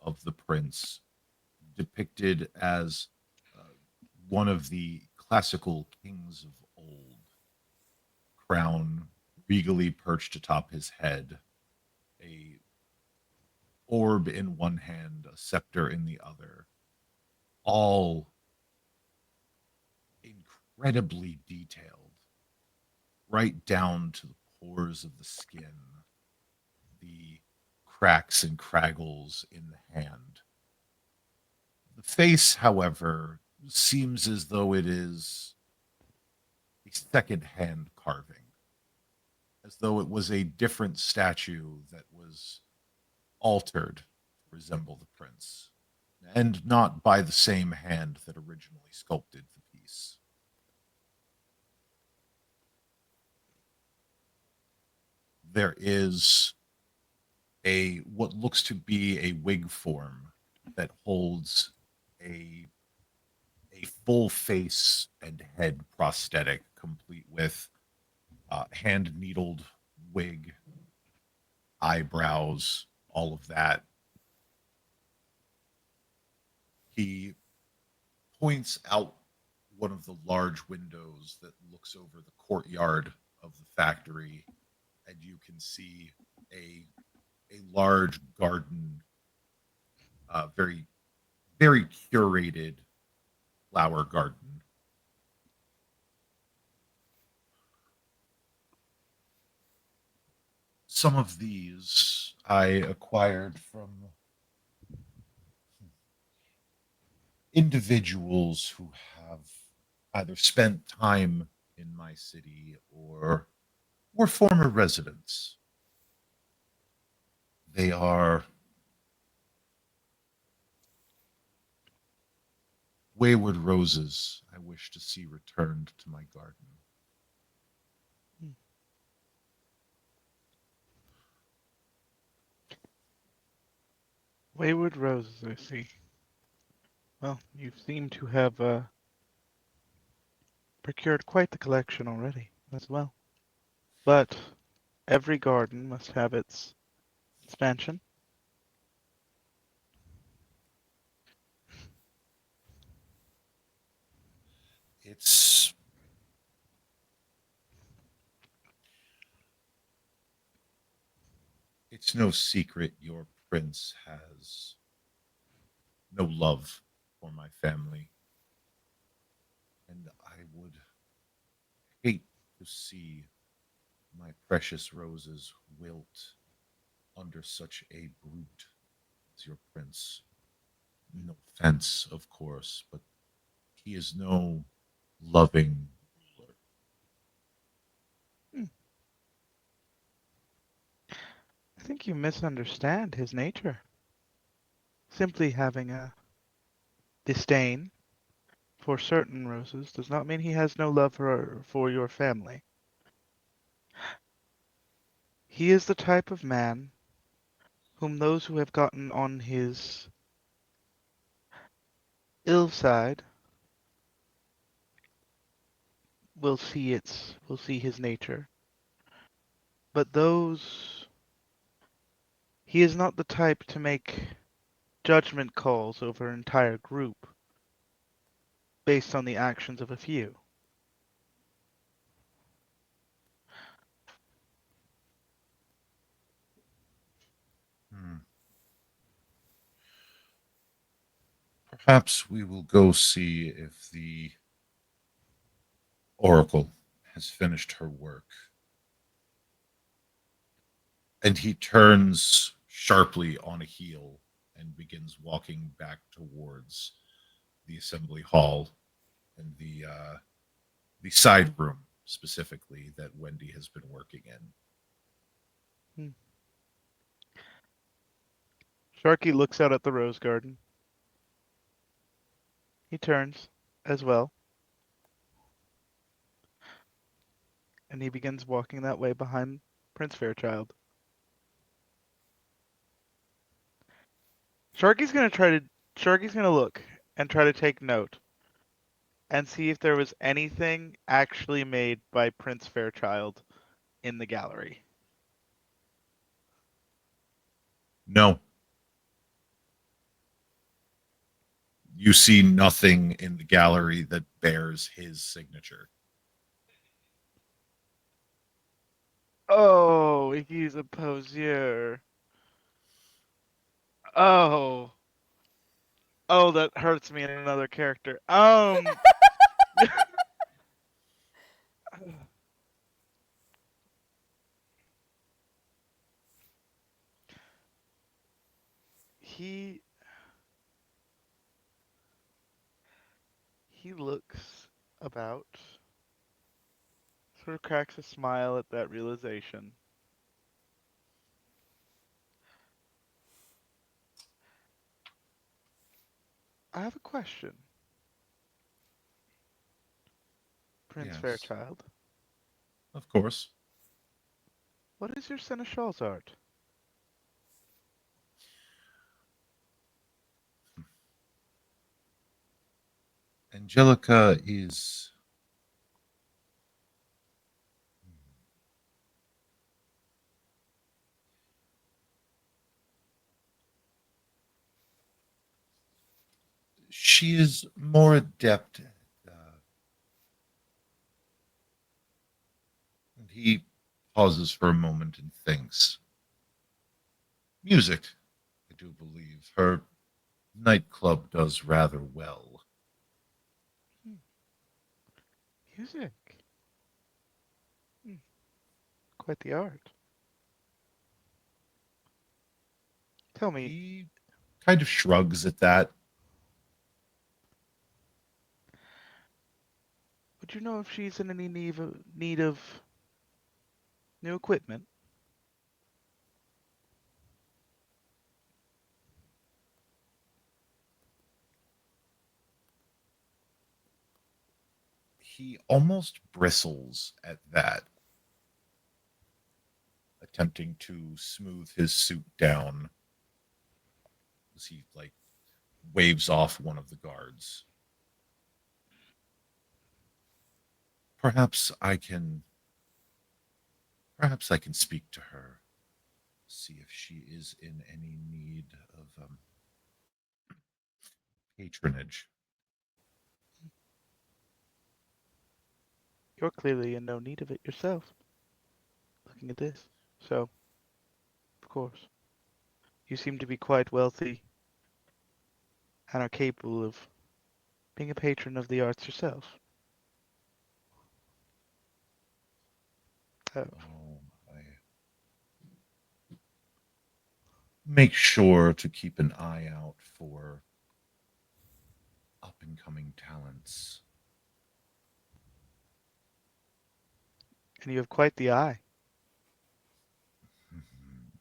of the prince, depicted as uh, one of the classical kings of old, crown regally perched atop his head, a orb in one hand, a scepter in the other, all incredibly detailed, right down to the pores of the skin, the cracks and craggles in the hand. The face, however, seems as though it is a second-hand carving, as though it was a different statue that was altered to resemble the prince, and not by the same hand that originally sculpted the piece. There is a what looks to be a wig form that holds a a full face and head prosthetic, complete with hand needled wig, eyebrows, all of that. He points out one of the large windows that looks over the courtyard of the factory, and you can see a a large garden, very very curated flower garden. Some of these I acquired from individuals who have either spent time in my city or former residents. They are wayward roses I wish to see returned to my garden. Hmm. Wayward roses, I see. Well, you seem to have procured quite the collection already as well. But every garden must have its expansion. It's it's no secret your prince has no love for my family, and I would hate to see my precious roses wilt under such a brute as your prince. No offense, of course, but he is no loving ruler. Hmm. I think you misunderstand his nature. Simply having a disdain for certain roses does not mean he has no love for your family. He is the type of man whom those who have gotten on his ill side will see his nature. But those he is not the type to make judgment calls over an entire group based on the actions of a few. Hmm. Perhaps we will go see if the Oracle has finished her work. And he turns sharply on a heel and begins walking back towards the assembly hall and the side room specifically that Wendy has been working in. Hmm. Sharky looks out at the rose garden. He turns as well, and he begins walking that way behind Prince Fairchild. Sharky's gonna look and try to take note and see if there was anything actually made by Prince Fairchild in the gallery. No. You see nothing in the gallery that bears his signature. Oh, he's a poseur. Oh. Oh, that hurts me in another character. he he looks about, sort of cracks a smile at that realization. I have a question, Prince Yes, Fairchild. of course. What is your seneschal's art? Angelica is she is more adept at and he pauses for a moment and thinks. Music, I do believe. Her nightclub does rather well. Hmm. Music. Hmm. Quite the art. Tell me, He kind of shrugs at that. would you know if she's in any need of new equipment? He almost bristles at that, attempting to smooth his suit down as he waves off one of the guards. Perhaps I can perhaps I can speak to her, see if she is in any need of patronage. You're clearly in no need of it yourself, looking at this. So, of course, you seem to be quite wealthy and are capable of being a patron of the arts yourself. Oh, Oh, I make sure to keep an eye out for up and coming talents. and you have quite the eye. Mhm.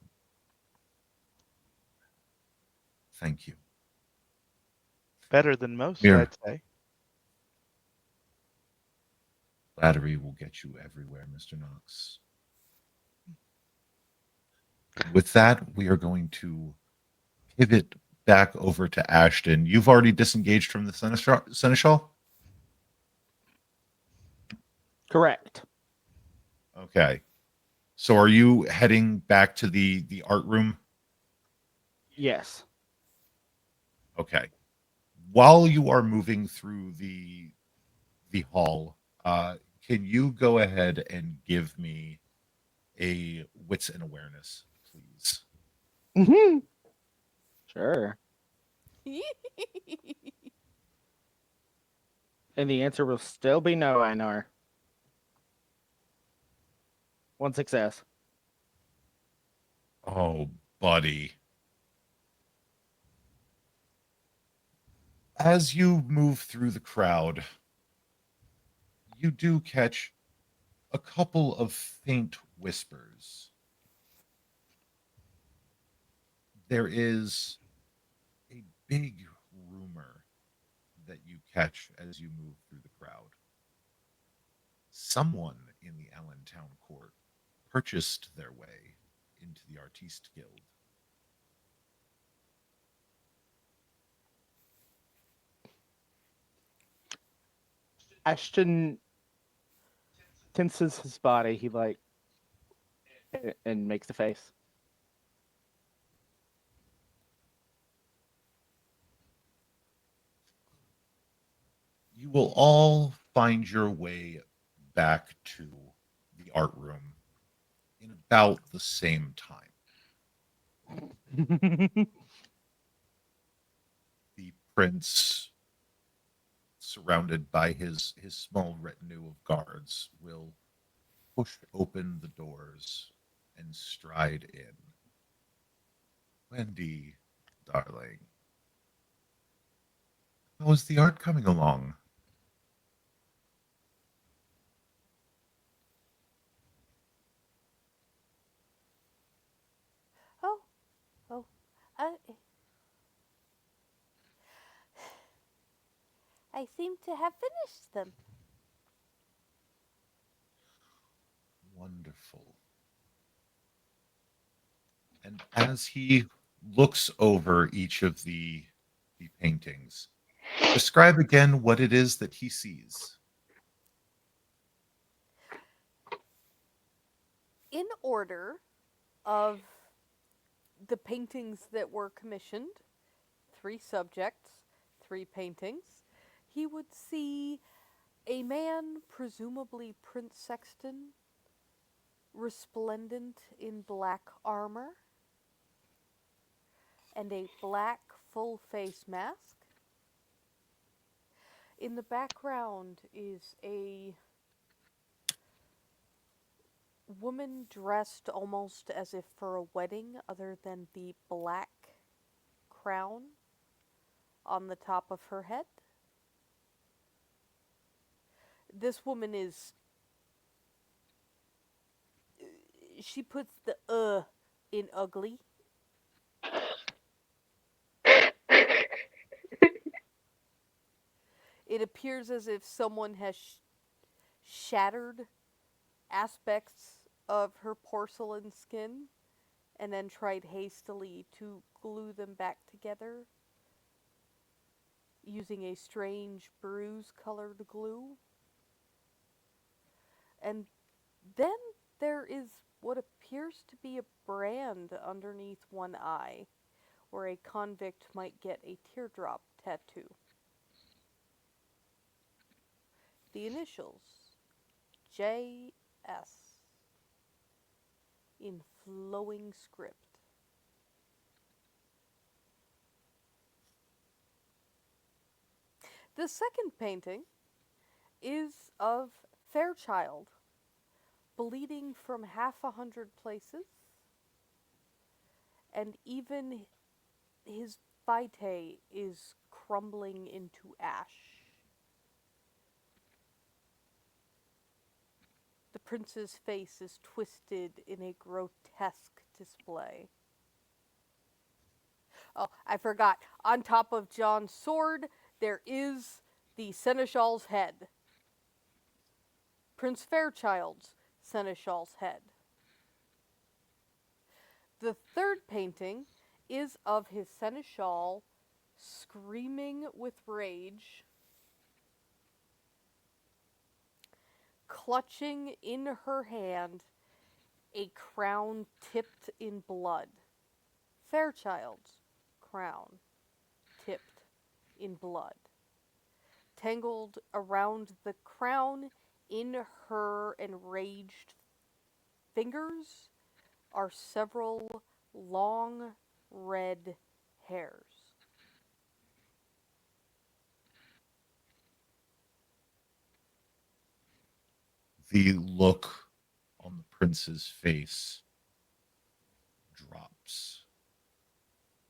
Thank you. Better than most, Mere I'd say. flattery will get you everywhere, Mr. Knox. With that, we are going to pivot back over to Ashton. You've already disengaged from the seneschal? Correct. Okay. So are you heading back to the art room? Yes. Okay. While you are moving through the hall, can you go ahead and give me a wits and awareness, please? Mm-hmm. Sure. And the answer will still be no, Einar. One success. Oh, buddy. As you move through the crowd, you do catch a couple of faint whispers. There is a big rumor that you catch as you move through the crowd. Someone in the Allentown court purchased their way into the Artiste Guild. Ashton tenses his body. He and makes a face. You will all find your way back to the art room in about the same time. The prince, surrounded by his small retinue of guards, will push open the doors and stride in. Wendy, darling, how is the art coming along? Oh, oh, I, I seem to have finished them. Wonderful. And as he looks over each of the paintings, describe again what it is that he sees. In order of the paintings that were commissioned, 3 subjects, 3 paintings, he would see a man, presumably Prince Sexton, resplendent in black armor and a black full face mask. In the background is a woman dressed almost as if for a wedding, other than the black crown on the top of her head. This woman is. She puts the in ugly. It appears as if someone has shattered aspects of her porcelain skin and then tried hastily to glue them back together using a strange bruise-colored glue. And then there is what appears to be a brand underneath one eye, where a convict might get a teardrop tattoo. The initials J.S. in flowing script. The second painting is of Fairchild, bleeding from 100 places, and even his vitae is crumbling into ash. The prince's face is twisted in a grotesque display. Oh, I forgot. On top of John's sword, there is the seneschal's head. Prince Fairchild's seneschal's head. The third painting is of his seneschal screaming with rage, clutching in her hand a crown tipped in blood. Fairchild's crown tipped in blood. Tangled around the crown in her enraged fingers are several long red hairs. The look on the prince's face drops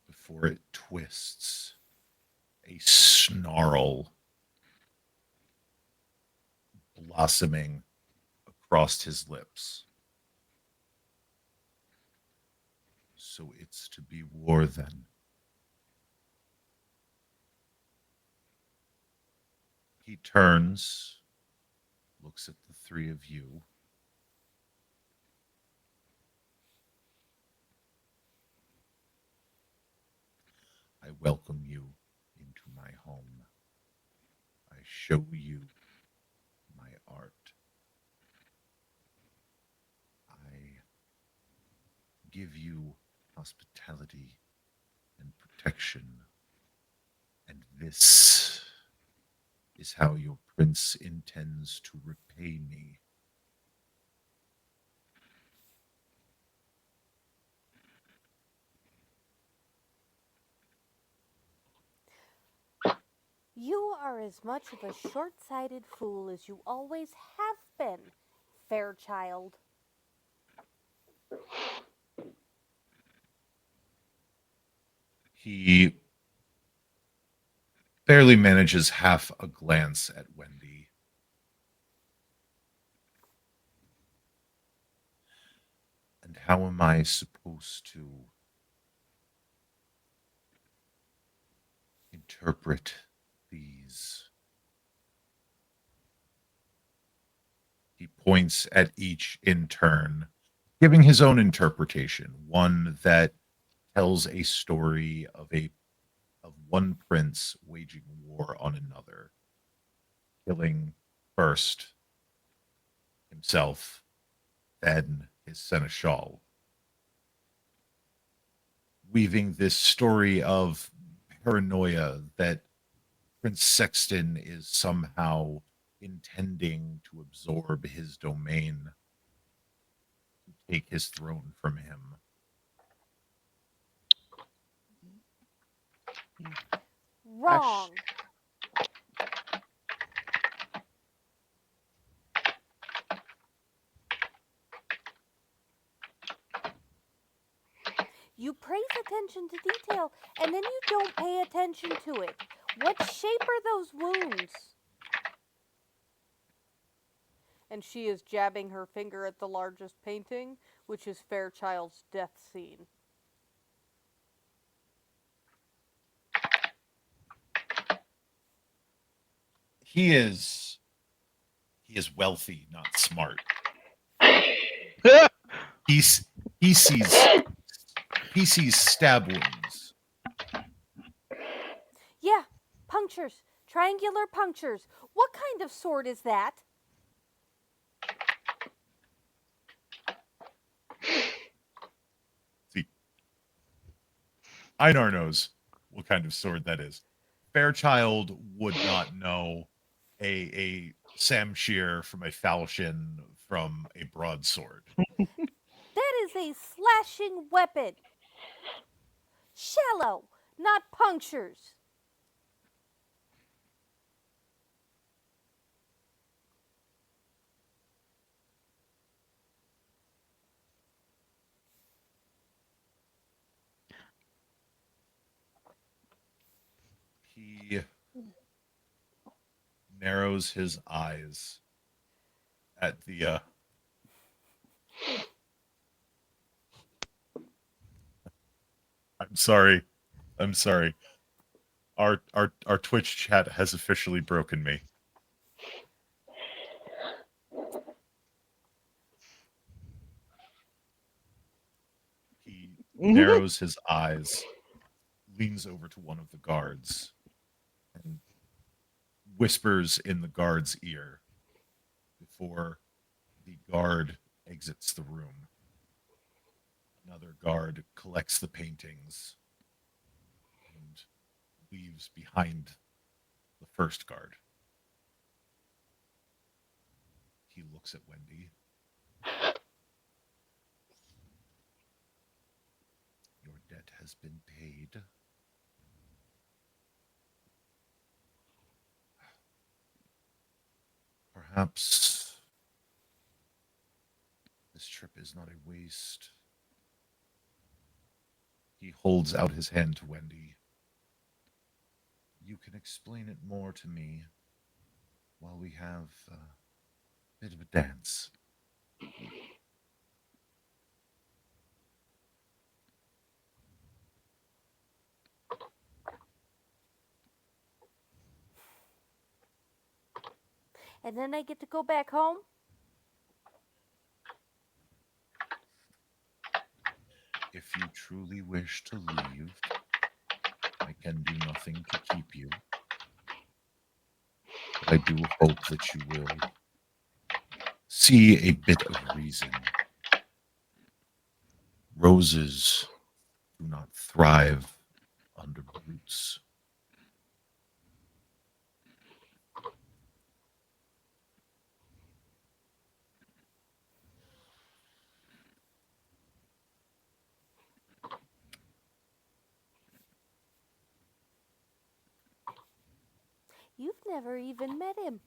before it twists. A snarl blossoming across his lips. So it's to be war then. He turns, looks at the three of you. I welcome you into my home. I show you my art. I give you hospitality and protection. And this is how your prince intends to repay me. You are as much of a short sighted fool as you always have been, Fairchild. He barely manages half a glance at Wendy. And how am I supposed to interpret these? He points at each in turn, giving his own interpretation, one that tells a story of one prince waging war on another, killing first himself, then his seneschal, weaving this story of paranoia that Prince Sexton is somehow intending to absorb his domain, to take his throne from him. Wrong. You praise attention to detail, and then you don't pay attention to it. What shape are those wounds? And she is jabbing her finger at the largest painting, which is Fairchild's death scene. He is wealthy, not smart. He's he sees stab wounds. Yeah, punctures. Triangular punctures. What kind of sword is that? See, Einar knows what kind of sword that is. Fairchild would not know a samshir from a falchion from a broadsword. That is a slashing weapon. Shallow, not punctures. He narrows his eyes at the I'm sorry. I'm sorry. Our Twitch chat has officially broken me. He narrows his eyes, leans over to one of the guards, and whispers in the guard's ear before the guard exits the room. Another guard collects the paintings and leaves behind the first guard. He looks at Wendy. Your debt has been paid. Perhaps this trip is not a waste. He holds out his hand to Wendy. you can explain it more to me while we have a bit of a dance. And then I get to go back home? If you truly wish to leave, I can do nothing to keep you. But I do hope that you will see a bit of reason. Roses do not thrive under brutes. You've never even met him.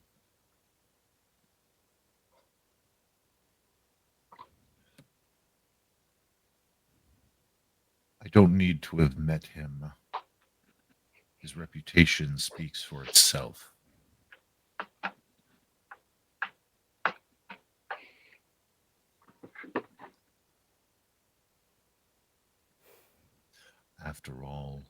I don't need to have met him. His reputation speaks for itself. After all,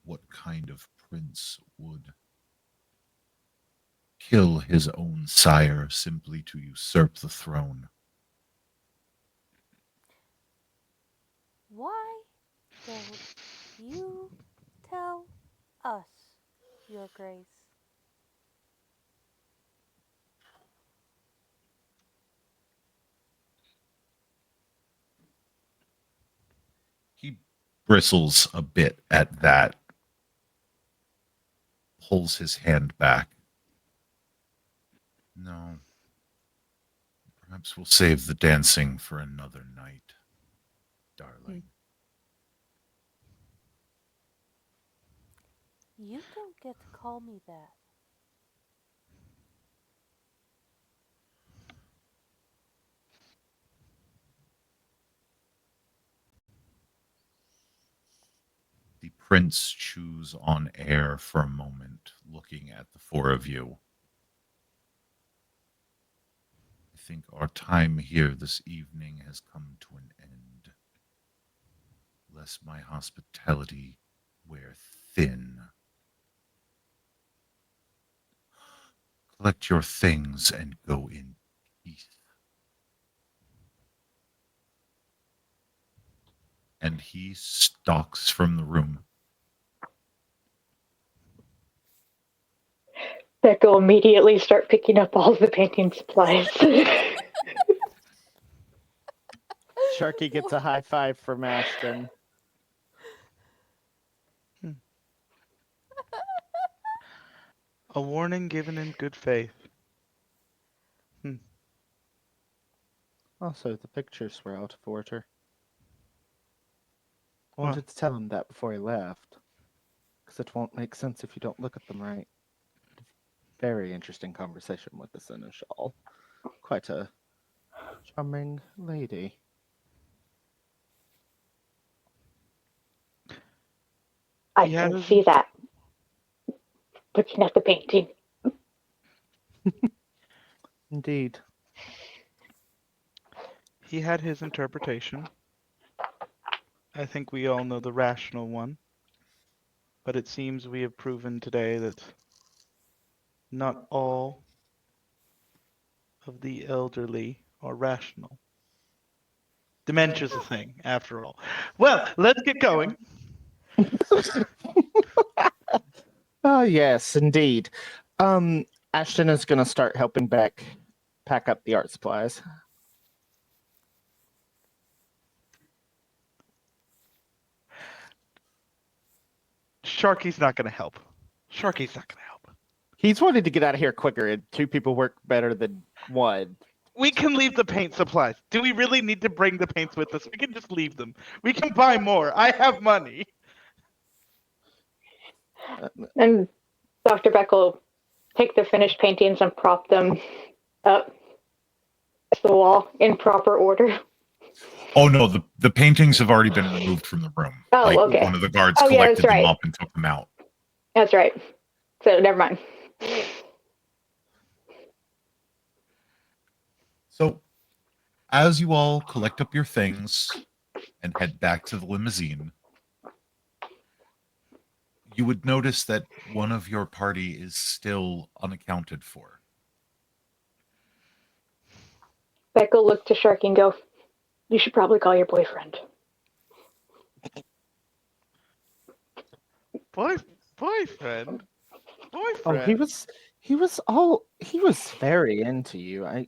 what kind of prince would kill his own sire simply to usurp the throne? Why don't you tell us, Your Grace? He bristles a bit at that, pulls his hand back. No, perhaps we'll save the dancing for another night, darling. You don't get to call me that. The prince chews on air for a moment, looking at the four of you. I think our time here this evening has come to an end. Lest my hospitality wear thin. Collect your things and go in peace. And he stalks from the room. Becca immediately start picking up all the painting supplies. Sharky gets a high five from Ashton. A warning given in good faith. Also, the pictures were out of order. I Huh. wanted to tell him that before he left, because it won't make sense if you don't look at them right. Very interesting conversation with the seneschal. Quite a charming lady. I He can has- see that. Looking at the painting. Indeed. He had his interpretation. I think we all know the rational one. But it seems we have proven today that not all of the elderly are rational. Dementia's a thing, after all. Well, let's get going. Oh, yes, indeed. Ashton is going to start helping Beck pack up the art supplies. Sharky's not going to help. Sharky's not going to help. He's wanted to get out of here quicker, and two people work better than one. We can leave the paint supplies. Do we really need to bring the paints with us? We can just leave them. We can buy more. I have money. And Dr. Beck will take the finished paintings and prop them up against the wall in proper order. Oh no, the paintings have already been removed from the room. Oh, Like okay. one of the guards Oh, yeah, that's collected them right. up and took them out. That's right. So never mind. So as you all collect up your things and head back to the limousine, you would notice that one of your party is still unaccounted for. Beck will look to Sharky and go, "You should probably call your boyfriend." Boyfriend? Oh, Boyfriend? he was very into you. I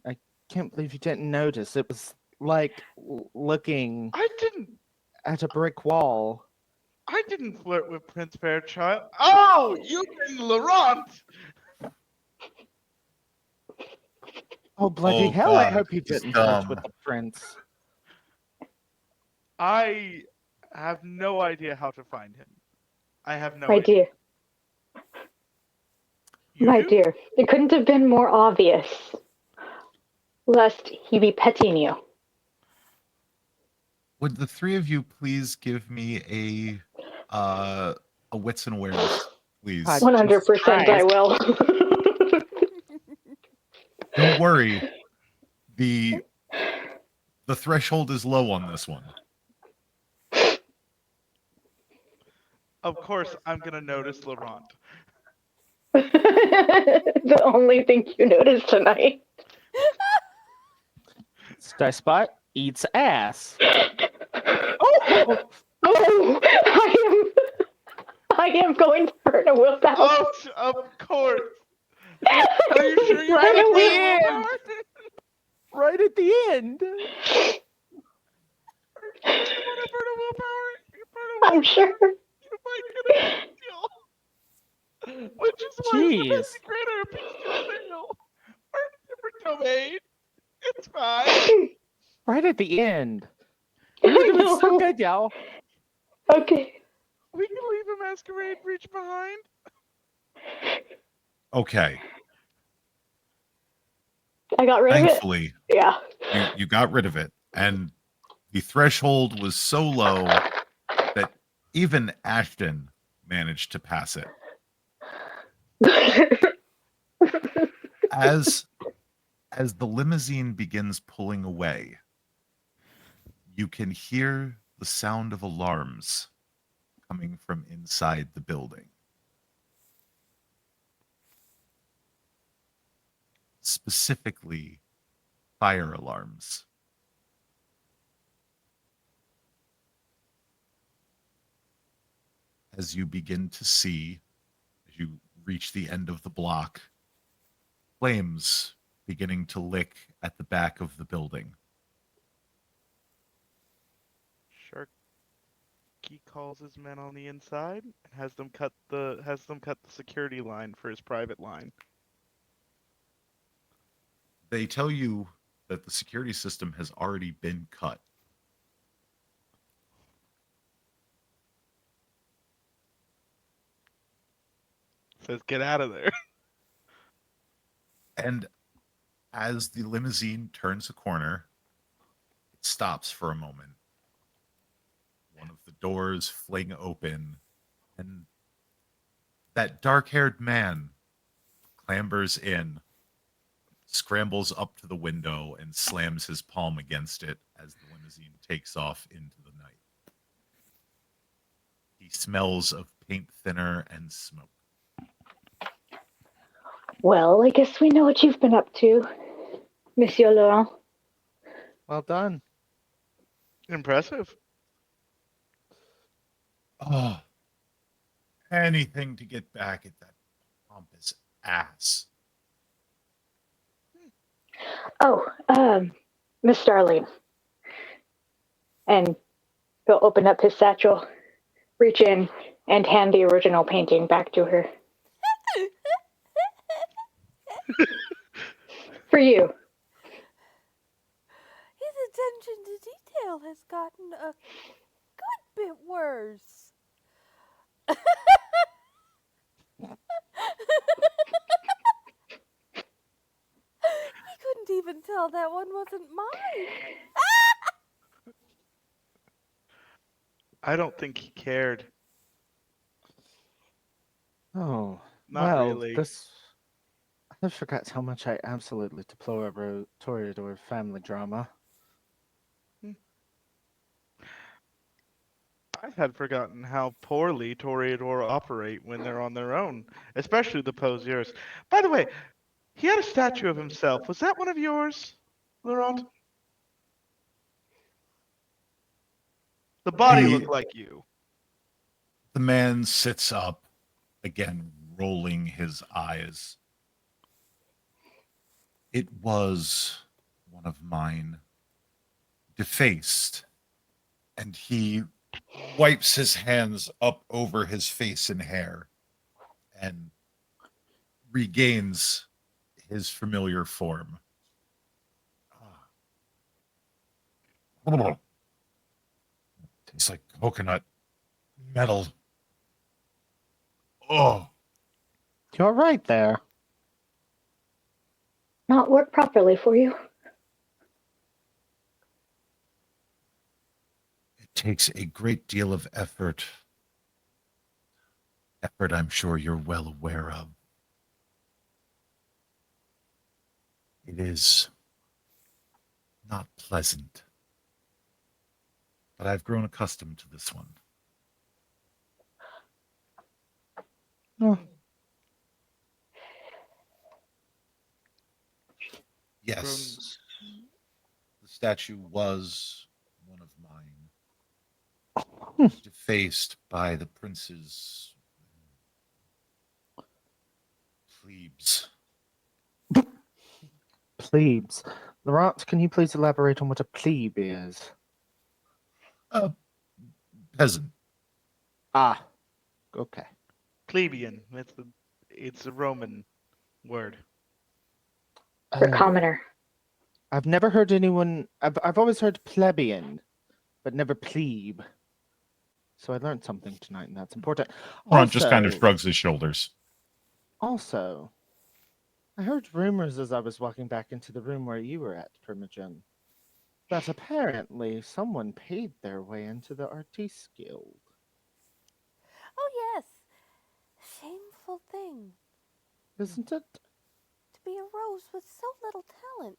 can't believe you didn't notice. It was like looking I didn't at a brick wall. flirt with Prince Fairchild. Oh, you mean Laurent? Oh, bloody Oh, hell, I God, hope you he's didn't flirt with dumb. the prince. I have no idea how to find him. I have no My idea. dear, You my do? dear, it couldn't have been more obvious, lest he be petting you. Would the three of you please give me a wits and awareness, please? God. 100% I will. Don't worry. The threshold is low on this one. Of course, I'm gonna notice Laurent. The only thing you noticed tonight. Sky Spot eats ass. Oh, Oh, I am going to burn a willpower. Oh, of course. Are you sure you Burn want a to burn will- a willpower? right at the end. You want to burn a willpower? You burn a I'm willpower. sure. You might get a big deal. Which is why it's the Jeez. best secret or a bestial sale. Or a different domain. It's fine. Right at the end. You're doing so No. good, y'all. Okay. We can leave a masquerade breach behind. Okay. I got rid of it. Thankfully, Yeah. you got rid of it. And the threshold was so low that even Ashton managed to pass it. As the limousine begins pulling away, you can hear the sound of alarms coming from inside the building. Specifically, fire alarms. As you begin to see, as you reach the end of the block, flames beginning to lick at the back of the building. Sharky calls his men on the inside and has them cut the security line for his private line. They tell you that the security system has already been cut. Says get out of there. And as the limousine turns a corner, it stops for a moment. One of the doors fling open, and that dark-haired man clambers in, scrambles up to the window, and slams his palm against it as the limousine takes off into the night. He smells of paint thinner and smoke. Well, I guess we know what you've been up to, Monsieur Laurent. Well done. Impressive. Oh, anything to get back at that pompous ass. Oh, Miss Starling. And he'll open up his satchel, reach in, and hand the original painting back to her. For you. His attention to detail has gotten a good bit worse. tell that one wasn't mine. I don't think he cared. Oh, Not well, really. this. I forgot how much I absolutely deplore Toreador family drama. I had forgotten how poorly Toreador operate when they're on their own, especially the Posiers. By the way, he had a statue of himself. Was that one of yours, Laurent? The body looked like you. The man sits up, again rolling his eyes. It was one of mine, defaced, and he wipes his hands up over his face and hair and regains his familiar form. Tastes like coconut metal. Oh, You're right there. Not work properly for you. it takes a great deal of effort. Effort I'm sure you're well aware of. It is not pleasant, but I've grown accustomed to this one. Oh, Yes, the statue was one of mine, defaced by the prince's plebes. plebes. Laurent, can you please elaborate on what a plebe is? A peasant. Ah, okay. Plebeian. It's a Roman word. For Oh, commoner. I've never heard anyone. I've always heard plebeian, but never plebe. So I learned something tonight, and that's important. Ron just kind of Also, shrugs his shoulders. Also, I heard rumors as I was walking back into the room where you were at, Primogen, that apparently someone paid their way into the Artiste Guild. Oh, yes. Shameful thing Isn't it? to be a rose with so little talent.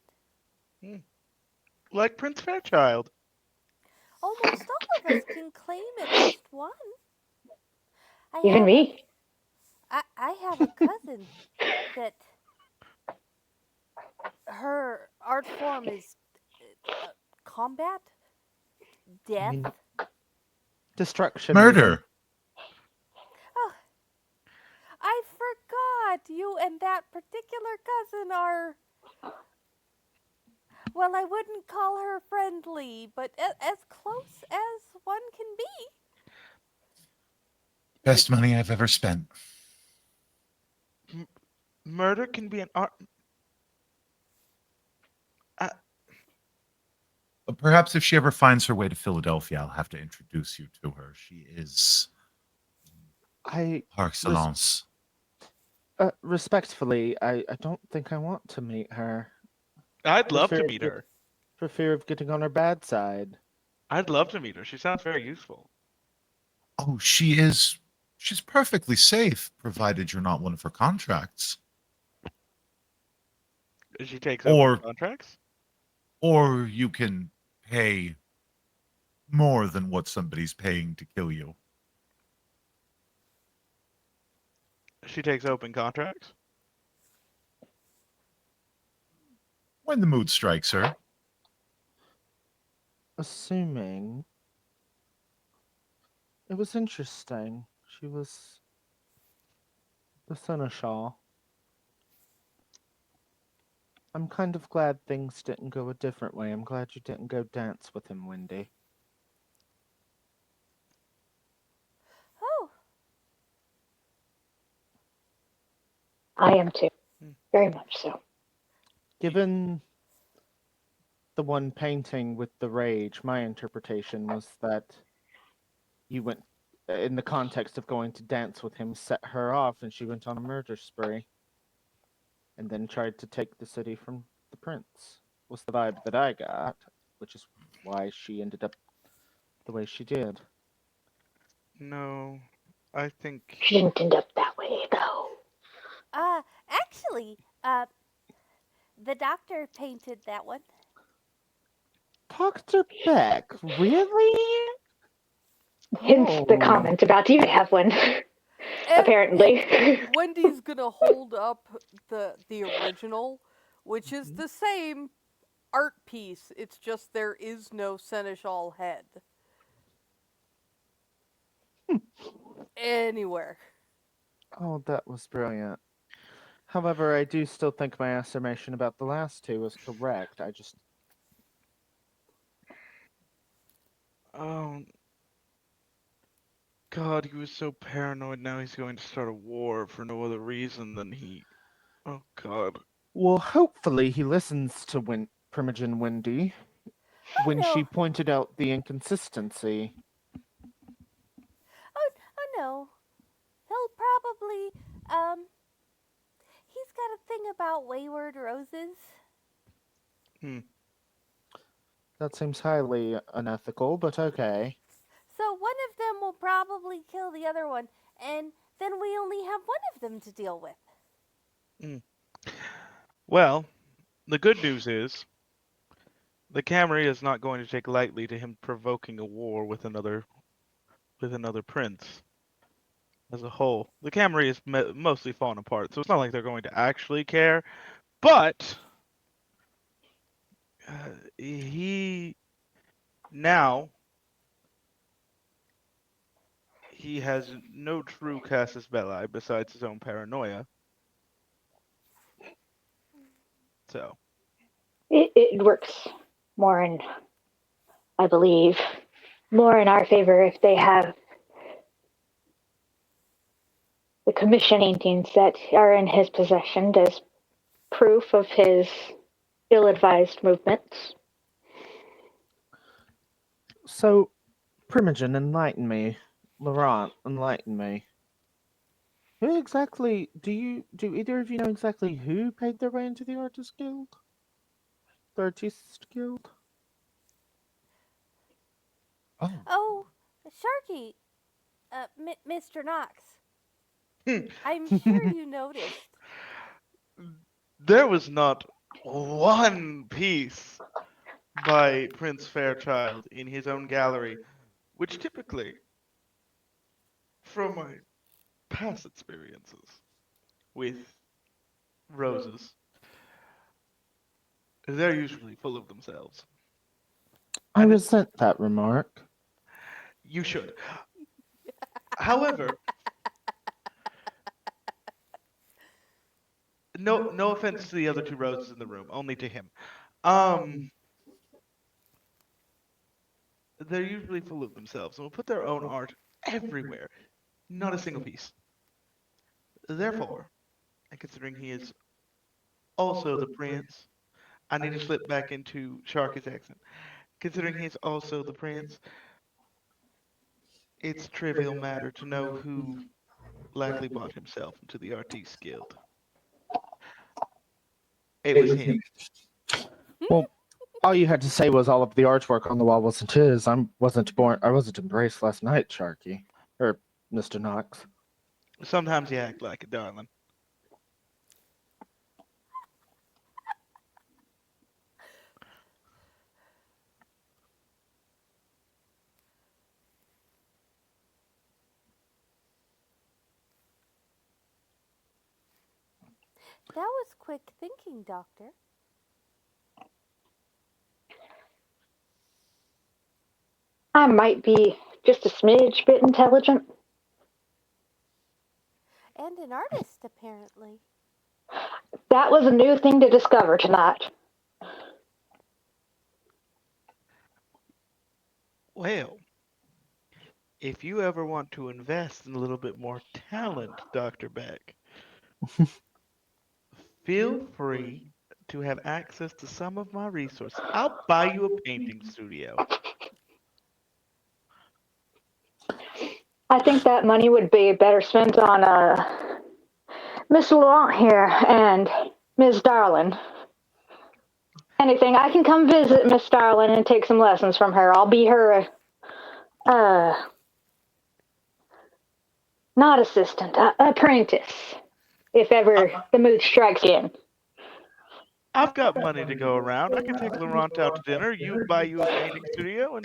Like Prince Fairchild. Almost all of us can claim at least one. I Even have me. I have a cousin that her art form is combat, I death. mean, destruction, even. Murder. Oh, I forgot you and that particular cousin are. Well, I wouldn't call her friendly, but as close as one can be. Best money I've ever spent. Murder can be an art. But perhaps if she ever finds her way to Philadelphia, I'll have to introduce you to her. She is I par excellence. respectfully, I don't think I want to meet her. I'd love For to fear meet of her. For fear of getting on her bad side. I'd love to meet her. She sounds very useful. Oh, she is. She's perfectly safe, provided you're not one of her contracts. She takes Or- open contracts? Or you can pay more than what somebody's paying to kill you. She takes open contracts? When the mood strikes her. Assuming. It was interesting. She was the seneschal. I'm kind of glad things didn't go a different way. I'm glad you didn't go dance with him, Wendy. Oh, I am too. Very much so. Given the one painting with the rage, my interpretation was that you went, in the context of going to dance with him, set her off, and she went on a murder spree. And then tried to take the city from the prince. was the vibe that I got, which is why she ended up the way she did. No, I think. She didn't end up that way, though. Actually, the doctor painted that one. Dr. Beck, really? Hence the Oh. comment about you have one, apparently. Wendy's gonna hold up the original, which is Mhm. the same art piece. It's just there is no seneschal head anywhere. Oh, that was brilliant. However, I do still think my estimation about the last two was correct. I just. Oh, God, he was so paranoid. Now he's going to start a war for no other reason than he. Oh, God. Well, hopefully he listens to Primogen Wendy Oh when she no! pointed out the inconsistency. Oh no! He'll probably um. He's got a thing about wayward roses. Hmm. That seems highly unethical, but okay. So one of them will probably kill the other one, and then we only have one of them to deal with. Hmm. Well, the good news is the Camry is not going to take lightly to him provoking a war with another prince as a whole. The Camry is mostly fallen apart, so it's not like they're going to actually care. But he now he has no true casus belli besides his own paranoia. So It works more in, I believe, more in our favor if they have the commission paintings that are in his possession as proof of his ill-advised movements. So, Primogen, enlighten me. Laurent, enlighten me. Who exactly do either of you know exactly who paid their way into the Artist Guild? The Artist Guild? Oh, Oh, Sharky, Mr. Knox. hmm, I'm sure you noticed. there was not one piece by Prince Fairchild in his own gallery, which typically, from my past experiences with roses, they're usually full of themselves. I And resent that remark. you should. However, no offense to the other two roses in the room, only to him. Um, they're usually full of themselves and will put their own art everywhere. Not a single piece. Therefore, and considering he is also the prince, I need to slip back into Sharky's accent. Considering he's also the prince, it's a trivial matter to know who likely bought himself into the Artiste Guild. It was him. Well, all you had to say was all of the artwork on the wall wasn't his. I wasn't embraced last night, Sharky. Or Mr. Knox. Sometimes you act like it, darling. That was quick thinking, Doctor. I might be just a smidge bit intelligent. And an artist, apparently. That was a new thing to discover tonight. Well, if you ever want to invest in a little bit more talent, Dr. Beck, feel free to have access to some of my resources. I'll buy you a painting studio. I think that money would be better spent on Miss Laurent here and Miss Darlin. anything, I can come visit Miss Starlin and take some lessons from her. I'll be her, not assistant, apprentice, if I, ever the mood strikes again. I've got money to go around. I could take Laurent out to dinner. You buy you a painting studio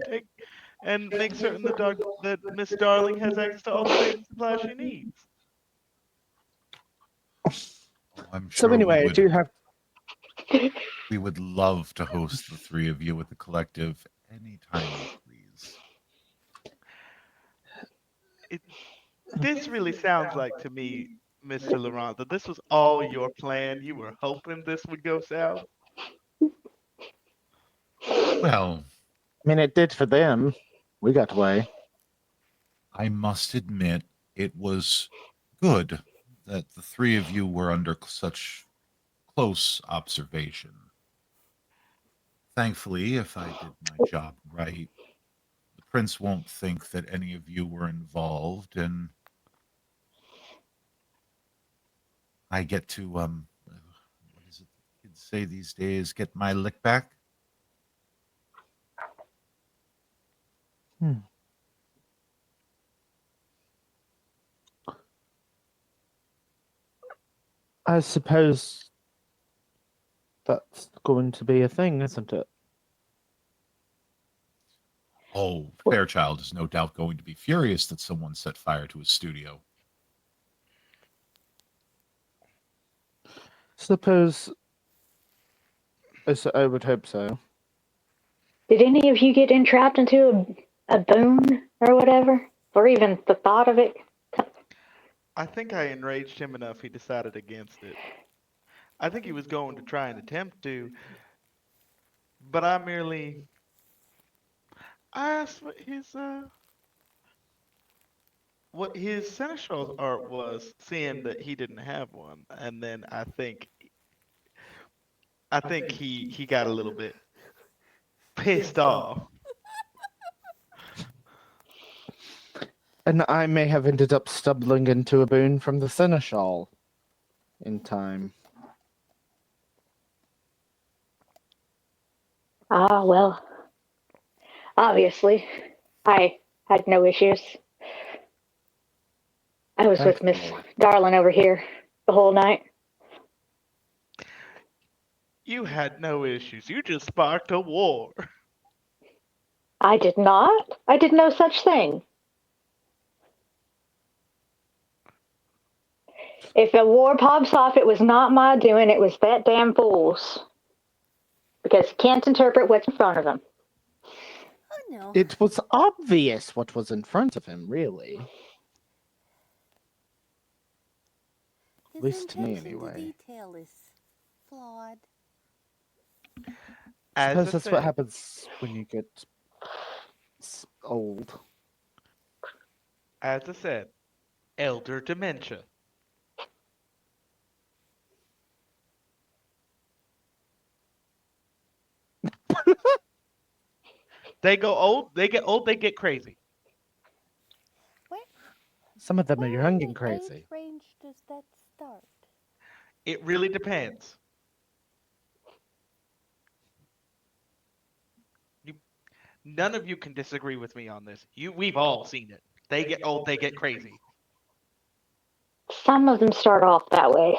and make certain that Miss Darling has access to all the painting supplies she needs. Oh, I'm So sure anyway, I do have. we would love to host the three of you at the collective anytime you please. This really sounds like to me, Mr. Laurent, that this was all your plan. You were hoping this would go south. Well, I mean, it did for them. We got away. I must admit it was good that the three of you were under such close observation. Thankfully, if I did my job right, the prince won't think that any of you were involved, and I get to what is it the kids say these days? Get my lick back. Hmm. I suppose that's going to be a thing, isn't it? Oh, Fairchild is no doubt going to be furious that someone set fire to his studio. Suppose. I would hope so. Did any of you get entrapped into a boon or whatever? Or even the thought of it? I think I enraged him enough he decided against it. I think he was going to try and attempt to, but I asked what his seneschal's art was, seeing that he didn't have one, and then I think he got a little bit pissed off. And I may have ended up stumbling into a boon from the seneschal in time. Ah, well, obviously, I had no issues. I was with Miss Thankfully. Darlin over here the whole night. You had no issues. You just sparked a war. I did not. I did no such thing. If a war pops off, it was not my doing. It was that damn fool's. Because he can't interpret what's in front of him. Oh no. It was obvious what was in front of him, really. His least to me, attention anyway. to detail is flawed. As Suppose I that's what said, happens when you get old. as I said, elder dementia. They go old, they get old, they get crazy. Where, Some of them are where young in and the crazy. age range does that start? It really depends. You, none of you can disagree with me on this. We've all seen it. They get old, they get crazy. Some of them start off that way.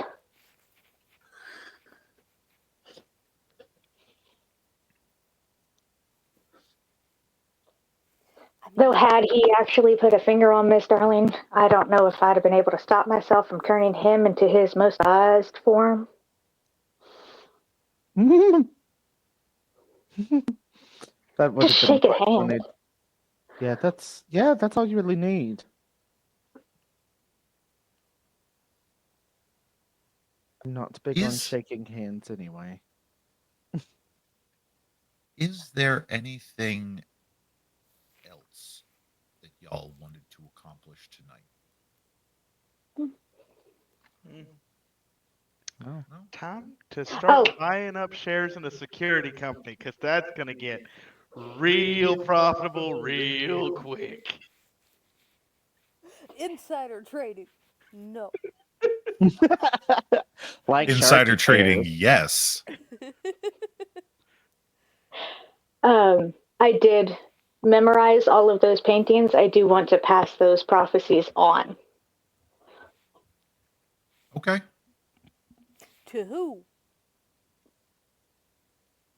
Though, had he actually put a finger on Miss Darling, I don't know if I'd have been able to stop myself from turning him into his most prized form. That would Just have been shake his what you hand. wanted. Yeah, that's all you really need. I'm not big on Is shaking hands anyway. is there anything else that y'all wanted to accomplish tonight? Mm. Oh. No? Time to start Oh, buying up shares in a security company, because that's going to get real profitable real quick. Insider trading. No. Like Insider Sharky trading, says. yes. I did memorize all of those paintings. I do want to pass those prophecies on. Okay. To who?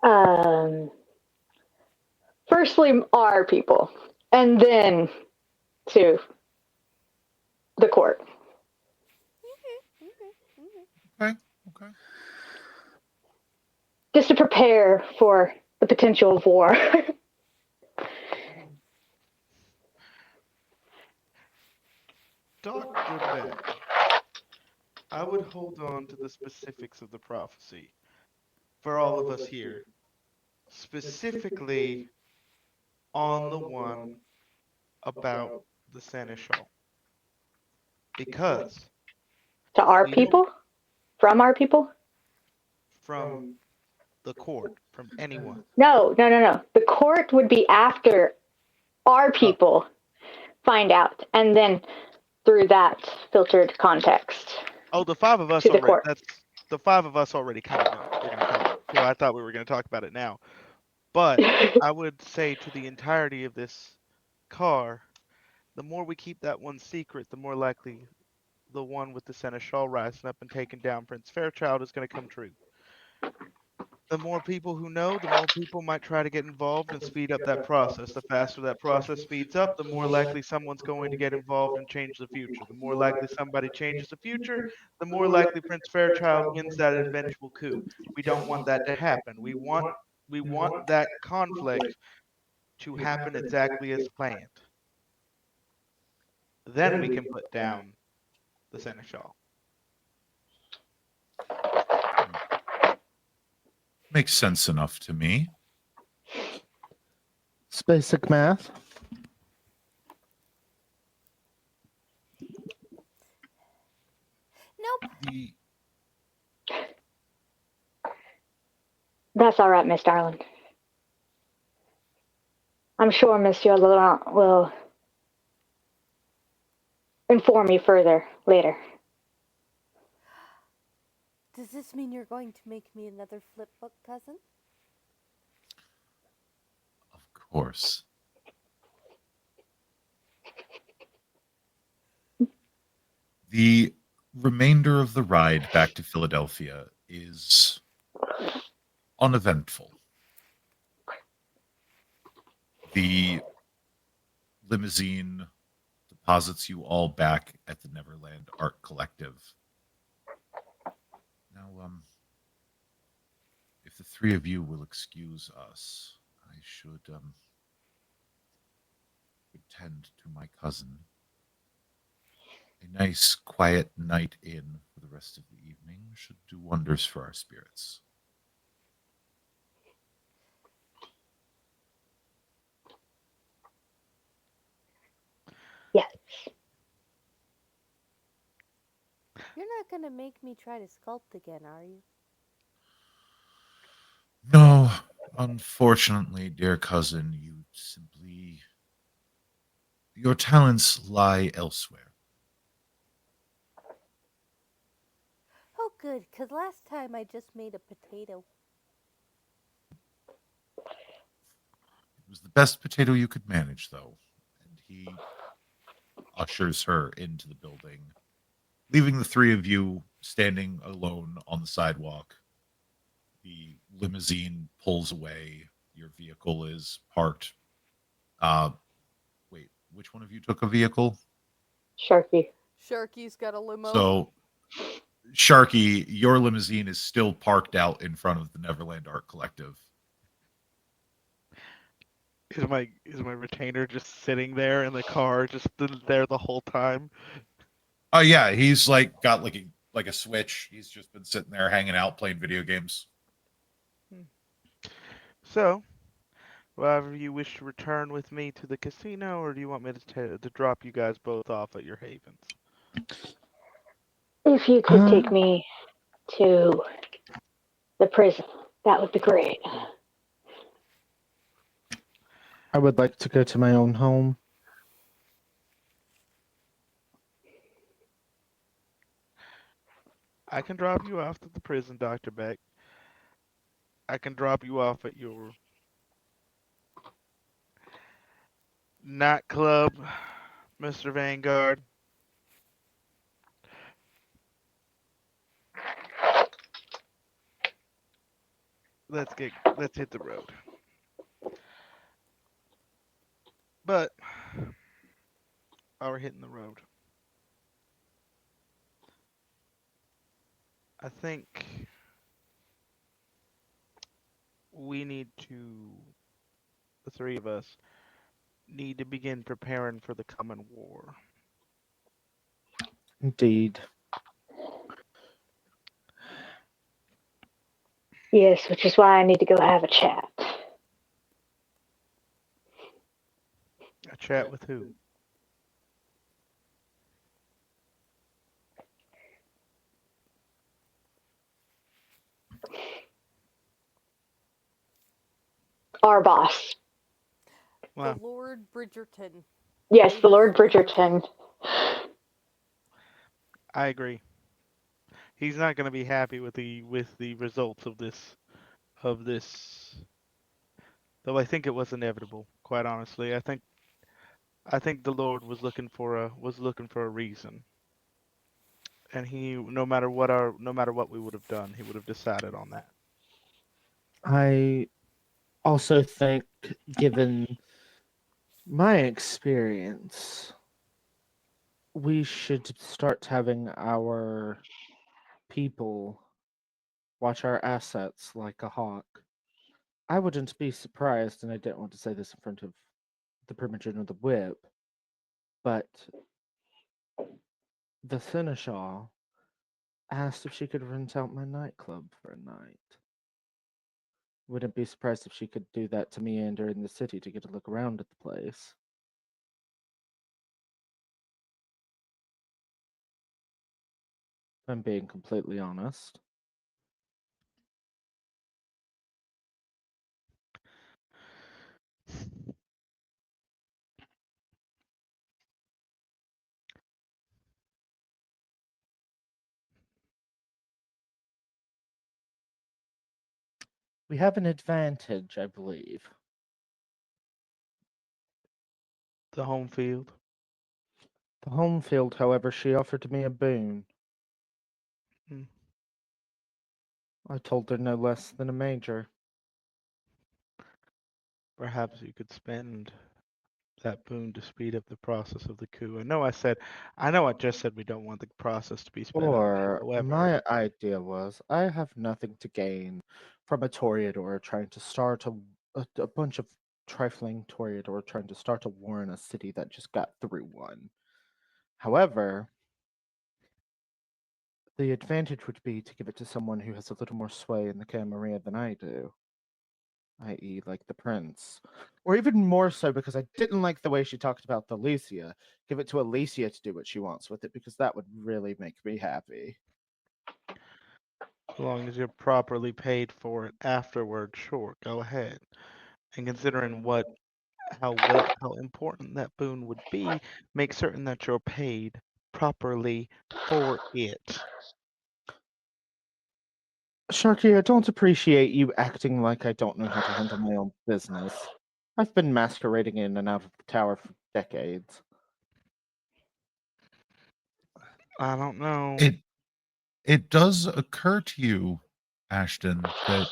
Um, Firstly, our people, and then to the court. Okay, okay, okay. Okay. Okay. Just to prepare for the potential of war. Dr. Beck, I would hold on to the specifics of the prophecy for all of us here, specifically on the one about the seneschal, because To our we don't, people? From our people? from the court, from anyone. No, no, no, no. The court would be after our Oh, people find out, and then through that filtered context oh, the five of us to the already. court. That's the five of us already kind of know. We're gonna talk. So I thought we were gonna talk about it now, but I would say to the entirety of this car, the more we keep that one secret, the more likely the one with the seneschal rising up and taking down Prince Fairchild is going to come true. The more people who know, the more people might try to get involved and speed up that process. The faster that process speeds up, the more likely someone's going to get involved and change the future. The more likely somebody changes the future, the more likely Prince Fairchild wins that eventual coup. We don't want that to happen. We want that conflict to happen exactly as planned. Then we can put down the seneschal. Makes sense enough to me. It's basic math. Nope. The That's all right, Miss Darling. I'm sure Monsieur Laurent will inform me further later. Does this mean you're going to make me another flip book cousin? of course. The remainder of the ride back to Philadelphia is uneventful. The limousine deposits you all back at the Neverland Art Collective. Now, if the three of you will excuse us, I should attend to my cousin. A nice, quiet night in for the rest of the evening should do wonders for our spirits. Yes. You're not going to make me try to sculpt again, are you? No, unfortunately, dear cousin, you simply. Your talents lie elsewhere. Oh, good, because last time I just made a potato. It was the best potato you could manage, though. And he ushers her into the building, leaving the three of you standing alone on the sidewalk. The limousine pulls away. Your vehicle is parked. Uh, wait, which one of you took a vehicle? Sharky. Sharky's got a limo. So, Sharky, your limousine is still parked out in front of the Neverland Art Collective. Is my retainer just sitting there in the car, just there the whole time? Oh yeah, he's like got like a switch. He's just been sitting there hanging out playing video games. So, whether you wish to return with me to the casino, or do you want me to drop you guys both off at your havens? If you could take me to the prison, that would be great. I would like to go to my own home. I can drop you off at the prison, Dr. Beck. I can drop you off at your Nightclub, Mr. Vanguard. Let's hit the road. But while we're hitting the road, I think we need to, the three of us, need to begin preparing for the coming war. Indeed. Yes, which is why I need to go have a chat. A chat with who? Our boss. Well, The Lord Bridgerton. Yes, the Latest Lord Bridgerton. Bridgerton. I agree. He's not going to be happy with the results of this. Though I think it was inevitable. Quite honestly, I think the Lord was looking for a reason, and he no matter what we would have done, he would have decided on that. I also think, given my experience, we should start having our people watch our assets like a hawk. I wouldn't be surprised, and I don't want to say this in front of the Primogen or the Whip, but the Seneschal asked if she could rent out my nightclub for a night. Wouldn't be surprised if she could do that to meander in the city to get a look around at the place. If I'm being completely honest. We have an advantage, I believe. The home field. The home field, however, she offered me a boon. Hmm. I told her no less than a major. Perhaps you could spend that boon to speed up the process of the coup. I know I just said we don't want the process to be sped up. Or However, my idea was, I have nothing to gain from a Toreador trying to start a bunch of trifling Toreador trying to start a war in a city that just got through one. However, the advantage would be to give it to someone who has a little more sway in the Camarilla than I do, i.e., like the prince. Or even more so because I didn't like the way she talked about the Alicia. Give it to Alicia to do what she wants with it because that would really make me happy. as long as you're properly paid for it afterward, sure, go ahead. And considering how important that boon would be, make certain that you're paid properly for it. Sharky, I don't appreciate you acting like I don't know how to handle my own business. I've been masquerading in and out of the tower for decades. I don't know. It does occur to you, Ashton, that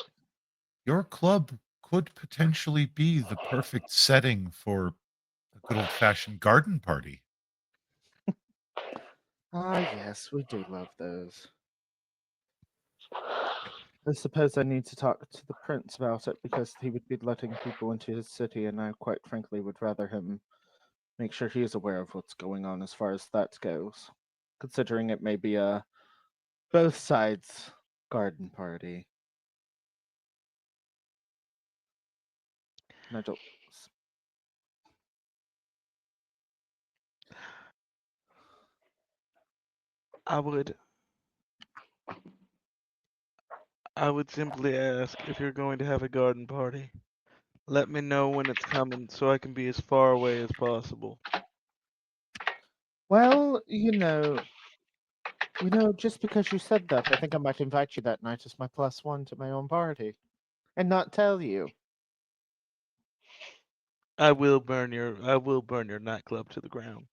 your club could potentially be the perfect setting for a good old fashioned garden party. Ah, yes, we do love those. I suppose I need to talk to the prince about it because he would be letting people into his city, and I quite frankly would rather him make sure he is aware of what's going on as far as that goes. Considering it may be a both sides garden party. And I don't. I would I would simply ask if you're going to have a garden party. Let me know when it's coming so I can be as far away as possible. Well, just because you said that, I think I might invite you that night as my plus one to my own party. And not tell you. I will burn your nightclub to the ground.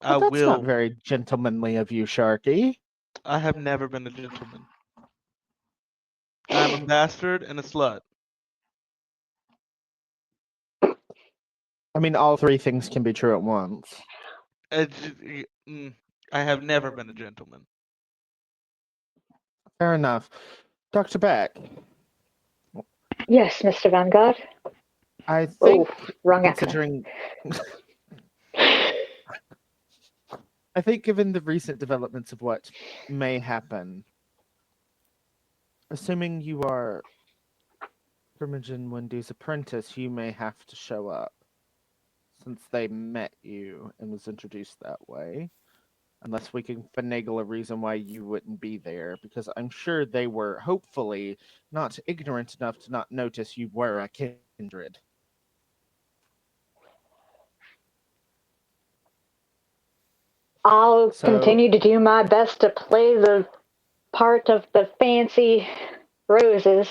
I Well, that's not will. very gentlemanly of you, Sharky. I have never been a gentleman. I'm a bastard and a slut. I mean, all three things can be true at once. I, j- I have never been a gentleman. Fair enough. Dr. Beck, Yes, Mr. Vanguard. I Oh, think, wrong acronym. considering, I think given the recent developments of what may happen, assuming you are Primogen Wendy's apprentice, you may have to show up, since they met you and was introduced that way. Unless we can finagle a reason why you wouldn't be there, because I'm sure they were hopefully not ignorant enough to not notice you were a kindred. I'll So, continue to do my best to play the part of the fancy roses.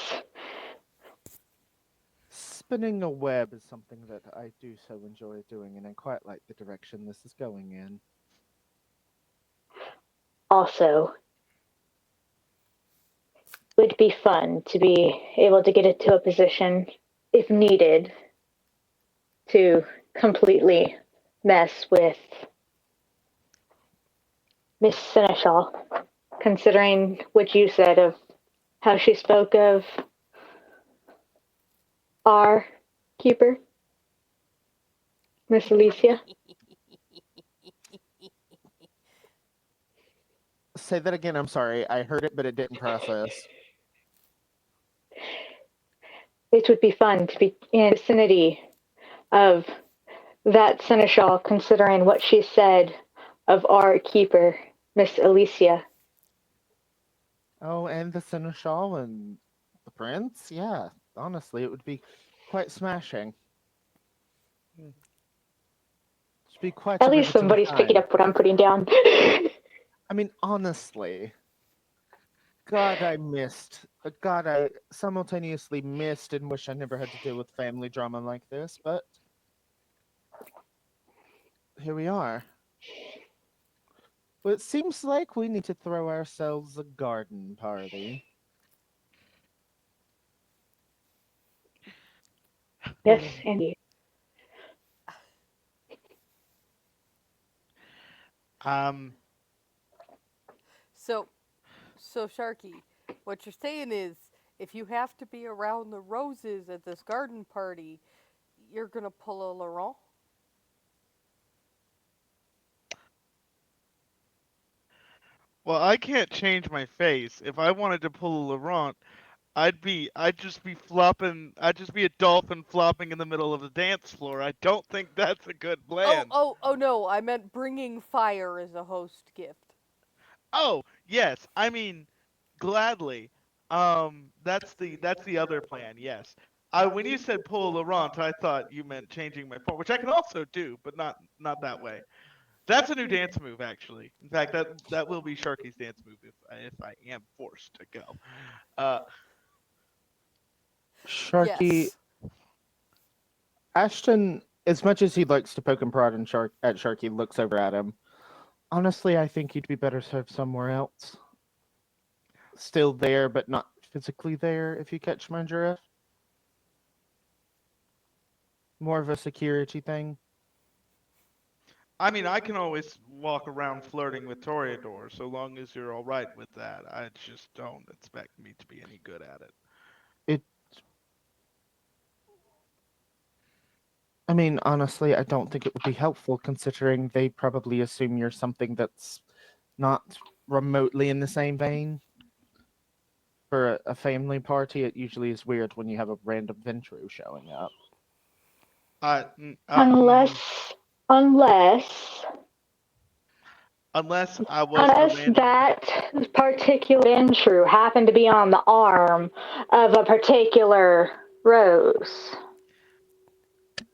spinning a web is something that I do so enjoy doing, and I quite like the direction this is going in. Also, would be fun to be able to get into a position, if needed, to completely mess with Miss Seneschal, considering what you said of how she spoke of our keeper, Miss Alicia. Say that again, I'm sorry. I heard it, but it didn't process. It would be fun to be in the vicinity of that Seneschal, considering what she said of our keeper, Miss Alicia. Oh, and the Seneschal and the Prince? Yeah, honestly, it would be quite smashing. It'd be quite At a least riveting somebody's picking time. up what I'm putting down. I mean, honestly, God, I simultaneously missed and wish I never had to deal with family drama like this, but here we are. Well, it seems like we need to throw ourselves a garden party. Yes, indeed. Um, So, so Sharky, what you're saying is, if you have to be around the roses at this garden party, you're gonna pull a Laurent. well, I can't change my face. If I wanted to pull a Laurent, I'd just be flopping. I'd just be a dolphin flopping in the middle of the dance floor. I don't think that's a good Oh, plan. oh, oh no! I meant bringing fire as a host gift. Oh, yes. I mean, gladly. That's the other plan. Yes. When you said pull a Laurent, I thought you meant changing my form, which I can also do, but not that way. That's a new dance move, actually. In fact, that will be Sharky's dance move if I am forced to go. Uh, Sharky, Yes. Ashton, as much as he likes to poke and prod at Sharky, looks over at him. Honestly, I think you'd be better served somewhere else. Still there, but not physically there, if you catch my drift. More of a security thing. I mean, I can always walk around flirting with Toreador, so long as you're all right with that. I just don't expect me to be any good at it. It. I mean, honestly, I don't think it would be helpful considering they probably assume you're something that's not remotely in the same vein. For a family party, it usually is weird when you have a random Ventru showing up. Uh, mm, uh, mm, Unless, unless, unless I was a unless random. that particular intrude happened to be on the arm of a particular rose.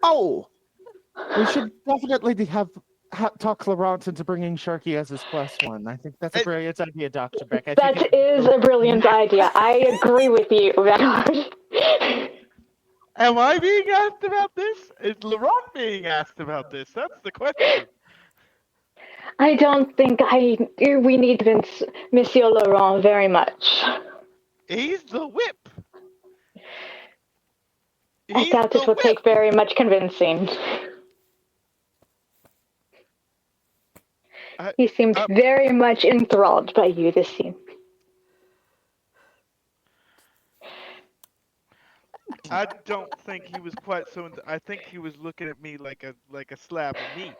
Oh, we should definitely talk Laurent into bringing Sharky as his +1. I think that's a It, brilliant idea, Dr. Beck. I think it That would is go a brilliant idea. I agree with you, Vanguard. Am I being asked about this? Is Laurent being asked about this? That's the question. I don't think we need Monsieur Laurent very much. He's the whip. I He's doubt the it will whip. take very much convincing. I, He seemed I, very much enthralled by you this scene. I don't think he was quite so. I think he was looking at me like a slab of meat.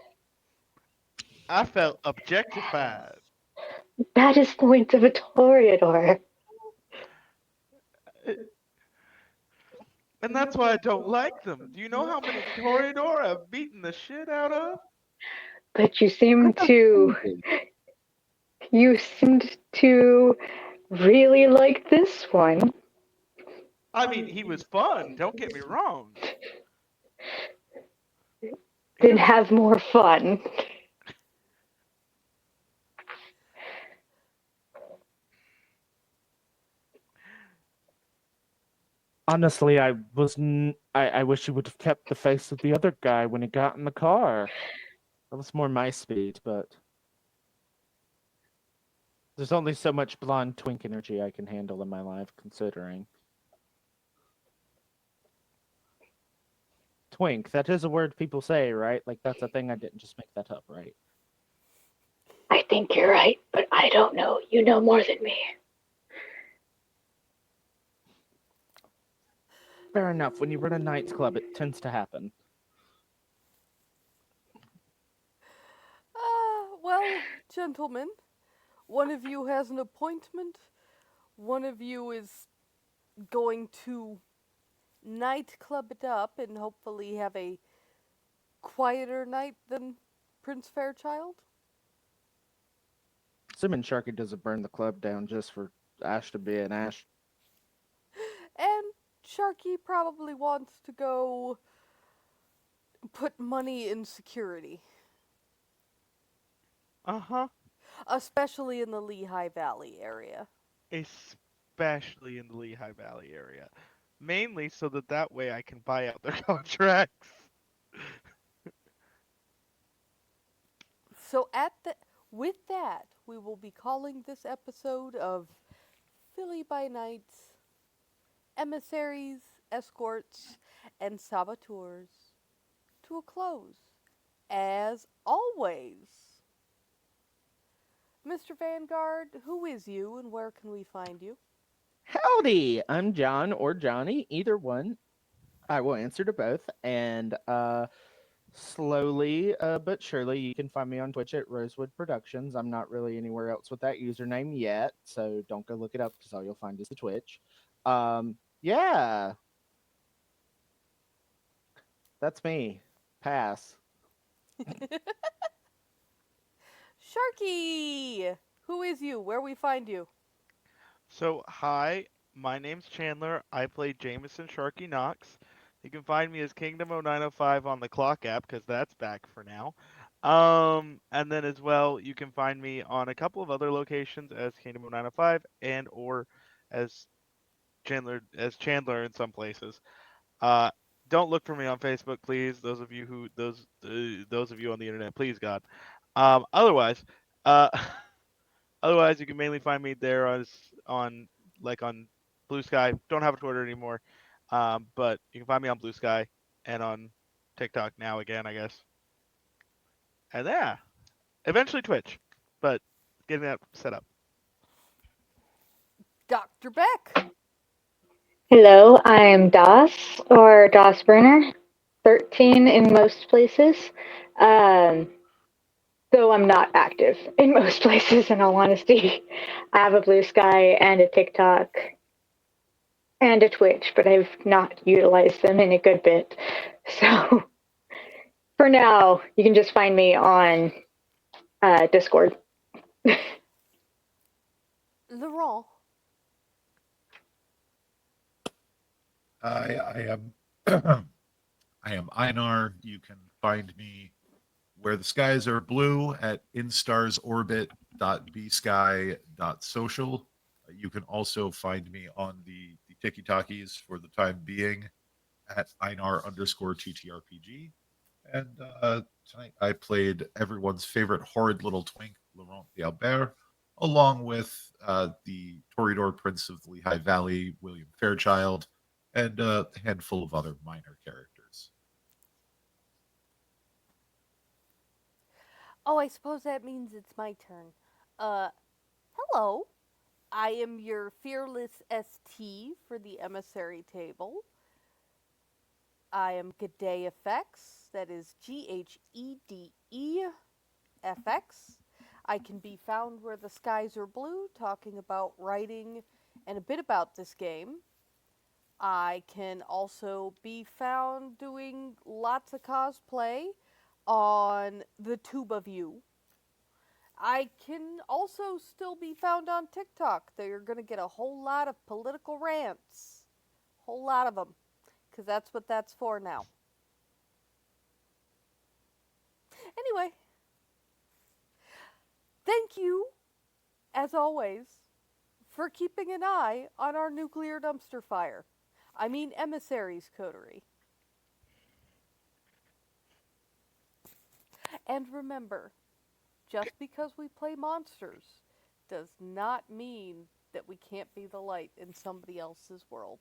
I felt objectified, That is the point of a toreador. and that's why I don't like them. Do you know how many Toreador I've beaten the shit out of? But I have envy. you seemed to really like this one. I mean, he was fun. Don't get me wrong. He Then was. have more fun. Honestly, I wish you would have kept the face of the other guy when he got in the car. That was more my speed, but there's only so much blonde twink energy I can handle in my life, considering. Twink, that is a word people say, right? Like, that's a thing, I didn't just make that up, right? I think you're right, but I don't know. You know more than me. Fair enough. When you run a nightclub, it tends to happen. Well, gentlemen, one of you has an appointment. One of you is going to nightclub it up and hopefully have a quieter night than Prince Fairchild. Assuming Sharky doesn't burn the club down just for Ash to be an Ash. And Sharky probably wants to go put money in security, Uh-huh. especially in the Lehigh Valley area. Especially in the Lehigh Valley area. Mainly so that way I can buy out their contracts. So with that, we will be calling this episode of Philly by Night Emissaries, Escorts, and Saboteurs to a close. As always, Mr. Vanguard, who is you and where can we find you? Howdy! I'm John or Johnny, either one. I will answer to both. And slowly but surely, you can find me on Twitch at Rosewood Productions. I'm not really anywhere else with that username yet, so don't go look it up because all you'll find is the Twitch. Yeah, that's me. Pass. Sharky! Who is you? Where we find you? So, hi, my name's Chandler. I play Jameson Sharky Knox. You can find me as Kingdom 0905 on the Clock app because that's back for now. And then as well, you can find me on a couple of other locations as Kingdom 0905 and or as Chandler in some places. Uh, don't look for me on Facebook, please. Those of you on the internet, please God. Otherwise, uh, otherwise you can mainly find me there as on Blue Sky. Don't have a Twitter anymore, but you can find me on Blue Sky and on TikTok now again, I guess. And yeah, eventually Twitch, but getting that set up. Dr. Beck! Hello, I'm DOS or DOS Burner, 13 in most places. Um, though I'm not active in most places, in all honesty. I have a Blue Sky and a TikTok and a Twitch, but I've not utilized them in a good bit. So for now, you can just find me on Discord. Laurent. I am I am Einar. You can find me where the skies are blue at instarsorbit.bsky.social. You can also find me on the Tiki Talkies for the time being at Einar_TTRPG. And tonight I played everyone's favorite horrid little twink, Laurent the Albert, along with the Toreador Prince of the Lehigh Valley, William Fairchild, and a handful of other minor characters. Oh, I suppose that means it's my turn. Uh, hello. I am your fearless ST for the emissary table. I am G'day FX. That is GHEDE FX. I can be found where the skies are blue, talking about writing and a bit about this game. I can also be found doing lots of cosplay on the tube of you. I can also still be found on TikTok. They're going to get a whole lot of political rants. Whole lot of them. Because that's what that's for now. Anyway, thank you, as always, for keeping an eye on our nuclear dumpster fire. I mean, Emissaries coterie. And remember, just because we play monsters does not mean that we can't be the light in somebody else's world.